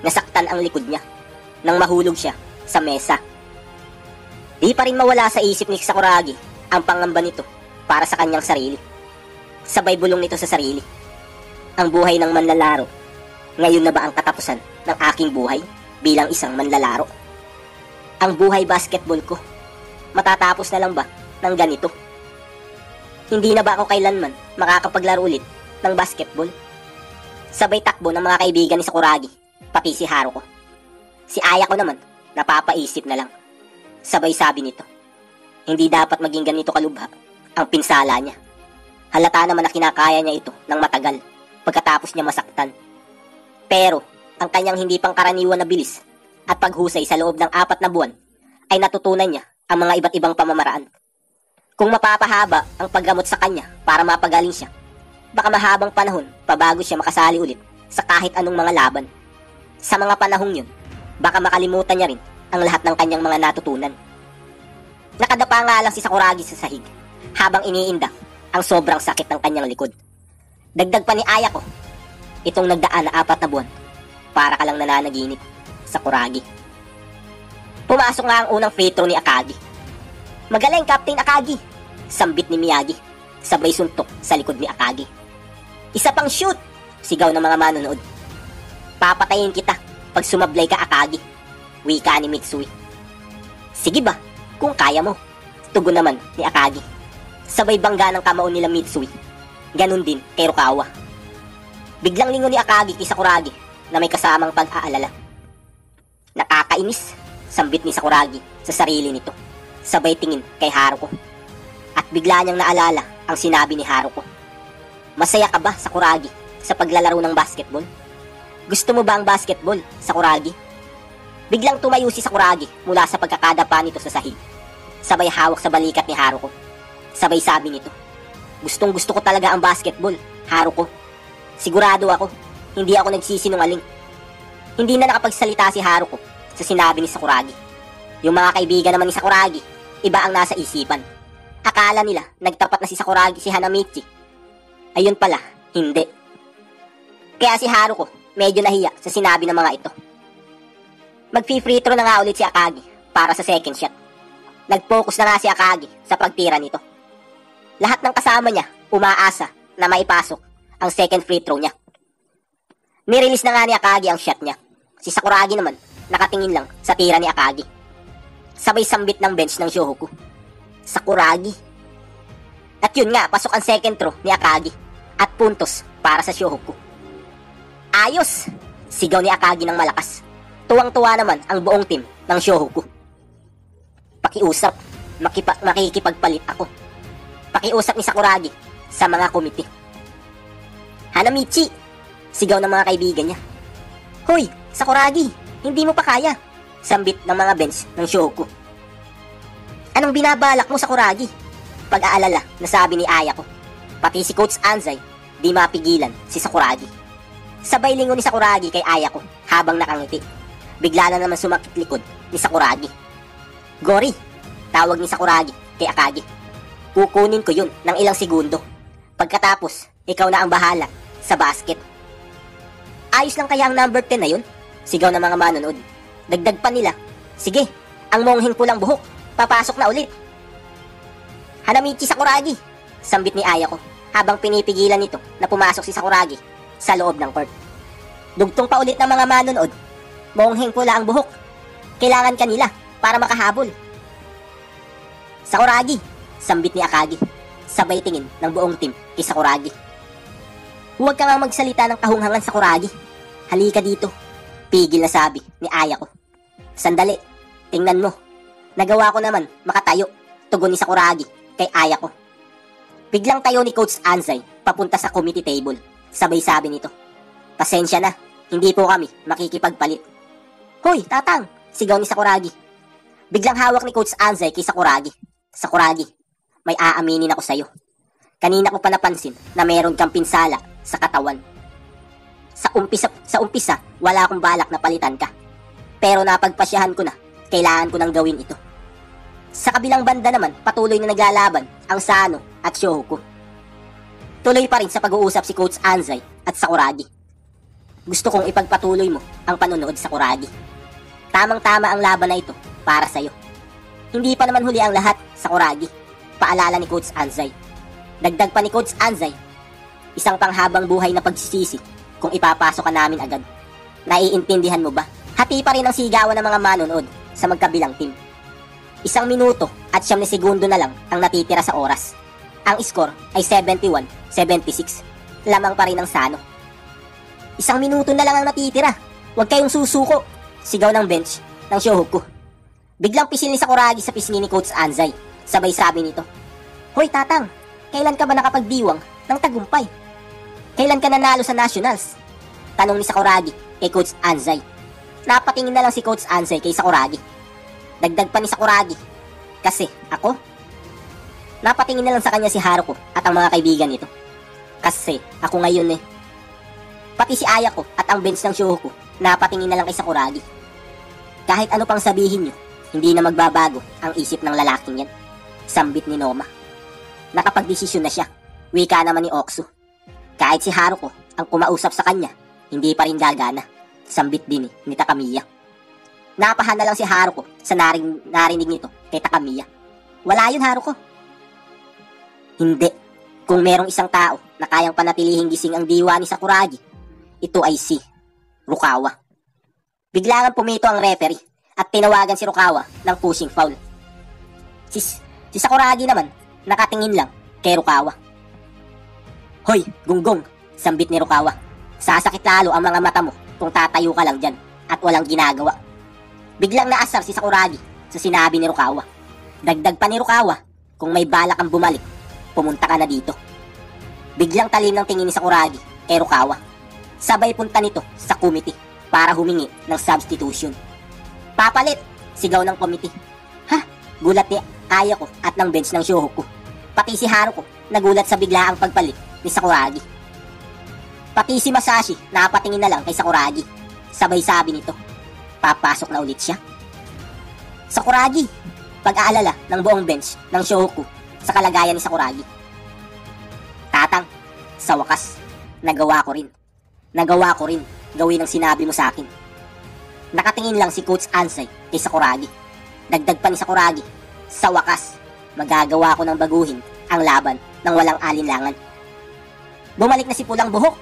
Nasaktan ang likod niya nang mahulog siya sa mesa. Di pa rin mawala sa isip ni Sakuragi ang pangamba nito para sa kanyang sarili. Sabay bulong nito sa sarili. Ang buhay ng manlalaro, ngayon na ba ang katapusan ng aking buhay bilang isang manlalaro? Ang buhay basketball ko, matatapos na lang ba ng ganito? Hindi na ba ako kailanman makakapaglaro ulit ng basketball? Sabay takbo ng mga kaibigan ni Sakuragi, pati si Haruko. Si Ayako naman, napapaisip na lang. Sabay sabi nito, hindi dapat maging ganito kalubha ang pinsala niya. Halata naman na kinakaya niya ito ng matagal pagkatapos niya masaktan. Pero, ang kanyang hindi pangkaraniwan na bilis at paghusay sa loob ng 4 na buwan ay natutunan niya ang mga iba't ibang pamamaraan. Kung mapapahaba ang paggamot sa kanya para mapagaling siya, baka mahabang panahon pa bago siya makasali ulit sa kahit anong mga laban. Sa mga panahong yun, baka makalimutan niya rin ang lahat ng kanyang mga natutunan. Nakadapa nga lang si Sakuragi sa sahig habang iniinda ang sobrang sakit ng kanyang likod. Dagdag pa ni Ayako, itong nagdaan na 4 na buwan, para ka lang nananaginip, Sakuragi. Pumasok nga ang unang free throw ni Akagi. Magaling, Captain Akagi! Sambit ni Miyagi, sabay suntok sa likod ni Akagi. Isa pang shoot! Sigaw ng mga manonood. Papatayin kita pag sumablay ka, Akagi, wika ni Mitsui. Sige ba, kung kaya mo, tugon naman ni Akagi. Sabay bangga ng kamao nila Mitsui. Ganun din kay Rukawa. Biglang lingon ni Akagi kay Sakuragi na may kasamang pag-aalala. Nakakainis, sambit ni Sakuragi sa sarili nito. Sabay tingin kay Haruko. At bigla niyang naalala ang sinabi ni Haruko. Masaya ka ba, Sakuragi, sa paglalaro ng basketball? Gusto mo ba ang basketball, Sakuragi? Biglang tumayo si Sakuragi mula sa pagkakadapa nito sa sahig. Sabay hawak sa balikat ni Haruko. Sabay sabi nito, gustong gusto ko talaga ang basketball, Haruko. Sigurado ako, hindi ako nagsisinungaling. Hindi na nakapagsalita si Haruko sa sinabi ni Sakuragi. Yung mga kaibigan naman ni Sakuragi, iba ang nasa isipan. Akala nila nagtapat na si Sakuragi si Hanamichi. Ayun pala, hindi. Kaya si Haruko medyo nahiya sa sinabi ng mga ito. Mag-free throw na nga ulit si Akagi para sa second shot. Nag-focus na nga si Akagi sa pagtira nito. Lahat ng kasama niya umaasa na maipasok ang second free throw niya. Nirelease na nga ni Akagi ang shot niya. Si Sakuragi naman nakatingin lang sa tira ni Akagi. Sabay sambit ng bench ng Shohoku. Sakuragi. At yun nga, pasok ang second throw ni Akagi at puntos para sa Shohoku. Ayos! Sigaw ni Akagi ng malakas. Tuwang-tuwa naman ang buong team ng Shohoku. Pakiusap, makikipagpalit ako. Pakiusap ni Sakuragi sa mga komite. Hanamichi! Sigaw ng mga kaibigan niya. Hoy, Sakuragi, hindi mo pa kaya. Sambit ng mga bench ng Shohoku. Anong binabalak mo, Sakuragi? Pag-aalala na sabi ni Ayako. Pati si Coach Anzai, di mapigilan si Sakuragi. Sabay lingon ni Sakuragi kay Ayako habang nakangiti. Bigla na naman sumakit likod ni Sakuragi. Gori, tawag ni Sakuragi kay Akagi. Kukunin ko yun ng ilang segundo. Pagkatapos, ikaw na ang bahala sa basket. Ayos lang kaya ang number 10 na yun? Sigaw ng mga manonood. Dagdag pa nila, sige, ang mongheng pulang buhok, papasok na ulit. Hanamichi Sakuragi, sambit ni Ayako habang pinipigilan nito na pumasok si Sakuragi sa loob ng court. Dugtong pa ulit ng mga manonood. Mongheng pula ang buhok. Kailangan kanila para makahabol. Sakuragi, sambit ni Akagi. Sabay tingin ng buong team kay Sakuragi. Huwag ka nga magsalita ng kahunghangan, Sakuragi. Halika dito. Pigil na sabi ni Ayako. Sandali, tingnan mo. Nagawa ko naman makatayo. Tugon ni Sakuragi kay Ayako. Biglang tayo ni Coach Anzai papunta sa committee table. Sabay sabi nito, pasensya na, hindi po kami makikipagpalit. Hoy, Tatang! Sigaw ni Sakuragi. Biglang hawak ni Coach Anzai kay Sakuragi. Sakuragi, may aaminin ako sa'yo. Kanina ko pa napansin na meron kang pinsala sa katawan. Sa umpisa, wala akong balak na palitan ka. Pero napagpasyahan ko na, kailangan ko nang gawin ito. Sa kabilang banda naman, patuloy na naglalaban ang Sano at Shohoku. Tuloy pa rin sa pag-uusap si Coach Anzai at Sakuragi. Gusto kong ipagpatuloy mo ang panonood, Sakuragi. Tamang-tama ang laban na ito para sa'yo. Hindi pa naman huli ang lahat, Sakuragi. Paalala ni Coach Anzai. Dagdag pa ni Coach Anzai, isang panghabang buhay na pagsisisi kung ipapasok ka namin agad. Naiintindihan mo ba? Hati pa rin ang sigawan ng mga manonood sa magkabilang team. 1 minuto at 9 segundo na lang ang natitira sa oras. Ang score ay 71-76. Lamang pa rin ang Sano. 1 minuto na lang ang natitira. Huwag kayong susuko. Sigaw ng bench ng Shohoku. Biglang pisil ni Sakuragi sa pisngi ni Coach Anzai. Sabay sabi nito, Hoy Tatang, kailan ka ba nakapagdiwang ng tagumpay? Kailan ka nanalo sa Nationals? Tanong ni Sakuragi kay Coach Anzai. Napatingin na lang si Coach Anzai kay Sakuragi. Dagdag pa ni Sakuragi, kasi ako? Napatingin na lang sa kanya si Haruko at ang mga kaibigan nito. Kasi ako ngayon eh. Pati si Ayako at ang bench ng Shohoku, napatingin na lang kay Sakuragi. Kahit ano pang sabihin nyo, hindi na magbabago ang isip ng lalaking yan. Sambit ni Noma. Nakapagdesisyon na siya. Wika naman ni Oksu. Kahit si Haruko ang kumausap sa kanya, hindi pa rin gagana. Sambit din ni Takamiya. Napahan na lang si Haruko sa narinig nito kay Takamiya. Wala yun, Haruko. Hindi. Kung merong isang tao na kayang panatilihing gising ang diwa ni Sakuragi, ito ay si Rukawa. Biglangan pumito ang referee at tinawagan si Rukawa ng pushing foul. Si Sakuragi naman nakatingin lang kay Rukawa. Hoy, gunggong, sambit ni Rukawa. Sasakit lalo ang mga mata mo kung tatayo ka lang dyan at walang ginagawa. Biglang naasar si Sakuragi sa sinabi ni Rukawa. Dagdag pa ni Rukawa, kung may balak kang bumalik, pumunta ka na dito. Biglang talim ng tingin ni Sakuragi kay Rukawa. Sabay punta nito sa committee para humingi ng substitution. Papalit! Sigaw ng committee. Ha? Gulat ni Ayako at ng bench ng Shohoku. Pati si Haruko nagulat sa biglaang pagpalit ni Sakuragi. Pati si Masashi napatingin na lang kay Sakuragi. Sabay sabi nito, papasok na ulit siya. Sakuragi! Pag-aalala ng buong bench ng Shohoku sa kalagayan ni Sakuragi. Tatang, sa wakas, nagawa ko rin gawin ang sinabi mo sa akin. Nakatingin lang si Coach Anzai kay Sakuragi. Dagdag pa ni Sakuragi, sa wakas, magagawa ko ng baguhin ang laban ng walang alinlangan. Bumalik na si pulang buhok.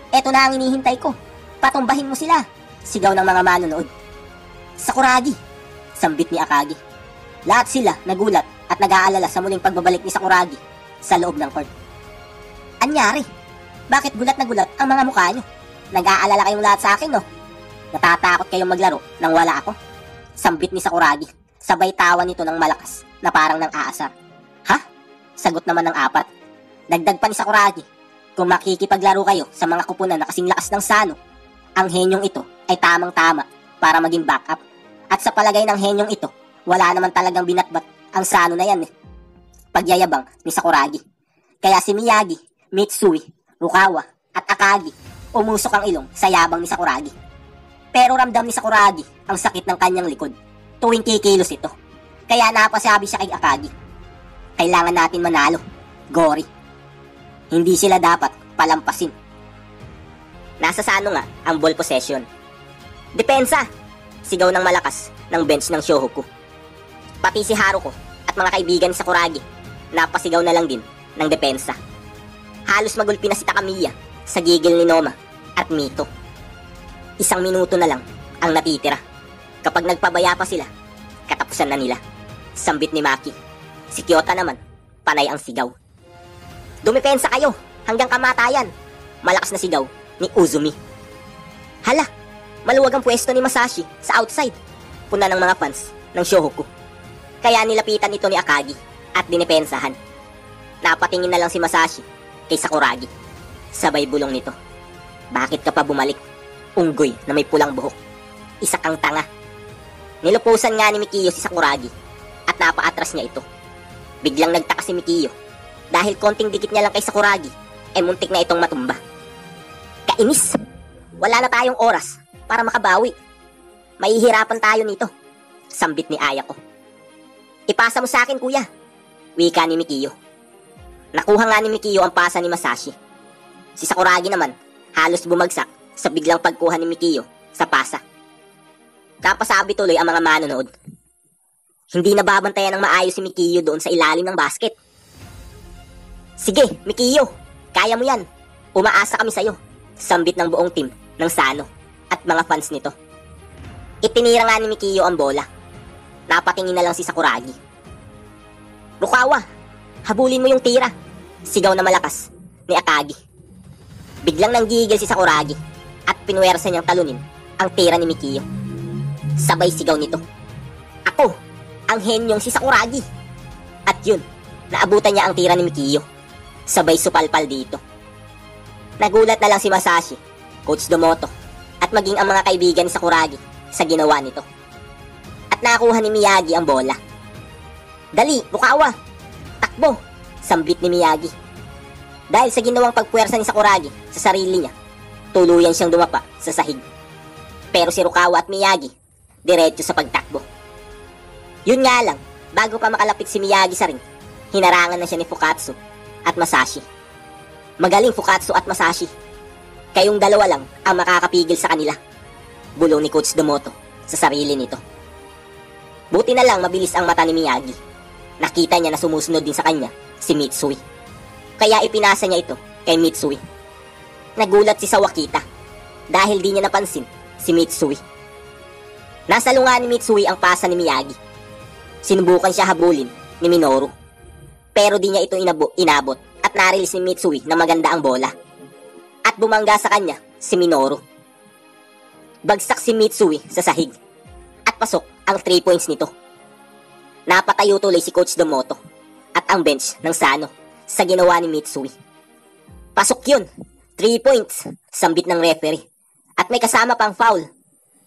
Eto na ang inihintay ko. Patumbahin mo sila. Sigaw ng mga manonood. Sakuragi! Sambit ni Akagi. Lahat sila nagulat at nag-aalala sa muling pagbabalik ni Sakuragi sa loob ng court. Anyari? Bakit gulat na gulat ang mga mukha nyo? Nag-aalala kayong lahat sa akin, no? Natatakot kayong maglaro nang wala ako? Sambit ni Sakuragi. Sabay tawa nito ng malakas na parang nang aasar. Ha? Sagot naman ng 4. Dagdag pa ni Sakuragi. Kung makikipaglaro kayo sa mga kupunan na kasing lakas ng Sano, ang henyong ito ay tamang-tama para maging backup. At sa palagay ng henyong ito, wala naman talagang binatbat ang Sano na yan eh. Pagyayabang ni Sakuragi. Kaya si Miyagi, Mitsui, Rukawa at Akagi Umusok ang ilong sa yabang ni Sakuragi. Pero ramdam ni Sakuragi ang sakit ng kanyang likod tuwing kikilos ito. Kaya napasabi siya kay Akagi, kailangan natin manalo, Gori. Hindi sila dapat palampasin. Nasa sano nga ang ball possession. Depensa! Sigaw ng malakas ng bench ng Shohoku. Pati si Haruko at mga kaibigan sa Sakuragi napasigaw na lang din ng depensa. Halos magulpi na si Takamiya sa gigil ni Noma at Mito. 1 minuto na lang ang natitira. Kapag nagpabaya pa sila, katapusan na nila. Sambit ni Maki. Si Kyota naman, panay ang sigaw. Dumepensa kayo hanggang kamatayan. Malakas na sigaw ni Uzumi. Hala, maluwag ang pwesto ni Masashi sa outside. Puna ng mga fans ng Shohoku. Kaya nilapitan ito ni Akagi at dinipensahan. Napatingin na lang si Masashi kay Sakuragi. Sabay bulong nito. Bakit ka pa bumalik? Unggoy na may pulang buhok. Isa kang tanga. Nilupusan nga ni Mikiyo si Sakuragi at napaatras niya ito. Biglang nagtaka si Mikiyo dahil konting dikit niya lang kay Sakuragi muntik na itong matumba. Kainis! Wala na tayong oras para makabawi. Mahihirapan tayo nito. Sambit ni Ayako. Ipasa mo sa akin, kuya. Wika ni Mikiyo. Nakuha nga ni Mikiyo ang pasa ni Masashi. Si Sakuragi naman halos bumagsak sa biglang pagkuha ni Mikiyo sa pasa. Kapasabi tuloy ang mga manonood. Hindi na babantayan ng maayos si Mikiyo doon sa ilalim ng basket. Sige, Mikiyo, kaya mo yan. Umaasa kami sa'yo. Sambit ng buong team ng Sano at mga fans nito. Itinira nga ni Mikiyo ang bola. Napatingin na lang si Sakuragi. Rukawa, habulin mo yung tira. Sigaw na malakas ni Akagi. Biglang nanggigil si Sakuragi at pinuwersa niyang talunin ang tira ni Mikiyo. Sabay sigaw nito. Ako, ang henyong si Sakuragi. At yun, naabutan niya ang tira ni Mikiyo. Sabay supalpal dito. Nagulat na lang si Masashi, Coach Domoto, at maging ang mga kaibigan ni Sakuragi sa ginawa nito. At nakuha ni Miyagi ang bola. Dali, Rukawa! Takbo! Sambit ni Miyagi. Dahil sa ginawang pagpuwersa ni Sakuragi sa sarili niya, tuluyan siyang dumapa sa sahig. Pero si Rukawa at Miyagi, diretso sa pagtakbo. Yun nga lang, bago pa makalapit si Miyagi sa ring, hinarangan na siya ni Fukatsu at Masashi. Magaling Fukatsu at Masashi. Kayong dalawa lang ang makakapigil sa kanila. Bulong ni Coach Domoto sa sarili nito. Buti na lang mabilis ang mata ni Miyagi. Nakita niya na sumusunod din sa kanya si Mitsui. Kaya ipinasa niya ito kay Mitsui. Nagulat si Sawakita dahil di niya napansin si Mitsui. Nasa lunga ni Mitsui ang pasa ni Miyagi. Sinubukan siya habulin ni Minoru. Pero di niya ito inabot at narilis ni Mitsui na maganda ang bola. At bumangga sa kanya si Minoru. Bagsak si Mitsui sa sahig. At pasok ang 3 points nito. Napatayo tuloy si Coach Domoto at ang bench ng Sano sa ginawa ni Mitsui. Pasok yun. 3 points. Sambit ng referee. At may kasama pang foul.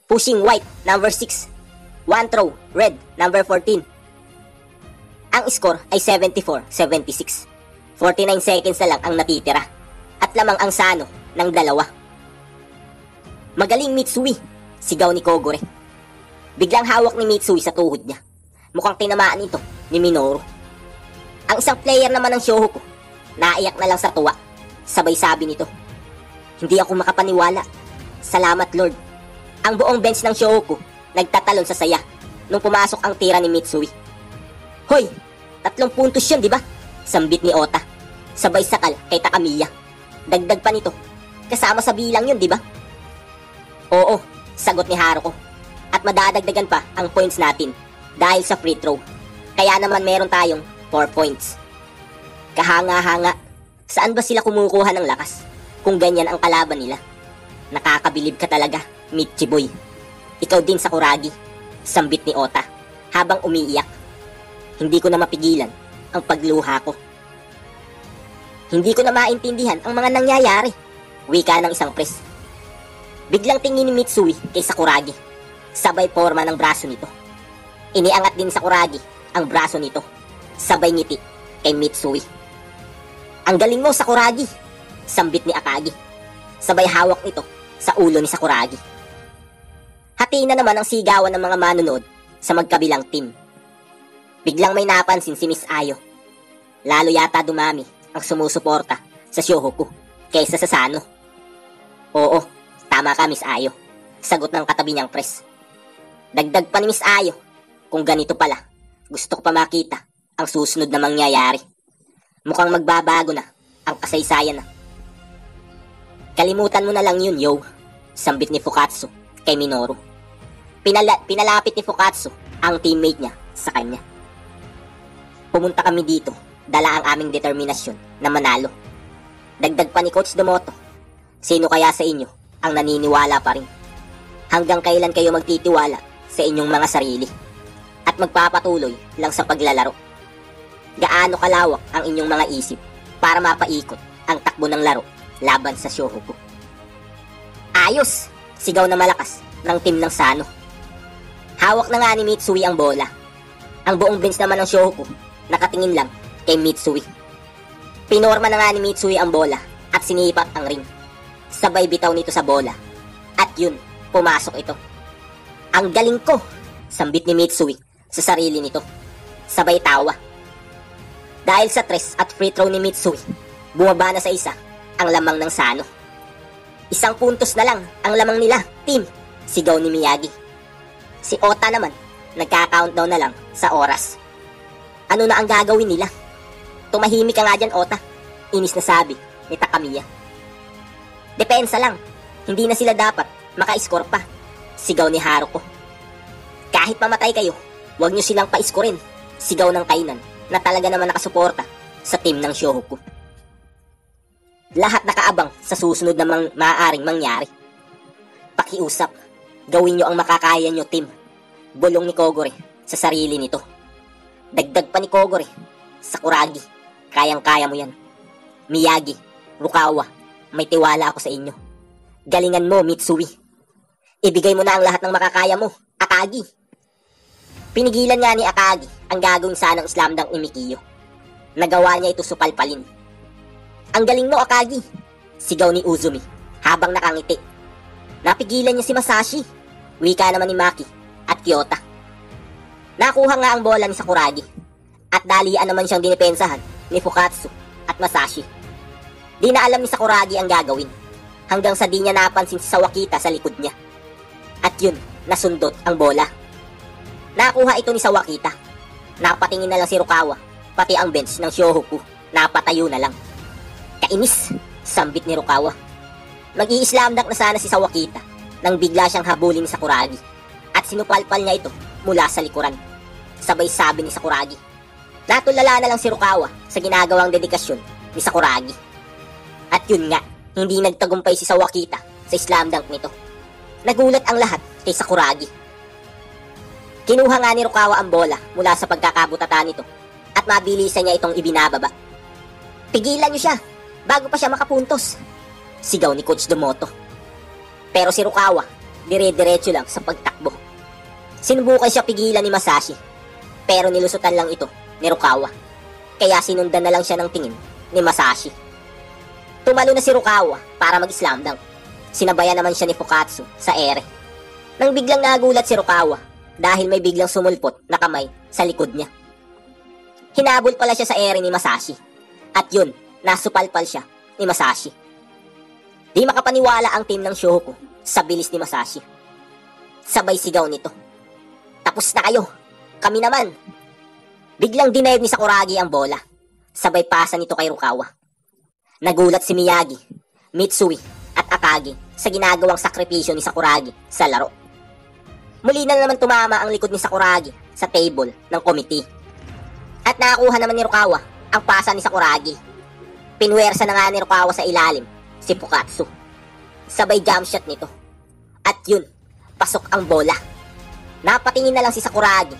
Pushing white, number 6. One throw, red, number 14. Ang score ay 74-76. 49 seconds na lang ang natitira. At lamang ang Sano ng 2. Magaling Mitsui, sigaw ni Kogure. Biglang hawak ni Mitsui sa tuhod niya. Mukhang tinamaan ito ni Minoru. Ang isang player naman ng Shohoku, naiyak na lang sa tuwa. Sabay sabi nito, hindi ako makapaniwala. Salamat Lord. Ang buong bench ng Shohoku nagtatalon sa saya nung pumasok ang tira ni Mitsui. Hoy, 3 puntos yun, di ba? Sambit ni Ota. Sabay sakal kay Takamiya. Dagdag pa nito. Kasama sa bilang yun, di ba? Oo, sagot ni Haruko. At madadagdagan pa ang points natin dahil sa free throw. Kaya naman meron tayong 4 points. Kahanga-hanga. Saan ba sila kumukuha ng lakas kung ganyan ang kalaban nila? Nakakabilib ka talaga, Michiboy. Ikaw din Sakuragi, sambit ni Ota habang umiiyak. Hindi ko na mapigilan ang pagluha ko. Hindi ko na maintindihan ang mga nangyayari, wika ng isang press. Biglang tingin ni Mitsui kay Sakuragi. Sabay porma ng braso nito. Iniangat din Sakuragi ang braso nito. Sabay ngiti kay Mitsui. Ang galing mo, Sakuragi, sambit ni Akagi. Sabay hawak nito sa ulo ni Sakuragi. Hati na naman ang sigawan ng mga manonood sa magkabilang team. Biglang may napansin si Miss Ayo. Lalo yata dumami ang sumusuporta sa Shohoku kaysa sa Sano. Oo, tama ka Miss Ayo, sagot ng katabi niyang press. Dagdag pa ni Miss Ayo, kung ganito pala, gusto ko pa makita ang susunod na mangyayari. Mukhang magbabago na ang kasaysayan na. Kalimutan mo na lang yun, yo, sambit ni Fukatsu kay Minoru. Pinalapit ni Fukatsu ang teammate niya sa kanya. Pumunta kami dito, dala ang aming determinasyon na manalo. Dagdag pa ni Coach Domoto, sino kaya sa inyo ang naniniwala pa rin? Hanggang kailan kayo magtitiwala sa inyong mga sarili at magpapatuloy lang sa paglalaro? Gaano kalawak ang inyong mga isip para mapaikot ang takbo ng laro laban sa Shohoku? Ayos! Sigaw na malakas ng team ng Sano. Hawak na nga ni Mitsui ang bola. Ang buong bench naman ng Shohoku nakatingin lang kay Mitsui. Pinorma na nga ni Mitsui ang bola at sinipat ang ring. Sabay bitaw nito sa bola. At yun, pumasok ito. Ang galing ko! Sambit ni Mitsui sa sarili nito. Sabay tawa. Dahil sa tres at free throw ni Mitsui, bumaba na sa isa ang lamang ng Sano. 1 puntos na lang ang lamang nila, team! Sigaw ni Miyagi. Si Ota naman, nagka-countdown na lang sa oras. Ano na ang gagawin nila? Tumahimik ka nga dyan, Ota, inis na sabi ni Takamiya. Depensa lang, hindi na sila dapat maka-score pa, sigaw ni Haruko. Kahit mamatay kayo, huwag nyo silang pa-scorein, sigaw ng Kainan na talaga naman nakasuporta sa team ng Shohoku. Lahat nakaabang sa susunod na maaaring mangyari. Pakiusap, gawin nyo ang makakaya nyo, team, bulong ni Kogore sa sarili nito. Dagdag pa ni Kogore, Sakuragi, kayang-kaya mo yan. Miyagi, Rukawa, may tiwala ako sa inyo. Galingan mo, Mitsui. Ibigay mo na ang lahat ng makakaya mo, Akagi. Pinigilan nga ni Akagi ang gagawin sanang slam dunk ni Mikiyo. Nagawa niya ito supalpalin. Ang galing mo, Akagi, sigaw ni Uzumi habang nakangiti. Napigilan niya si Masashi, wika naman ni Maki at Kyota. Nakuha nga ang bola ni Sakuragi at dalian naman siyang dinipensahan ni Fukatsu at Masashi. Di na alam ni Sakuragi ang gagawin hanggang sa di niya napansin si Sawakita sa likod niya. At yun, nasundot ang bola. Nakuha ito ni Sawakita. Napatingin na lang si Rukawa, pati ang bench ng Shohoku, napatayo na lang. Kainis, sambit ni Rukawa. Mag-i-slam dunk na sana si Sawakita nang bigla siyang habulin ni Sakuragi at sinupalpal niya ito mula sa likuran. Sabay sabi ni Sakuragi. Natulala na lang si Rukawa sa ginagawang dedikasyon ni Sakuragi. At yun nga, hindi nagtagumpay si Sawakita sa slam dunk nito. Nagulat ang lahat kay Sakuragi. Kinuha nga ni Rukawa ang bola mula sa pagkakabutata nito at mabilisan niya itong ibinababa. Pigilan niyo siya bago pa siya makapuntos, sigaw ni Coach Domoto. Pero si Rukawa, dire-diretso lang sa pagtakbo. Sinubukan siya pigilan ni Masashi, pero nilusutan lang ito ni Rukawa. Kaya sinundan na lang siya ng tingin ni Masashi. Tumalo na si Rukawa para mag-slam dunk. Sinabayan naman siya ni Fukatsu sa ere. Nang biglang nagulat si Rukawa dahil may biglang sumulpot na kamay sa likod niya. Hinabol pala siya sa ere ni Masashi. At yun, nasupalpal siya ni Masashi. Di makapaniwala ang team ng Shohoku sa bilis ni Masashi. Sabay sigaw nito. Tapos na kayo, kami naman. Biglang dinayog ni Sakuragi ang bola. Sabay pasa nito kay Rukawa. Nagulat si Miyagi, Mitsui at Akagi sa ginagawang sakripisyo ni Sakuragi sa laro. Muli na naman tumama ang likod ni Sakuragi sa table ng committee. At nakakuha naman ni Rukawa ang pasa ni Sakuragi. Pinwersa na nga ni Rukawa sa ilalim si Fukatsu. Sabay jump shot nito. At yun, pasok ang bola. Napatingin na lang si Sakuragi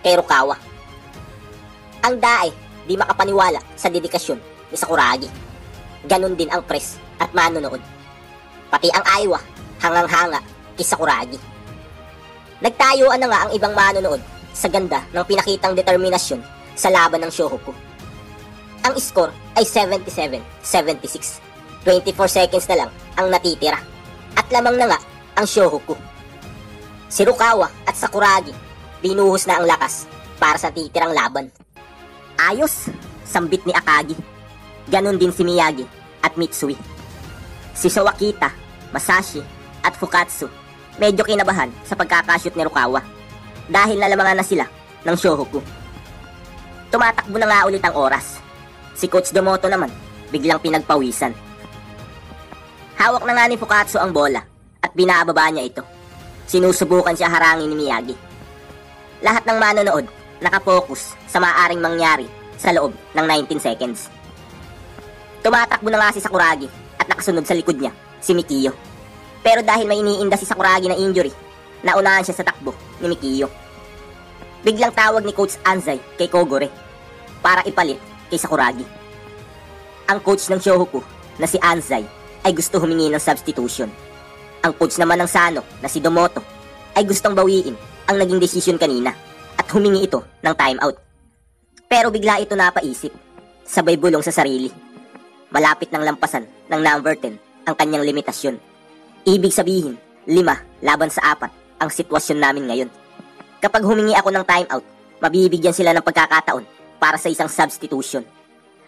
kay Rukawa. Ang dae, di makapaniwala sa dedikasyon ni Sakuragi. Ganon din ang press at manonood. Pati ang Aiwa, hangang-hanga kay Sakuragi. Nagtayuan na nga ang ibang manonood sa ganda ng pinakitang determinasyon sa laban ng Shohoku. Ang score ay 77-76. 24 seconds na lang ang natitira. At lamang na nga ang Shohoku. Si Rukawa at Sakuragi, binuhos na ang lakas para sa titirang laban. Ayos, sambit ni Akagi. Ganon din si Miyagi at Mitsui. Si Sawakita, Masashi at Fukatsu medyo kinabahan sa pagkakashoot ni Rukawa dahil nalamangan na sila ng Shohoku. Tumatakbo na nga ulit ang oras. Si Coach Domoto naman biglang pinagpawisan. Hawak na nga ni Fukatsu ang bola at binababa niya ito. Sinusubukan siya harangin ni Miyagi. Lahat ng manonood nakapokus sa maaaring mangyari sa loob ng 19 seconds. Tumatakbo na nga si Sakuragi at nakasunod sa likod niya si Mikiyo. Pero dahil may iniinda si Sakuragi na injury, naunahan siya sa takbo ni Mikiyo. Biglang tawag ni Coach Anzai kay Kogore para ipalit kay Sakuragi. Ang coach ng Shohoku na si Anzai ay gusto humingi ng substitution. Ang coach naman ng Sano na si Domoto ay gustong bawiin ang naging desisyon kanina at humingi ito ng timeout. Pero bigla ito napaisip, sabay bulong sa sarili. Malapit ng lampasan ng number 10 ang kanyang limitasyon. Ibig sabihin, 5 laban sa 4 ang sitwasyon namin ngayon. Kapag humingi ako ng timeout, mabibigyan sila ng pagkakataon para sa isang substitution.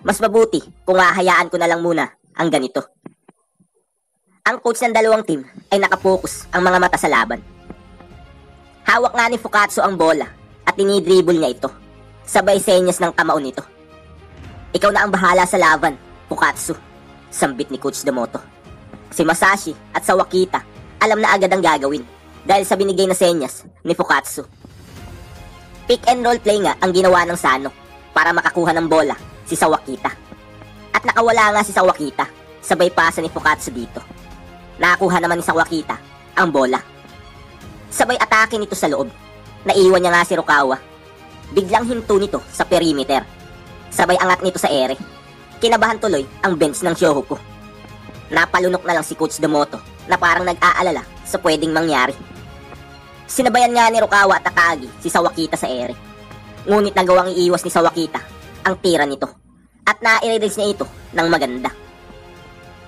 Mas mabuti kung hahayaan ko na lang muna ang ganito. Ang coach ng dalawang team ay nakapokus ang mga mata sa laban. Hawak nga ni Fukatsu ang bola at dinidribble niya ito. Sabay senyas ng kamao nito. Ikaw na ang bahala sa laban, Fukatsu, sambit ni Coach Domoto. Si Masashi at Sawakita alam na agad ang gagawin dahil sa binigay na senyas ni Fukatsu. Pick and roll play nga ang ginawa ng Sano para makakuha ng bola si Sawakita. At nakawala nga si Sawakita, sabay pasa ni Fukatsu dito. Nakakuha naman ni Sawakita ang bola. Sabay atake nito sa loob. Naiwan niya nga si Rukawa. Biglang hinto nito sa perimeter. Sabay angat nito sa ere. Kinabahan tuloy ang bench ng Shohoku. Napalunok na lang si Coach Domoto na parang nag-aalala sa pwedeng mangyari. Sinabayan nga ni Rukawa at Akagi si Sawakita sa ere. Ngunit nagawang iiwas ni Sawakita ang tira nito. At na-i-release niya ito ng maganda.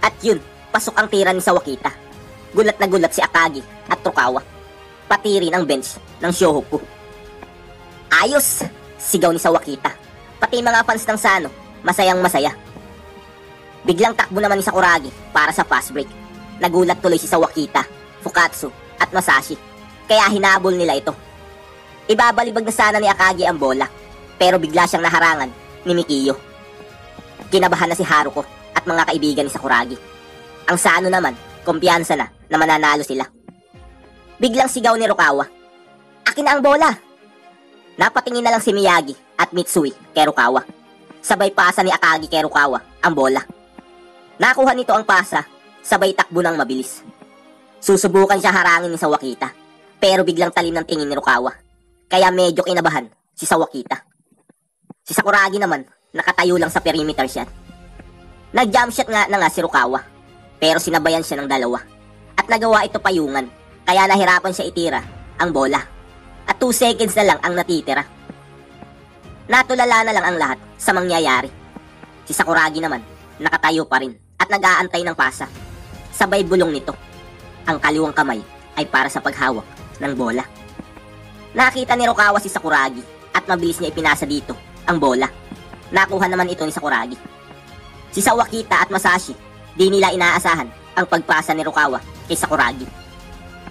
At yun, pasok ang tira ni Sawakita. Gulat na gulat si Akagi at Rukawa. Pati rin ang bench ng Shohoku. Ayos! Sigaw ni Sawakita. Pati mga fans ng Sano, masayang masaya. Biglang takbo naman ni Sakuragi para sa fast break. Nagulat tuloy si Sawakita, Fukatsu at Masashi. Kaya hinabol nila ito. Ibabalibag na sana ni Akagi ang bola. Pero bigla siyang naharangan ni Mikiyo. Kinabahan na si Haruko at mga kaibigan ni Sakuragi. Ang Sano naman, kumpiyansa na mananalo sila. Biglang sigaw ni Rukawa, "Akin na ang bola!" Napatingin na lang si Miyagi at Mitsui kay Rukawa. Sabay pasa ni Akagi kay Rukawa ang bola. Nakuha nito ang pasa, sabay takbo ng mabilis. Susubukan siya harangin ni Sawakita, pero biglang talim ng tingin ni Rukawa. Kaya medyo kinabahan si Sawakita. Si Sakuragi naman, nakatayo lang sa perimeter shot. Nag-jump shot nga na nga si Rukawa, pero sinabayan siya ng dalawa. At nagawa ito payungan, kaya nahirapan siya itira ang bola. At 2 seconds na lang ang natitira. Natulala na lang ang lahat sa mangyayari. Si Sakuragi naman, nakatayo pa rin at nag-aantay ng pasa. Sabay bulong nito. Ang kaliwang kamay ay para sa paghawak ng bola. Nakita ni Rukawa si Sakuragi at mabilis niya ipinasa dito ang bola. Nakuha naman ito ni Sakuragi. Si Sawakita at Masashi, di nila inaasahan ang pagpasa ni Rukawa kay Sakuragi.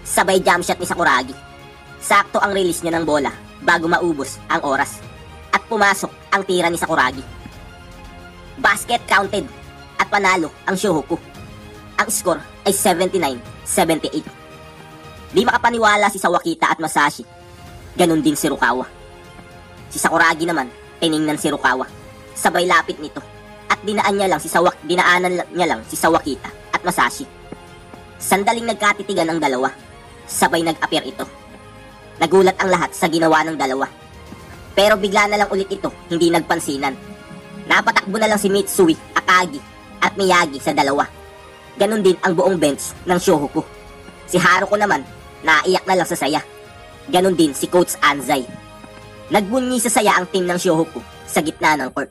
Sabay jump shot ni Sakuragi. Sakto ang release niya ng bola bago maubos ang oras. At pumasok ang tira ni Sakuragi. Basket counted at panalo ang Shohoku. Ang score ay 79-78. Di makapaniwala si Sawakita at Masashi. Ganon din si Rukawa. Si Sakuragi naman, tiningnan si Rukawa. Sabay lapit nito. At dinaanan niya lang si Sawakita at Masashi. Sandaling nagkatitigan ang dalawa. Sabay nag-appear ito. Nagulat ang lahat sa ginawa ng dalawa. Pero bigla na lang ulit ito, hindi nagpansinan. Napatakbo na lang si Mitsui, Akagi, at Miyagi sa dalawa. Ganon din ang buong bench ng Shohoku. Si Haruko naman, naiyak na lang sa saya. Ganon din si Coach Anzai. Nagbunyi sa saya ang team ng Shohoku sa gitna ng court.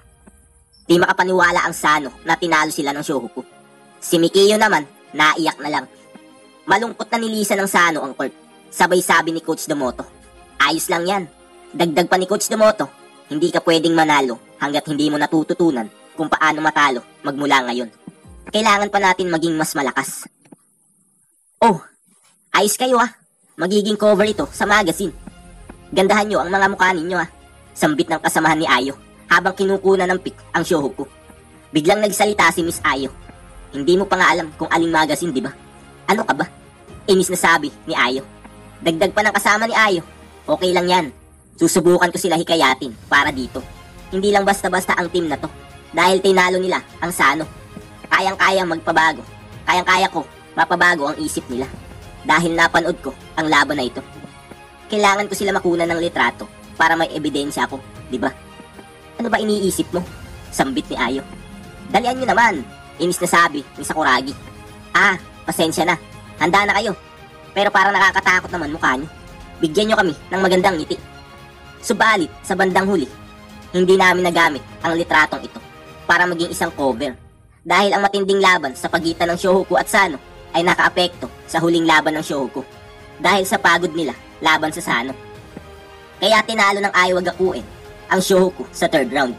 Di makapaniwala ang Sano na tinalo sila ng Shohoku. Si Mikiyo naman, naiyak na lang. Malungkot na nilisan ng Sano ang court. Sabay sabi ni Coach Domoto, ayos lang yan. Dagdag pa ni Coach Domoto, hindi ka pwedeng manalo hanggat hindi mo natututunan kung paano matalo magmula ngayon. Kailangan pa natin maging mas malakas. Oh, ayos kayo ah. Magiging cover ito sa magazine. Gandahan nyo ang mga mukha ninyo ah. Sambit ng kasamahan ni Ayo habang kinukunan ng pick ang Shohoku. Biglang nagsalita si Miss Ayo. Hindi mo pa nga alam kung aling magazine, di ba? Ano ka ba? Inis na sabi ni Ayo. Dagdag pa ng kasama ni Ayo. Okay lang yan. Susubukan ko sila hikayatin para dito. Hindi lang basta-basta ang team na to. Dahil tinalo nila ang Sano. Kayang-kaya magpabago. Kayang-kaya ko mapabago ang isip nila. Dahil napanood ko ang laban na ito. Kailangan ko sila makunan ng litrato para may ebidensya ako, di ba? Ano ba iniisip mo? Sambit ni Ayo. Dalian nyo naman, inis na sabi ni Sakuragi. Ah, pasensya na. Handa na kayo. Pero parang nakakatakot naman mukha nyo. Bigyan nyo kami ng magandang ngiti. Subalit, sa bandang huli, hindi namin nagamit ang litratong ito para maging isang cover. Dahil ang matinding laban sa pagitan ng Shohoku at Sano ay nakaapekto sa huling laban ng Shohoku. Dahil sa pagod nila laban sa Sano. Kaya tinalo ng Aiwa Gakuen ang Shohoku sa third round.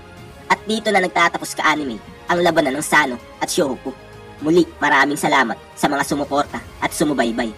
At dito na nagtatapos ka-anime ang labanan ng Sano at Shohoku. Muli, maraming salamat sa mga sumuporta at sumubaybay.